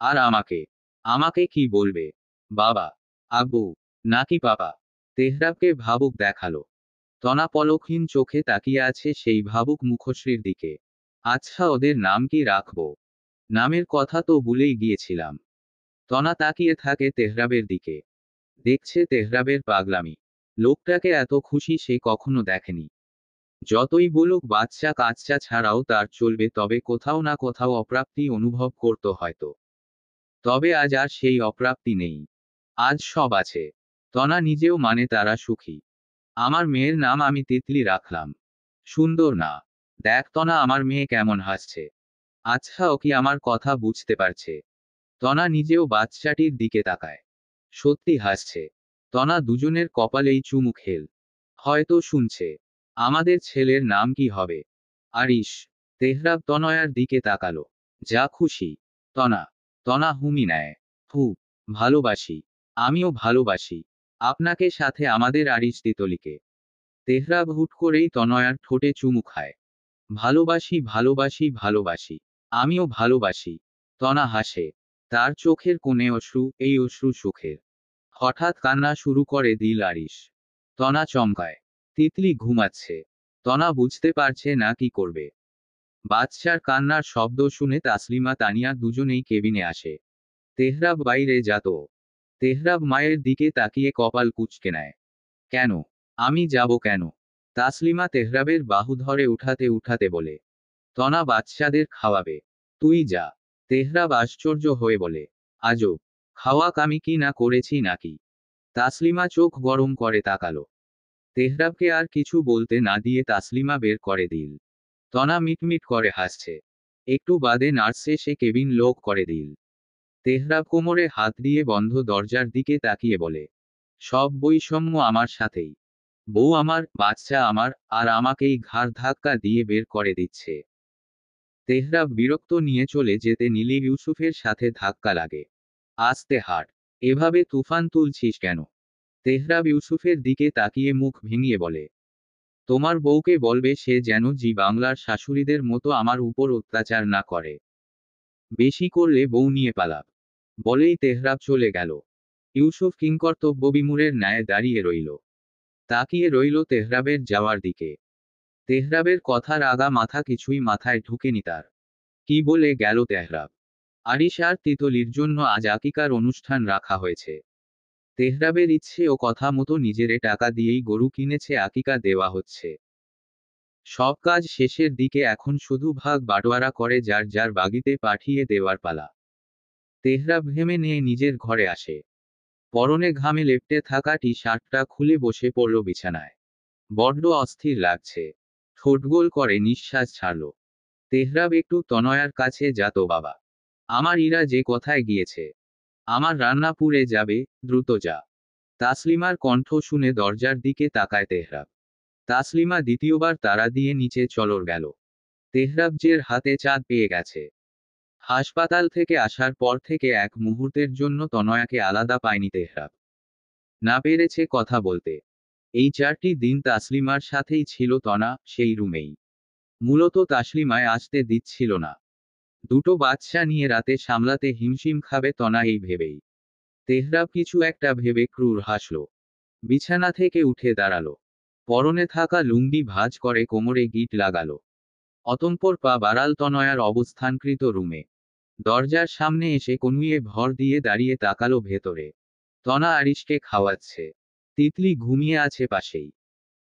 আর আমাকে? আমাকে কি বলবে? বাবা? আব্বু? নাকি পাপা? তেহরাবকে ভাবুক দেখালো। তনা পলকহীন চোখে তাকিয়ে আছে সেই ভাবুক মুখশ্রীর দিকে। আচ্ছা, ওদের নাম কি রাখবো? নামের কথা তো ভুলেই গিয়েছিলাম। তনা তাকিয়ে থাকে তেহরাবের দিকে। দেখছে তেহরাবের পাগলামি। লোকটাকে এত খুশি সে কখনো দেখেনি। যতই বলুক বাচ্চা কাচ্চা ছাড়াও তার চলবে, তবে কোথাও না কোথাও অপ্রাপ্তি অনুভব করত হয়তো। তবে আজ আর সেই অপ্রাপ্তি নেই। আজ সব আছে। তনা নিজেও মানে তারা সুখী। আমার মেয়ের নাম আমি তিতলি রাখলাম। সুন্দর না? দেখ তনা আমার মেয়ে কেমন হাসছে। আচ্ছা, ও কি আমার কথা বুঝতে পারছে? তনা নিজেও বাচ্চাটির দিকে তাকায়। সত্যি হাসছে। তনা দুজনের কপালেই চুমু খেল। হয়তো শুনছে। আমাদের ছেলের নাম কি হবে? আরিশ। তেহরাব তনয়ার দিকে তাকালো। যা খুশি। তনা। তনা হুমি নেয়। হু। ভালোবাসি। আমিও ভালোবাসি। আপনাকে সাথে আমাদের আরিশ তিতলিকে। তেহরাব হুট করেই তনয়ার ঠোঁটে চুমু খায়। ভালোবাসি ভালোবাসি ভালোবাসি। আমিও ভালোবাসি। তনা হাসে। তার চোখের কোণে অশ্রু, এই অশ্রু সুখের। হঠাৎ কান্না শুরু করে দিল আরিশ। তনা চমকায়। তিতলি ঘুমাচ্ছে। তনা বুঝতে পারছে না কি করবে। বাচ্চার কান্নার শব্দ শুনে তাসলিমা তানিয়া দুজনেই কেবিনে আসে। তেহরাব বাইরে যাত। তেহরাব মায়ের দিকে তাকিয়ে কপাল কুঁচকে নেয়। কেন? আমি যাব কেন? তাসলিমা তেহরাবের বাহু ধরে উঠাতে উঠাতে বলে। তনা বাচ্চাদের খাওয়াবে। তুই যা। তেহরাব আশ্চর্য হয়ে বলে। আজব। খাওয়াক আমি কি না করেছি নাকি? তাসলিমা চোখ গরম করে তাকালো। তেহরাবকে আর কিছু বলতে না দিয়ে তাসলিমা বের করে দিল। তনা মিটমিট করে হাসছে। একটু বাদে নার্স এসে কেবিন লক করে দিল। তেহরাব কোমরে হাত দিয়ে বন্ধ দরজার দিকে তাকিয়ে বলে। সব বৈষম্য আমার সাথেই। বউ আমার, বাচ্চা আমার, আর আমাকেই ঘাড় ধাক্কা দিয়ে বের করে দিচ্ছে। তেহরাব বিরক্ত নিয়ে চলে যেতে নিলে ইউসুফের সাথে ধাক্কা লাগে। আস্তে হাট। এভাবে তুফান তুলছিস কেন? তেহরাব ইউসুফের দিকে তাকিয়ে মুখ ভেঙিয়ে বলে। তোমার বউকে বলবে সে যেন জি বাংলার শাশুড়িদের মতো আমার উপর অত্যাচার না করে। বেশি করলে বউ নিয়ে পালাব। বলেই তেহরাব চলে গেল। ইউসুফ কিংকর্তব্যবিমূঢ়ের ন্যায় দাঁড়িয়ে রইল। তাকিয়ে রইল তেহরাবের যাওয়ার দিকে। তেহরাবের কথার আগা মাথা কিছুই মাথায় ঢুকেনি তার। কি বলে গেল তেহরাব? আরিশ আর তিতলির জন্য আজ আকিকার অনুষ্ঠান রাখা হয়েছে। তেহরাবের ইচ্ছে ও কথা মতো নিজেরে টাকা দিয়েই গরু কিনেছে, আকিকা দেওয়া হচ্ছে। সব কাজ শেষের দিকে এখন শুধু ভাগ বাটোয়ারা করে যার যার বাগিতে পাঠিয়ে দেওয়ার পালা। তেহরাব ঘেমে নিয়ে নিজের ঘরে আসে। পরনে ঘামে লেপ্টে থাকা টি শার্টটা খুলে বসে পড়ল বিছানায়। বড্ড অস্থির লাগছে। ঠোঁটগোল করে নিঃশ্বাস ছাড়ল। তেহরাব একটু তনয়ার কাছে যাত। বাবা, আমার ইরা যে কোথায় গিয়েছে। আমার রান্না পুড়ে যাবে, দ্রুত যা। তাসলিমার কণ্ঠ শুনে দরজার দিকে তাকায় তেহরাব। তাসলিমা দ্বিতীয়বার তাড়া দিয়ে নিচে চলর গেল। তেহরাবজের হাতে চাঁদ পেয়ে গেছে। হাসপাতাল থেকে আসার পর থেকে এক মুহূর্তের জন্য তনয়াকে আলাদা পায়নি তেহরাব। না পেরেছে কথা বলতে। এই 4টি দিন তাসলিমার সাথেই ছিল তনা, সেই রুমেই। মূলত তাসলিমায় আসতে দিচ্ছিল না। দুটো বাচ্চা নিয়ে রাতে সামলাতে হিমশিম খাবে তনা, এই ভেবেই। তেহরাব কিছু একটা ভেবে ক্রূর হাসল। বিছানা থেকে উঠে দাঁড়ালো। পরনে থাকা লুঙ্গি ভাঁজ করে কোমরে গিট লাগালো। অতঃপর পা বাড়াল তনয়ার অবস্থানকৃত রুমে। দরজার সামনে এসে কনুইয়ে ভর দিয়ে দাঁড়িয়ে তাকালো ভেতরে। তনা আরিশকে খাওয়াচ্ছে। তিতলি ঘুমিয়ে আছে পাশেই।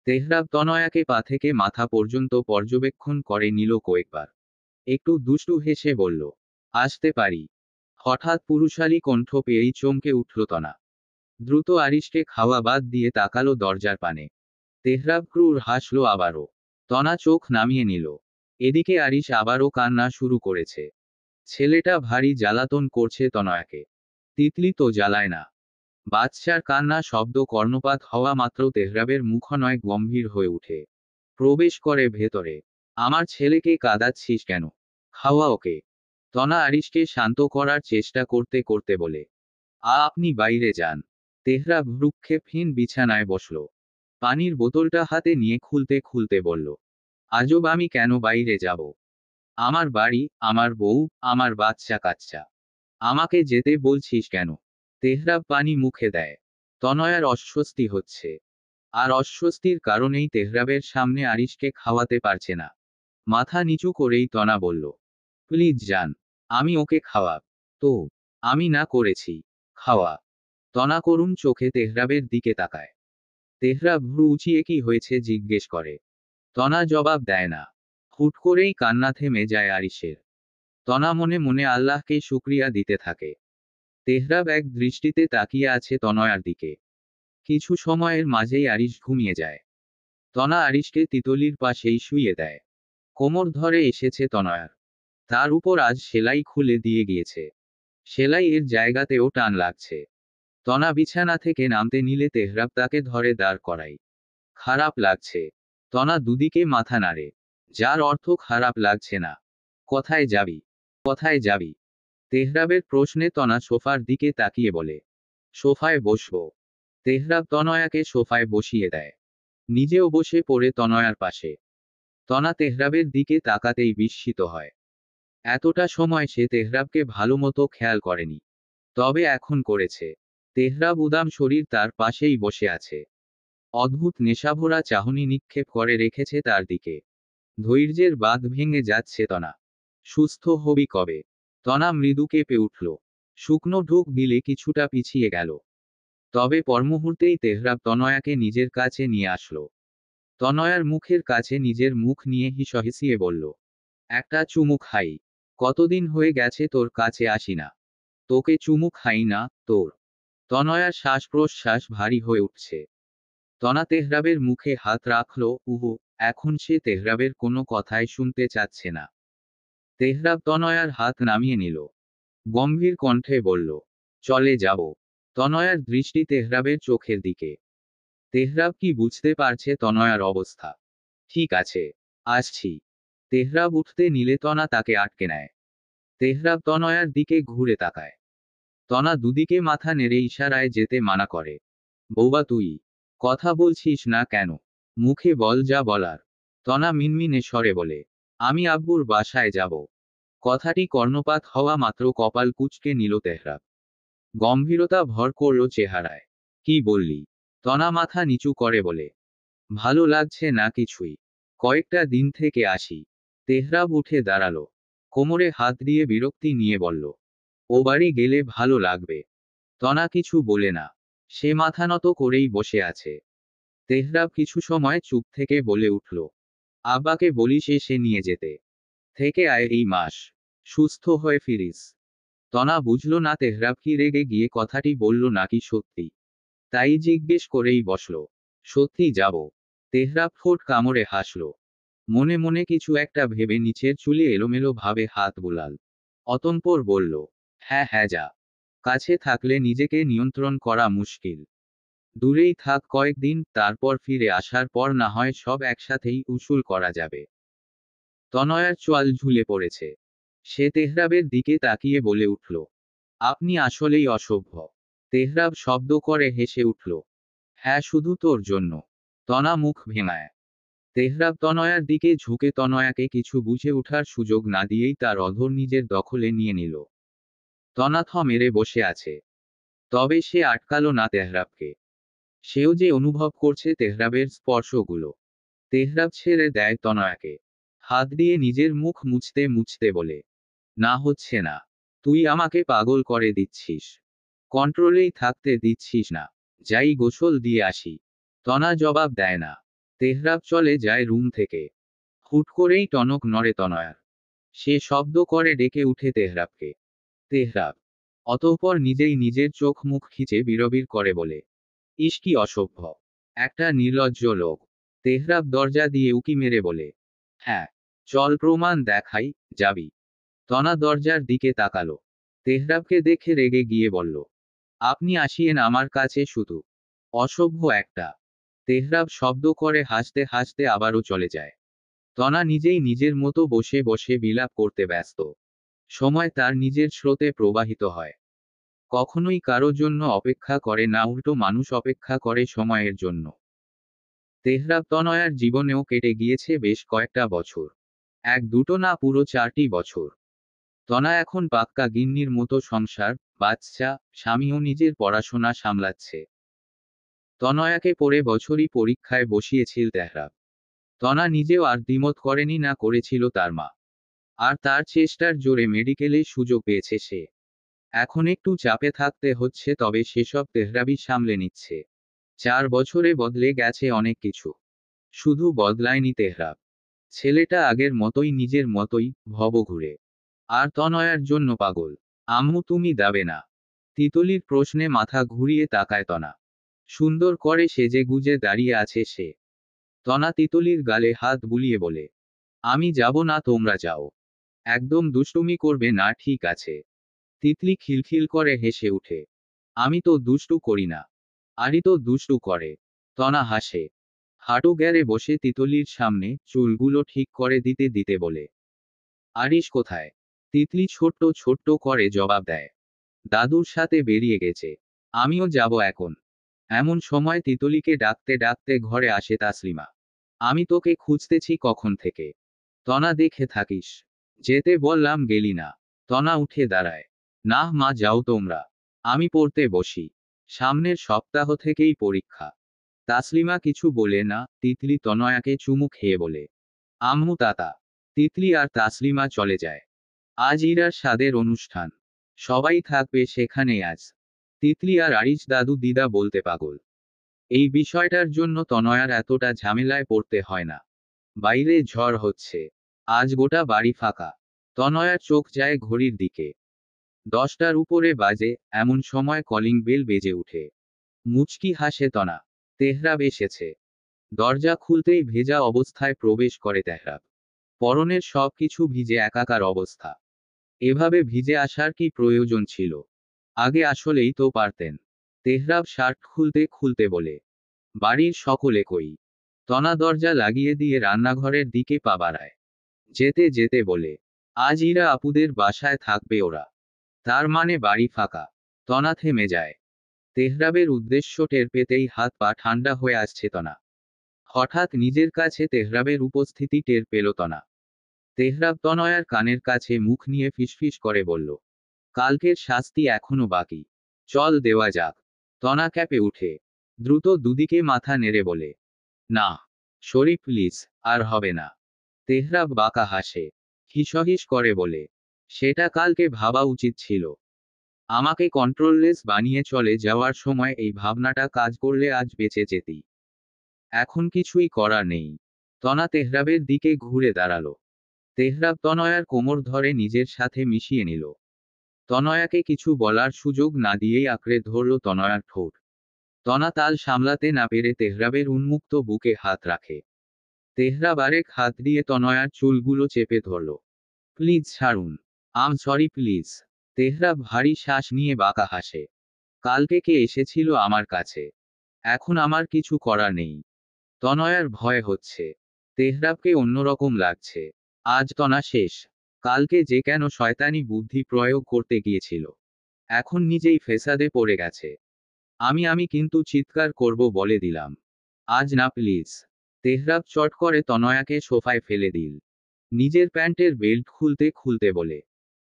তেহরাব তনয়াকে পা থেকে মাথা পর্যন্ত পর্যবেক্ষণ করে নিল কয়েকবার। একটু দুষ্টু হেসে বলল, আসতে পারি? হঠাৎ পুরুষালী কণ্ঠ পেয়েই চমকে উঠল তনা। দ্রুত আরিশকে খাওয়া বাদ দিয়ে তাকালো দরজার পানে। তেহরাব ক্রূর হাসল আবারও। তনা চোখ নামিয়ে নিল। এদিকে আরিশ আবারও কান্না শুরু করেছে। ছেলেটা ভারী জ্বালাতন করছে তনয়াকে। তিতলি তো জ্বালায় না। বাচ্চার কান্না শব্দ কর্ণপাত হওয়া মাত্র তেহরাবের মুখনয় গম্ভীর হয়ে উঠে। প্রবেশ করে ভেতরে। আমার ছেলেকে কাঁদাচ্ছিস কেন? খাওয়া ওকে। তনা আরিশকে শান্ত করার চেষ্টা করতে করতে বলে। আপনি বাইরে যান। তেহরাব ভ্রুক্ষেপহীন বিছানায় বসল। পানির বোতলটা হাতে নিয়ে খুলতে খুলতে বলল, আজব, আমি কেন বাইরে যাব? আমার বাড়ি, আমার বউ, আমার বাচ্চা কাচ্চা। আমাকে যেতে বলছিস কেন? তেহরাব পানি মুখে দেয়। তনয়ার অস্বস্তি হচ্ছে। আর অস্বস্তির কারণেই তেহরাবের সামনে আরিশকে খাওয়াতে পারছে না। মাথা নিচু করেই তনা বলল, প্লিজ যান। আমি ওকে খাওয়াব। তো? আমি না করেছি। খাওয়া। তনা করুণ চোখে তেহরাবের দিকে তাকায়। তেহরাব ভ্রু উঁচিয়ে কি হয়েছে জিজ্ঞেস করে। তনা জবাব দেয় না। হুট করেই কান্না থেমে যায় আরিশের। তনা মনে মনে আল্লাহকে শুকরিয়া দিতে থাকে। তেহরাব এক দৃষ্টিতে তাকিয়ে আছে তনয়ার দিকে। কিছু সময়ের মাঝেই আরিশ ঘুমিয়ে যায়। তনা আরিশকে তিতলির পাশেই শুইয়ে দেয়। কোমর ধরে এসেছে তনয়ার। তার উপর আজ সেলাই খুলে দিয়ে গিয়েছে। সেলাই এর জায়গাতেও টান লাগছে। তনা বিছানা থেকে নামতে নিলে তেহরাব তাকে ধরে দাঁড় করায়। খারাপ লাগছে। তনা দুদিকে মাথা নাড়ে। যার অর্থ খারাপ লাগছে না। কোথায় যাবি? কোথায় যাবি? তেহরাবের প্রশ্নে তনা সোফার দিকে তাকিয়ে বলে, সোফায় বসবো। তেহরাব তনয়াকে সোফায় বসিয়ে দেয়। নিজেও বসে পড়ে তনয়ার পাশে। তনা তেহরাবের দিকে তাকাতেই বিস্মিত হয়। এতটা সময় সে তেহরাবকে ভালোমতো খেয়াল করেনি, তবে এখন করেছে। তেহরাব উদাম শরীর তার পাশেই বসে আছে। অদ্ভুত নেশাভরা চাহনি নিক্ষেপ করে রেখেছে তার দিকে। ধৈর্যের বাঁধ ভেঙে যাচ্ছে তনা। সুস্থ হবি কবে? তনা মৃদু কেঁপে উঠল। শুকনো ঢোক গিলে কিছুটা পিছিয়ে গেল। তবে পরমুহূর্তেই তেহরাব তনয়াকে নিজের কাছে নিয়ে আসলো। তনয়ার মুখের কাছে নিজের মুখ নিয়ে হিসহিসিয়ে বলল, একটা চুমু খাই। কতদিন হয়ে গেছে তোর কাছে আসি না। তোকে চুমু খাই না তোর। তনয়ার শ্বাস প্রশ্বাস ভারী হয়ে উঠছে। তনা তেহরাবের মুখে হাত রাখল। উহু। এখন সে তেহরাবের কোনো কথাই শুনতে চাচ্ছে না। তেহরাব তনয়ার হাত নামিয়ে নিল। গম্ভীর কণ্ঠে বলল, চলে যাব। তনয়ার দৃষ্টি তেহরাবের চোখের দিকে। তেহরাব কি বুঝতে পারছে তনয়ার অবস্থা? ঠিক আছে, আসছি। তেহরাব উঠতে নিলে তনা তাকে আটকে নেয়। তেহরাব তনয়ার দিকে ঘুরে তাকায়। তনা দুদিকে মাথা নেড়ে ইশারায় যেতে মানা করে। বৌবা তুই কথা বলছিস না কেন? মুখে বল যা বলার। তনা মিনমিনে স্বরে বলে, আমি আব্বুর বাসায় যাব। কথাটি কর্ণপাত হওয়া মাত্র কপাল কুঁচকে নিল তেহরাব। গম্ভীরতা ভর করল চেহারায়। কি বললি? তনা মাথা নিচু করে বলে, ভালো লাগছে না কিছুই। কয়েকটা দিন থেকে আসি। তেহরাব উঠে দাঁড়ালো। কোমরে হাত দিয়ে বিরক্তি নিয়ে বলল, ও বাড়ি গেলে ভালো লাগবে। তনা কিছু বলে না। সে মাথা নত করেই বসে আছে। তেহরাব কিছু সময় চুপ থেকে বলে উঠল, আব্বাকে বলিস এসে নিয়ে যেতে। থেকে আয় এই মাস। সুস্থ হয়ে ফিরিস। তনা বুঝল না তেহরাব কি রেগে গিয়ে কথাটি বলল নাকি সত্যি। তাই জিজ্ঞেস করেই বসল, সত্যি যাব। তেহরাব ঠোঁট কামড়ে হাসল। মনে মনে কিছু একটা ভেবে নিচের চুলে এলোমেলো ভাবে হাত বুলাল। অতঃপর বলল, হ্যাঁ হ্যাঁ যা। কাছে থাকলে নিজেকে নিয়ন্ত্রণ করা মুশকিল। দূরেই থাক কয়েকদিন, তারপর ফিরে আসার পর না হয় সব একসাথেই উসুল করা যাবে। তনয়ার চোয়াল ঝুলে পড়েছে। সে তেহরাবের দিকে তাকিয়ে বলে উঠল, আপনি আসলেই অসভ্য। তেহরাব শব্দ করে হেসে উঠল, হ্যাঁ শুধু তোর জন্য। তনা মুখ ভেঙায়। তেহরাব তনয়ার দিকে ঝুঁকে তনয়াকে কিছু বুঝে ওঠার সুযোগ না দিয়েই তার অধর নিজের দখলে নিয়ে নিল। তনা থ মেরে বসে আছে। তবে সে আটকালো না তেহরাবকে। সেও যে অনুভব করছে তেহরাবের স্পর্শগুলো। তেহরাব ছেড়ে দেয় তনয়াকে। হাত দিয়ে নিজের মুখ মুছতে মুছতে বলে, না হচ্ছে না। তুই আমাকে পাগল করে দিচ্ছিস। কন্ট্রোলেই থাকতে দিচ্ছিস না। যাই গোসল দিয়ে আসি। তনা জবাব দেয় না। তেহরাব চলে যায় রুম থেকে। হুট করেই টনক নড়ে তনয়ার। সে শব্দ করে ডেকে উঠে তেহরাবকে। তেহরাব। অতঃপর নিজেই নিজের চোখ মুখ খিচে বিড়বিড় করে বলে, ইস কি অসভ্য। একটা নির্লজ্জ লোক। তেহরাব দরজা দিয়ে উকি মেরে বলে, হ্যাঁ, চল প্রমাণ দেখাই। যাবি? তনা দরজার দিকে তাকালো। তেহরাবকে দেখে রেগে গিয়ে বলল, আপনি আসিয়েন আমার কাছে শুধু। অসভ্য একটা। তেহরাব শব্দ করে হাসতে হাসতে আবারও চলে যায়। তনা নিজেই নিজের মতো বসে বসে বিলাপ করতে ব্যস্ত। সময় তার নিজের স্রোতে প্রবাহিত হয়। কখনোই কারো জন্য অপেক্ষা করে না, উল্টো মানুষ অপেক্ষা করে সময়ের জন্য। তেহরাব তনয়ার জীবনেও কেটে গিয়েছে বেশ কয়েকটা বছর। এক দুটো না, পুরো 4টি বছর। তনা এখন পাক্কা গিন্নির মতো সংসার, বাচ্চা, স্বামী ও নিজের পড়াশোনা সামলাচ্ছে। তনয়াকে পরে বছরই পরীক্ষায় বসিয়েছিল তেহরাব। তনা নিজেও আর দ্বিমত করেনি, না করেছিল তার মা। আর তার চেষ্টার জোরে মেডিকেলে সুযোগ পেয়েছে সে। এখন একটু চাপে থাকতে হচ্ছে, তবে সেসব তেহরাবই সামলে নিচ্ছে। 4 বছরে বদলে গেছে অনেক কিছু। শুধু বদলায়নি তেহরাব। ছেলেটা আগের মতোই, নিজের মতোই, ভবঘুরে। আর তনয়ার জন্য পাগল। আম্মু তুমি দাবে না? তিতলির প্রশ্নে মাথা ঘুরিয়ে তাকায় তনা। সুন্দর করে সেজে গুজে দাঁড়িয়ে আছে সে। তনা তিতলির গালে হাত বুলিয়ে বলে, আমি যাব না, তোমরা যাও। একদম দুষ্টুমি করবে না, ঠিক আছে? তিতলি খিলখিল করে হেসে উঠে, আমি তো দুষ্টু করি না। আরই তো দুষ্টু করে। তনা হাসে। হাঁটু গেড়ে বসে তিতলির সামনে চুলগুলো ঠিক করে দিতে দিতে বলে, আরিশ কোথায়? তিতলি ছোট্ট ছোট্ট করে জবাব দেয়, দাদুর সাথে বেরিয়ে গেছে। আমিও যাব এখন। এমন সময় তিতলিকে ডাকতে ডাকতে ঘরে আসে তাসলিমা। আমি তোকে খুঁজতেছি কখন থেকে। তনা দেখে থাকিস। যেতে বললাম গেলি না। তনা উঠে দাঁড়ায়। না মা, যাও তোমরা। আমি পড়তে বসি। সামনের সপ্তাহ থেকেই পরীক্ষা। তাসলিমা কিছু বলে না, তিতলি তনয়াকে চুমু খেয়ে বলে, আম্মু তাতা। তিতলি আর তাসলিমা চলে যায়। আজ ইরার স্বাদের অনুষ্ঠান। সবাই থাকবে সেখানে আজ। তিতলি আর আরিশ দাদু দিদা বলতে পাগল। এই বিষয়টার জন্য তনয়ার এতটা ঝামেলায় পড়তে হয় না। বাইরে ঝড় হচ্ছে। আজ গোটা বাড়ি ফাঁকা। তনয়ার চোখ যায় ঘড়ির দিকে। 10টার উপরে বাজে। এমন সময় কলিং বেল বেজে উঠে। মুচকি হাসে তনা। তেহরাব এসেছে। দরজা খুলতেই ভেজা অবস্থায় প্রবেশ করে তেহরাব। পরনের সব কিছু ভিজে একাকার অবস্থা। এভাবে ভিজে আসার কি প্রয়োজন ছিল? আগে আসলেই তো পারতেন। তেহরাব শার্ট খুলতে খুলতে বলে, বাড়ির সকলে কই? তনা দরজা লাগিয়ে দিয়ে রান্নাঘরের দিকে পা বাড়ায়। যেতে যেতে বলে, আজ ইরা আপুদের বাসায় থাকবে ওরা। তার মানে বাড়ি ফাঁকা। তনা থেমে যায়। তেহরাবের উদ্দেশ্য টের পেতেই হাত পা ঠান্ডা হয়ে আসছে তনা। হঠাৎ নিজের কাছে তেহরাবের উপস্থিতি টের পেল তনা। তেহরাব তনয়ার কানের কাছে মুখ নিয়ে ফিসফিস করে বলল, কালকের শাস্তি এখনো বাকি। চল দেওয়া যাক। তনা ক্যাপে উঠে দ্রুত দুদিকে মাথা নেড়ে বলে, না শরীফ প্লিজ, আর হবে না। তেহরাব বাঁকা হাসে। হিসহিস করে বলে, সেটা কালকে ভাবা উচিত ছিল। আমাকে কন্ট্রোললেস বানিয়ে চলে যাওয়ার সময় এই ভাবনাটা কাজ করলে আজ বেঁচে যেতি। এখন কিছুই করার নেই। তনা তেহরাবের দিকে ঘুরে দাঁড়ালো। তেহরাব তনয়ার কোমর ধরে নিজের সাথে মিশিয়ে নিল। তনয়াকে কিছু বলার সুযোগ না দিয়েই আঁকড়ে ধরল তনয়ার ঠোঁট। তনা তাল সামলাতে না পেরে তেহরাবের উন্মুক্ত বুকে হাত রাখে। তেহরাব আরেক হাত দিয়ে তনয়ার চুলগুলো চেপে ধরল। প্লিজ ছাড়ুন। আম সরি প্লিজ। তেহরাব ভারী শ্বাস নিয়ে বাঁকা হাসে। কালকে কে এসেছিল আমার কাছে? এখন আমার কিছু করার নেই। তনয়ার ভয় হচ্ছে। তেহরাবকে অন্যরকম লাগছে। আজ তনা শেষ। কালকে যে কেন শয়তানি বুদ্ধি প্রয়োগ করতে গিয়েছিল, এখন নিজেই ফেসাদে পড়ে গেছে। আমি কিন্তু চিৎকার করব বলে দিলাম। আজ না প্লিজ। তেহরাব চট করে তনয়াকে সোফায় ফেলে দিল। নিজের প্যান্টের বেল্ট খুলতে খুলতে বলে,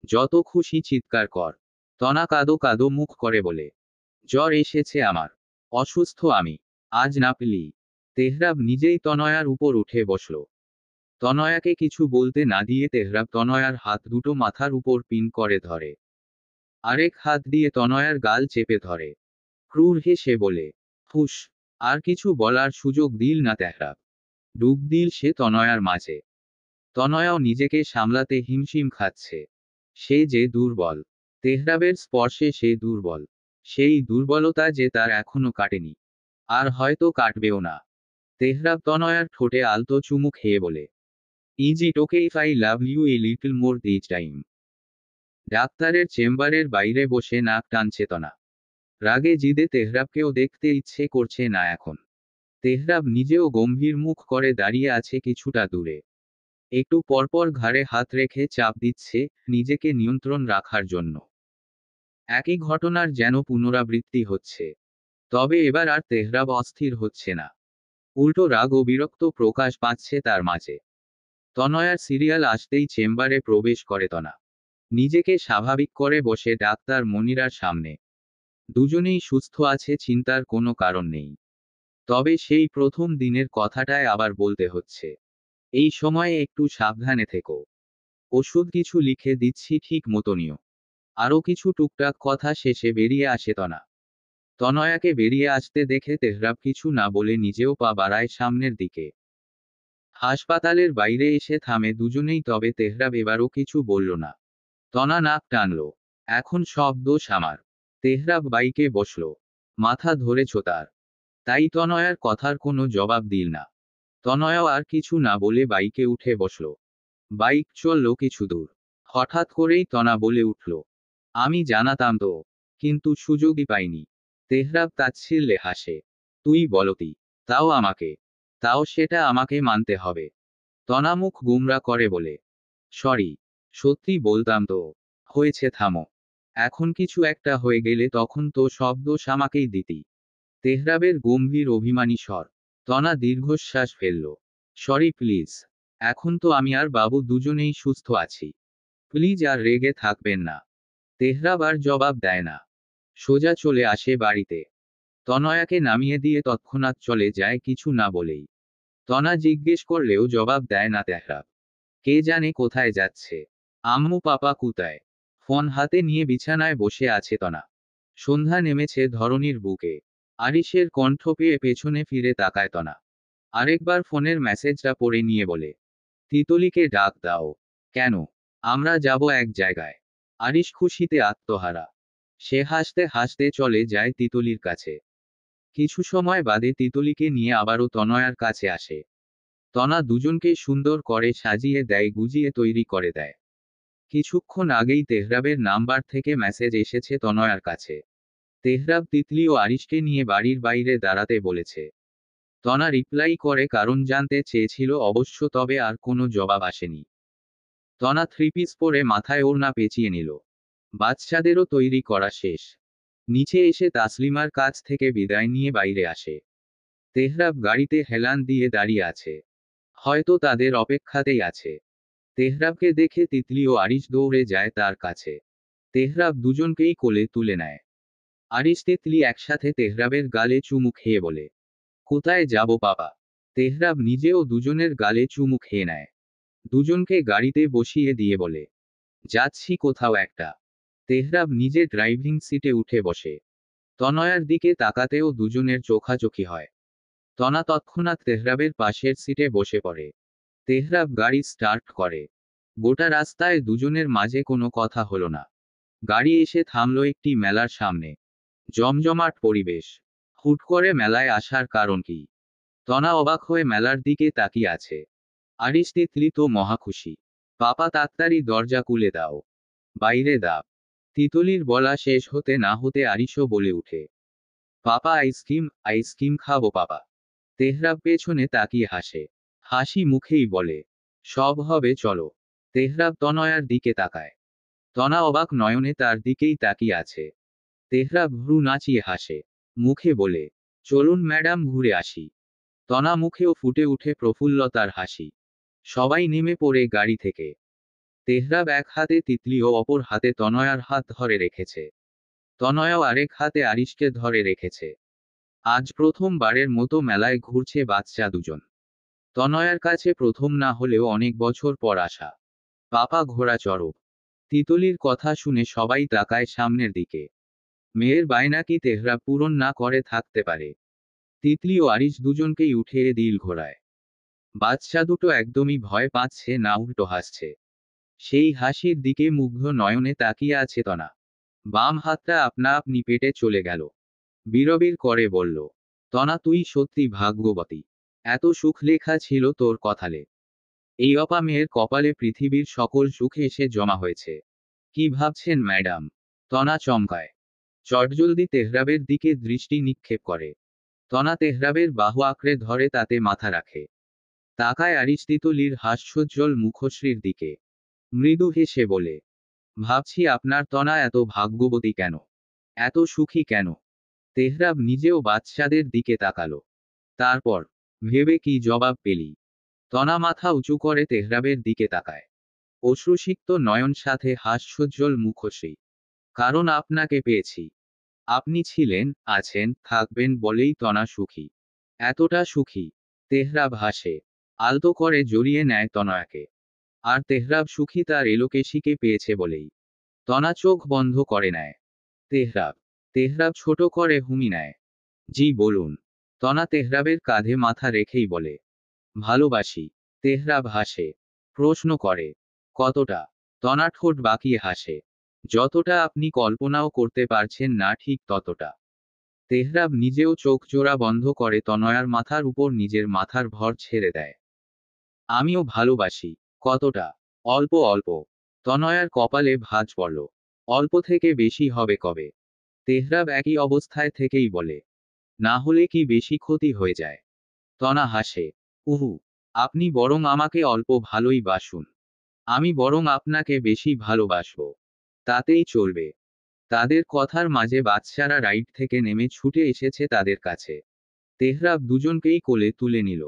যত খুশি চিৎকার কর। তনা কাদো কাদো মুখ করে বলে, জ্বর এসেছে আমার। অসুস্থ আমি। আজ না প্লি। তেহরাব নিজেই তনয়ার উপর উঠে বসল। তনয়াকে কিছু বলতে না দিয়ে তেহরাব তনয়ার হাত দুটো মাথার উপর পিন করে ধরে। আরেক হাত দিয়ে তনয়ার গাল চেপে ধরে। ক্রূর হেসে বলে, হুস। আর কিছু বলার সুযোগ দিল না তেহরাব। ডুব দিল সে তনয়ার মাঝে। তনয়াও নিজেকে সামলাতে হিমশিম খাচ্ছে। সে যে দুর্বল। তেহরাবের স্পর্শে সে দুর্বল। সেই দুর্বলতা যে তার এখনো কাটেনি। আর হয়তো কাটবেও না। তেহরাব তনয়ার ঠোঁটে আলতো চুমু খেয়ে বলে, is it okay if I love you a little more this time? ডাক্তারের চেম্বারের বাইরে বসে নাক টানছে তনা। রাগে জিদে তেহরাবকেও দেখতে ইচ্ছে করছে না এখন। তেহরাব নিজেও গম্ভীর মুখ করে দাঁড়িয়ে আছে কিছুটা দূরে। একটু পরপর ঘাড়ে হাত রেখে চাপ দিচ্ছে, নিজেকে নিয়ন্ত্রণ রাখার জন্য। একই ঘটনার যেন পুনরাবৃত্তি হচ্ছে। তবে এবার আর তেহরাব অস্থির হচ্ছে না। উল্টো রাগ ও বিরক্ত প্রকাশ পাচ্ছে তার মাঝে। তনয়ার সিরিয়াল আসতেই চেম্বারে প্রবেশ করে তনা। নিজেকে স্বাভাবিক করে বসে ডাক্তার মনিরার সামনে। দুজনেই সুস্থ আছে, চিন্তার কোনো কারণ নেই। তবে সেই প্রথম দিনের কথাটায় আবার বলতে হচ্ছে, এই সময়ে একটু সাবধানে থেকো। ওষুধ কিছু লিখে দিচ্ছি, ঠিক মতো নিও। আরও কিছু টুকটাক কথা শেষে বেরিয়ে আসে তনা। তনয়াকে বেরিয়ে আসতে দেখে তেহরাব কিছু না বলে নিজেও পা বাড়ায় সামনের দিকে। হাসপাতালের বাইরে এসে থামে দুজনেই, তবে তেহরাব এবারও কিছু বলল না। তনা নাক টানল। এখন সব দোষ আমার। তেহরাব বাইকে বসল। মাথা ধরেছ তার। তাই তনয়ার কথার কোনো জবাব দিল না। তনয়াও আর কিছু না বলে বাইকে উঠে বসল। বাইক চলল কিছু দূর। হঠাৎ করেই তনা বলে উঠল, আমি জানাতাম তো, কিন্তু সুযোগই পাইনি। তেহরাব তাচ্ছিল্যে হাসে। তুই বলতি। তাও আমাকে। তাও সেটা আমাকে মানতে হবে। তনা মুখ গুমরা করে বলে, সরি। সত্যি বলতাম তো। হয়েছে থামো। এখন কিছু একটা হয়ে গেলে তখন তো সব দোষ আমাকেই দিতি। তেহরাবের গম্ভীর অভিমানী স্বর। তনা দীর্ঘশ্বাস ফেলল। Sorry please. এখন তো আমি আর বাবু দুজনেই সুস্থ আছি। প্লিজ আর রেগে থাকবেন না। তেহরাব আর জবাব দেয় না। সোজা চলে আসে বাড়িতে। তনয়াকে নামিয়ে দিয়ে তৎক্ষণাৎ চলে যায় কিছু না বলেই। তনা জিজ্ঞেস করলেও জবাব দেয় না তেহরাব। কে জানে কোথায় যাচ্ছে। আম্মু পাপা কোথায়? ফোন হাতে নিয়ে বিছানায় বসে আছে তনা। সন্ধ্যা নেমেছে ধরণীর বুকে। আরিশের কণ্ঠ পেয়ে পেছনে ফিরে তাকায় তনা। আরেকবার ফোনের মেসেজটা পড়ে নিয়ে বলে, তিতলিকে ডাক দাও। কেন? আমরা যাব এক জায়গায়। আরিশ খুশিতে আত্মহারা। সে হাসতে হাসতে চলে যায় তিতলির কাছে। কিছু সময় বাদে তিতলিকে নিয়ে আবারও তনয়ার কাছে আসে। তনা দুজনকে সুন্দর করে সাজিয়ে দেয়, গুজিয়ে তৈরি করে দেয়। কিছুক্ষণ আগেই তেহরাবের নাম্বার থেকে মেসেজ এসেছে তনয়ার কাছে। তেহরাব তিতলি ও আরিশকে নিয়ে বাড়ির বাইরে দাঁড়াতে বলেছে। তনা রিপ্লাই করে কারণ জানতে চেয়েছিল অবশ্য, তবে আর কোনো জবাব আসেনি। তনা থ্রি পিস পরে মাথায় ওড়না পেঁচিয়ে নিল। বাচ্চাদেরও তৈরি করা শেষ। নিচে এসে তাসলিমার কাছ থেকে বিদায় নিয়ে বাইরে আসে। তেহরাব গাড়িতে হেলান দিয়ে দাঁড়িয়ে আছে। হয়তো তাদের অপেক্ষাতেই আছে। তেহরাবকে দেখে তিতলি ও আরিশ দৌড়ে যায় তার কাছে। তেহরাব দুজনকেই কোলে তুলে নেয়। আরিশ তিতলি একসাথে তেহরাবের গালে চুমু খেয়ে বলে, কোথায় যাব বাবা? তেহরাব নিজেও দুজনের গালে চুমু খেয়ে নেয়। দুজনকে গাড়িতে বসিয়ে দিয়ে বলে, যাচ্ছি কোথাও একটা। তেহরাব নিজে ড্রাইভিং সিটে উঠে বসে। তনয়ার দিকে তাকাতেও দুজনের চোখাচোখি হয়। তনা তৎক্ষণাৎ তেহরাবের পাশের সিটে বসে পড়ে। তেহরাব গাড়ি স্টার্ট করে। গোটা রাস্তায় দুজনের মাঝে কোনো কথা হলো না। গাড়ি এসে থামল একটি মেলার সামনে। জমজমাট পরিবেশ। হুট করে মেলায় আসার কারণ কি? তনা অবাক হয়ে মেলার দিকে তাকিয়ে আছে। আরিশ তিতলি তো মহাখুশি। পাপা তাড়াতাড়ি দরজা খুলে দাও। বাইরে দাও। তিতলির বলা শেষ হতে না হতে আরিশও বলে উঠে, পাপা আইসক্রিম, আইসক্রিম খাবো পাপা। তেহরাব পেছনে তাকিয়ে হাসে। হাসি মুখেই বলে, সব হবে চলো। তেহরাব তনয়ার দিকে তাকায়। তনা অবাক নয়নে তার দিকেই তাকিয়ে আছে। তেহরাব ভ্রু নাচিয়ে হাসে। মুখে বলে, চলুন ম্যাডাম ঘুরে আসি। তনা মুখেও ফুটে উঠে প্রফুল্লতার হাসি। সবাই নেমে পড়ে গাড়ি থেকে। তেহরাব এক হাতে তিতলি ও অপর হাতে তনয়ার হাত ধরে রেখেছে। তনয়াও আরেক হাতে আরিশকে ধরে রেখেছে। আজ প্রথমবারের মতো মেলায় ঘুরছে বাচ্চা দুজন। তনয়ার কাছে প্রথম না হলেও অনেক বছর পর আসা। পাপা ঘোড়া চড়ব। তিতলির কথা শুনে সবাই তাকায় সামনের দিকে। মেয়ের বায়না কি তেহরাব পূরণ না করে থাকতে পারে? তিতলি ও আরিশ দুজনকেই উঠিয়ে দিল ঘোড়ায়। বাচ্চা দুটো একদমই ভয় পাচ্ছে না, উল্টো হাসছে। সেই হাসির দিকে মুগ্ধ নয়নে তাকিয়ে আছে তনা। বাম হাতটা আপনা আপনি পেটে চলে গেল। বিড়বিড় করে বলল, তনা তুই সত্যি ভাগ্যবতী। এত সুখ লেখা ছিল তোর কপালে। এই অপা মেয়ের কপালে পৃথিবীর সকল সুখ এসে জমা হয়েছে। কি ভাবছেন ম্যাডাম? তনা চমকায়। চটজলদি তেহরাবের দিকে দৃষ্টি নিক্ষেপ করে। তনা তেহরাবের বাহু আঁকড়ে ধরে তাতে মাথা রাখে। তাকায় আরিশ তিতলির হাস্যোজ্জ্বল মুখশ্রীর দিকে। মৃদু হেসে বলে, ভাবছি আপনার তনা এত ভাগ্যবতী কেন? এত সুখী কেন? তেহরাব নিজেও বাচ্চাদের দিকে তাকালো। তারপর, ভেবে কি জবাব পেলি? তনা মাথা উঁচু করে তেহরাবের দিকে তাকায়। অশ্রুসিক্ত নয়ন সাথে হাস্যোজ্জ্বল মুখশ্রী। কারণ আপনাকে পেয়েছি। আপনি ছিলেন, আছেন, থাকবেন বলেই তনা সুখী। এতটা সুখী। তেহরাব হাসে। আলতো করে জড়িয়ে নেয় তনয়াকে। আর তেহরাব সুখী তার এলোকেশিকে পেয়েছে বলেই। তনা চোখ বন্ধ করে নেয়। তেহরাব। তেহরাব ছোট করে হুমি নেয়। জি বলুন। তনা তেহরাবের কাঁধে মাথা রেখেই বলে, ভালোবাসি। তেহরাব হাসে। প্রশ্ন করে, কতটা? তনা ঠোঁট বাঁকিয়ে হাসে। যতটা আপনি কল্পনাও করতে পারছেন না ঠিক ততটা। তেহরাব নিজেও চোখ জোড়া বন্ধ করে তনয়ার মাথার উপর নিজের মাথার ভর ছেড়ে দেয়। আমিও ভালোবাসি। কতটা? অল্প অল্প। তনয়ার কপালে ভাঁজ পড়ল। অল্প থেকে বেশি হবে কবে? তেহরাব একই অবস্থায় থেকেই বলে, না হলে কি বেশি ক্ষতি হয়ে যায়? তনা হাসে। উহু। আপনি বরং আমাকে অল্প ভালোই বাসুন। আমি বরং আপনাকে বেশি ভালোবাসব। তাতেই চলবে। তাদের কথার মাঝে বাচ্চারা রাইড থেকে নেমে ছুটে এসেছে তাদের কাছে। তেহরাব দুজনকেই কোলে তুলে নিল।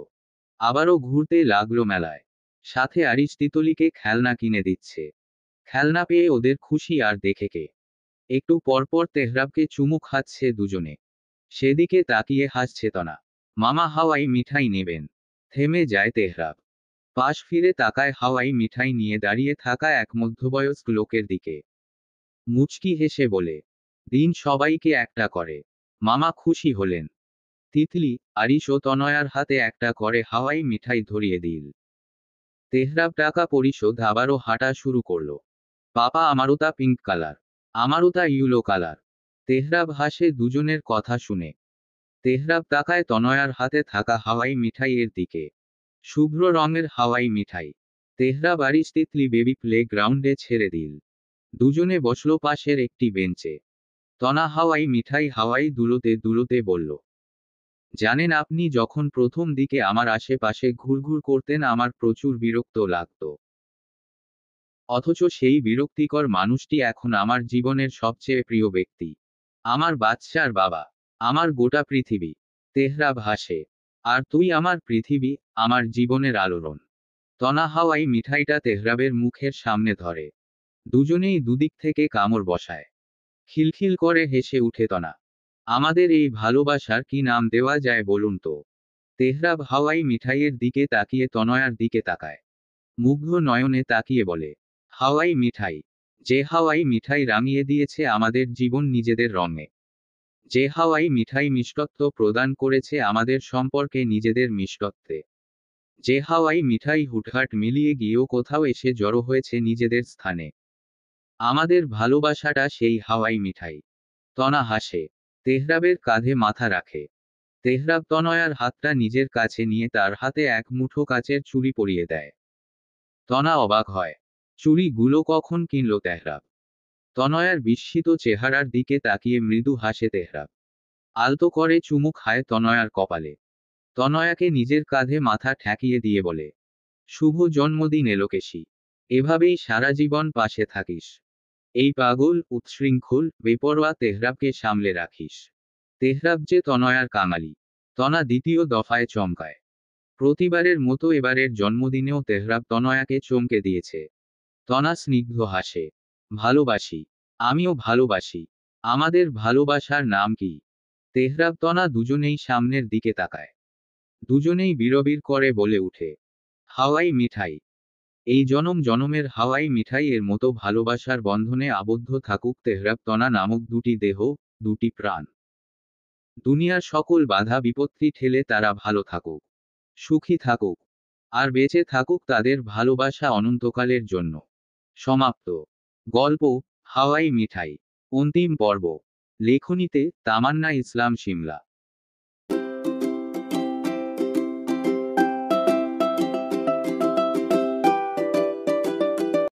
আবারও ঘুরতে লাগলো মেলায়। সাথে আরিশ তিতলিকে খেলনা কিনে দিচ্ছে। খেলনা পেয়ে ওদের খুশি আর দেখে কে। একটু পরপর তেহরাবকে চুমু খাচ্ছে দুজনে। সেদিকে তাকিয়ে হাসছে তনা। মামা হাওয়াই মিঠাই নেবেন। থেমে যায় তেহরাব। পাশ ফিরে তাকায় হাওয়াই মিঠাই নিয়ে দাঁড়িয়ে থাকা এক মধ্যবয়স্ক লোকের দিকে। মুচকি হেসে বলে, দিন সবাইকে একটা করে। মামা খুশি হলেন। তিতলি, আরিশ ও তনয়ার হাতে একটা করে হাওয়াই মিঠাই ধরিয়ে দিল। তেহরাব টাকা পরিশোধ আবারও হাঁটা শুরু করলো। পাপা আমারুতা পিঙ্ক কালার। আমারুতা ইউলো কালার। তেহরাব হাসে দুজনের কথা শুনে। তেহরাব তাকায় তনয়ার হাতে থাকা হাওয়াই মিঠাইয়ের দিকে। শুভ্র রঙের হাওয়াই মিঠাই। তেহরাব আরিশ তিতলি বেবি প্লে গ্রাউন্ডে ছেড়ে দিল। দুজনে বসলো পাশের একটি বেঞ্চে। তনা হাওয়াই মিঠাই হাওয়াই দুলোতে দুলোতে বলল, জানেন আপনি যখন প্রথম দিকে আমার আশেপাশে ঘুরঘুর করতেন আমার প্রচুর বিরক্ত লাগতো। অথচ সেই বিরক্তিকর মানুষটি এখন আমার জীবনের সবচেয়ে প্রিয় ব্যক্তি। আমার বাচ্চার বাবা। আমার গোটা পৃথিবী। তেহরাব হাসে। আর তুই আমার পৃথিবী, আমার জীবনের আলোড়ন। তনা হাওয়াই মিঠাইটা তেহরাবের মুখের সামনে ধরে। দুজনেই দুদিক থেকে কামড় বসায়। খিলখিল করে হেসে উঠে তনা। আমাদের এই ভালোবাসার কি নাম দেওয়া যায় বলুন তো? তেহরাব হাওয়াই মিঠাইয়ের দিকে তাকিয়ে তনয়ার দিকে তাকায়। মুগ্ধ নয়নে তাকিয়ে বলে, হাওয়াই মিঠাই। যে হাওয়াই মিঠাই রাঙিয়ে দিয়েছে আমাদের জীবন নিজেদের রঙে। যে হাওয়াই মিঠাই মিষ্টত্ব প্রদান করেছে আমাদের সম্পর্কে নিজেদের মিষ্টত্বে। যে হাওয়াই মিঠাই হুটহাট মিলিয়ে গিয়েও কোথাও এসে জড়ো হয়েছে নিজেদের স্থানে। আমাদের ভালোবাসাটা সেই হাওয়াই মিঠাই। তনা হাসে। তেহরাবের কাঁধে মাথা রাখে। তেহরাব তনয়ার হাতটা নিজের কাছে নিয়ে তার হাতে এক মুঠো কাচের চুড়ি পরিয়ে দেয়। তনা অবাক হয়। চুড়িগুলো কখন কিনল তেহরাব? তনয়ার বিস্মিত চেহারার দিকে তাকিয়ে মৃদু হাসে তেহরাব। আলতো করে চুমু খায় তনয়ার কপালে। তনয়াকে নিজের কাঁধে মাথা ঠেকিয়ে দিয়ে বলে, শুভ জন্মদিন এলোকেশী। এভাবেই সারা জীবন পাশে থাকিস। এই পাগল, উচ্ছৃঙ্খল, বেপরোয়া তেহরাবকে সামলে রাখিস। তেহরাব যে তনয়ার কাঙালি। তনা দ্বিতীয় দফায় চমকায়। প্রতিবারের মতো এবারের জন্মদিনেও তেহরাব তনয়াকে চমকে দিয়েছে। তনা স্নিগ্ধ হাসে। ভালোবাসি। আমিও ভালোবাসি। আমাদের ভালোবাসার নাম কি? তেহরাব তনা দুজনেই সামনের দিকে তাকায়। দুজনেই বিড়বিড় করে বলে উঠে, হাওয়াই মিঠাই। এই জনম জনমের হাওয়াই মিঠাই এর মতো ভালোবাসার বন্ধনে আবদ্ধ থাকুক তেহরাব তনা নামক দুটি দেহ, দুটি প্রাণ। দুনিয়ার সকল বাধা বিপত্তি ঠেলে তারা ভালো থাকুক, সুখী থাকুক, আর বেঁচে থাকুক তাদের ভালোবাসা অনন্তকালের জন্য। সমাপ্ত। গল্প, হাওয়াই মিঠাই। অন্তিম পর্ব। লেখনীতে তামান্না ইসলাম শিমলা।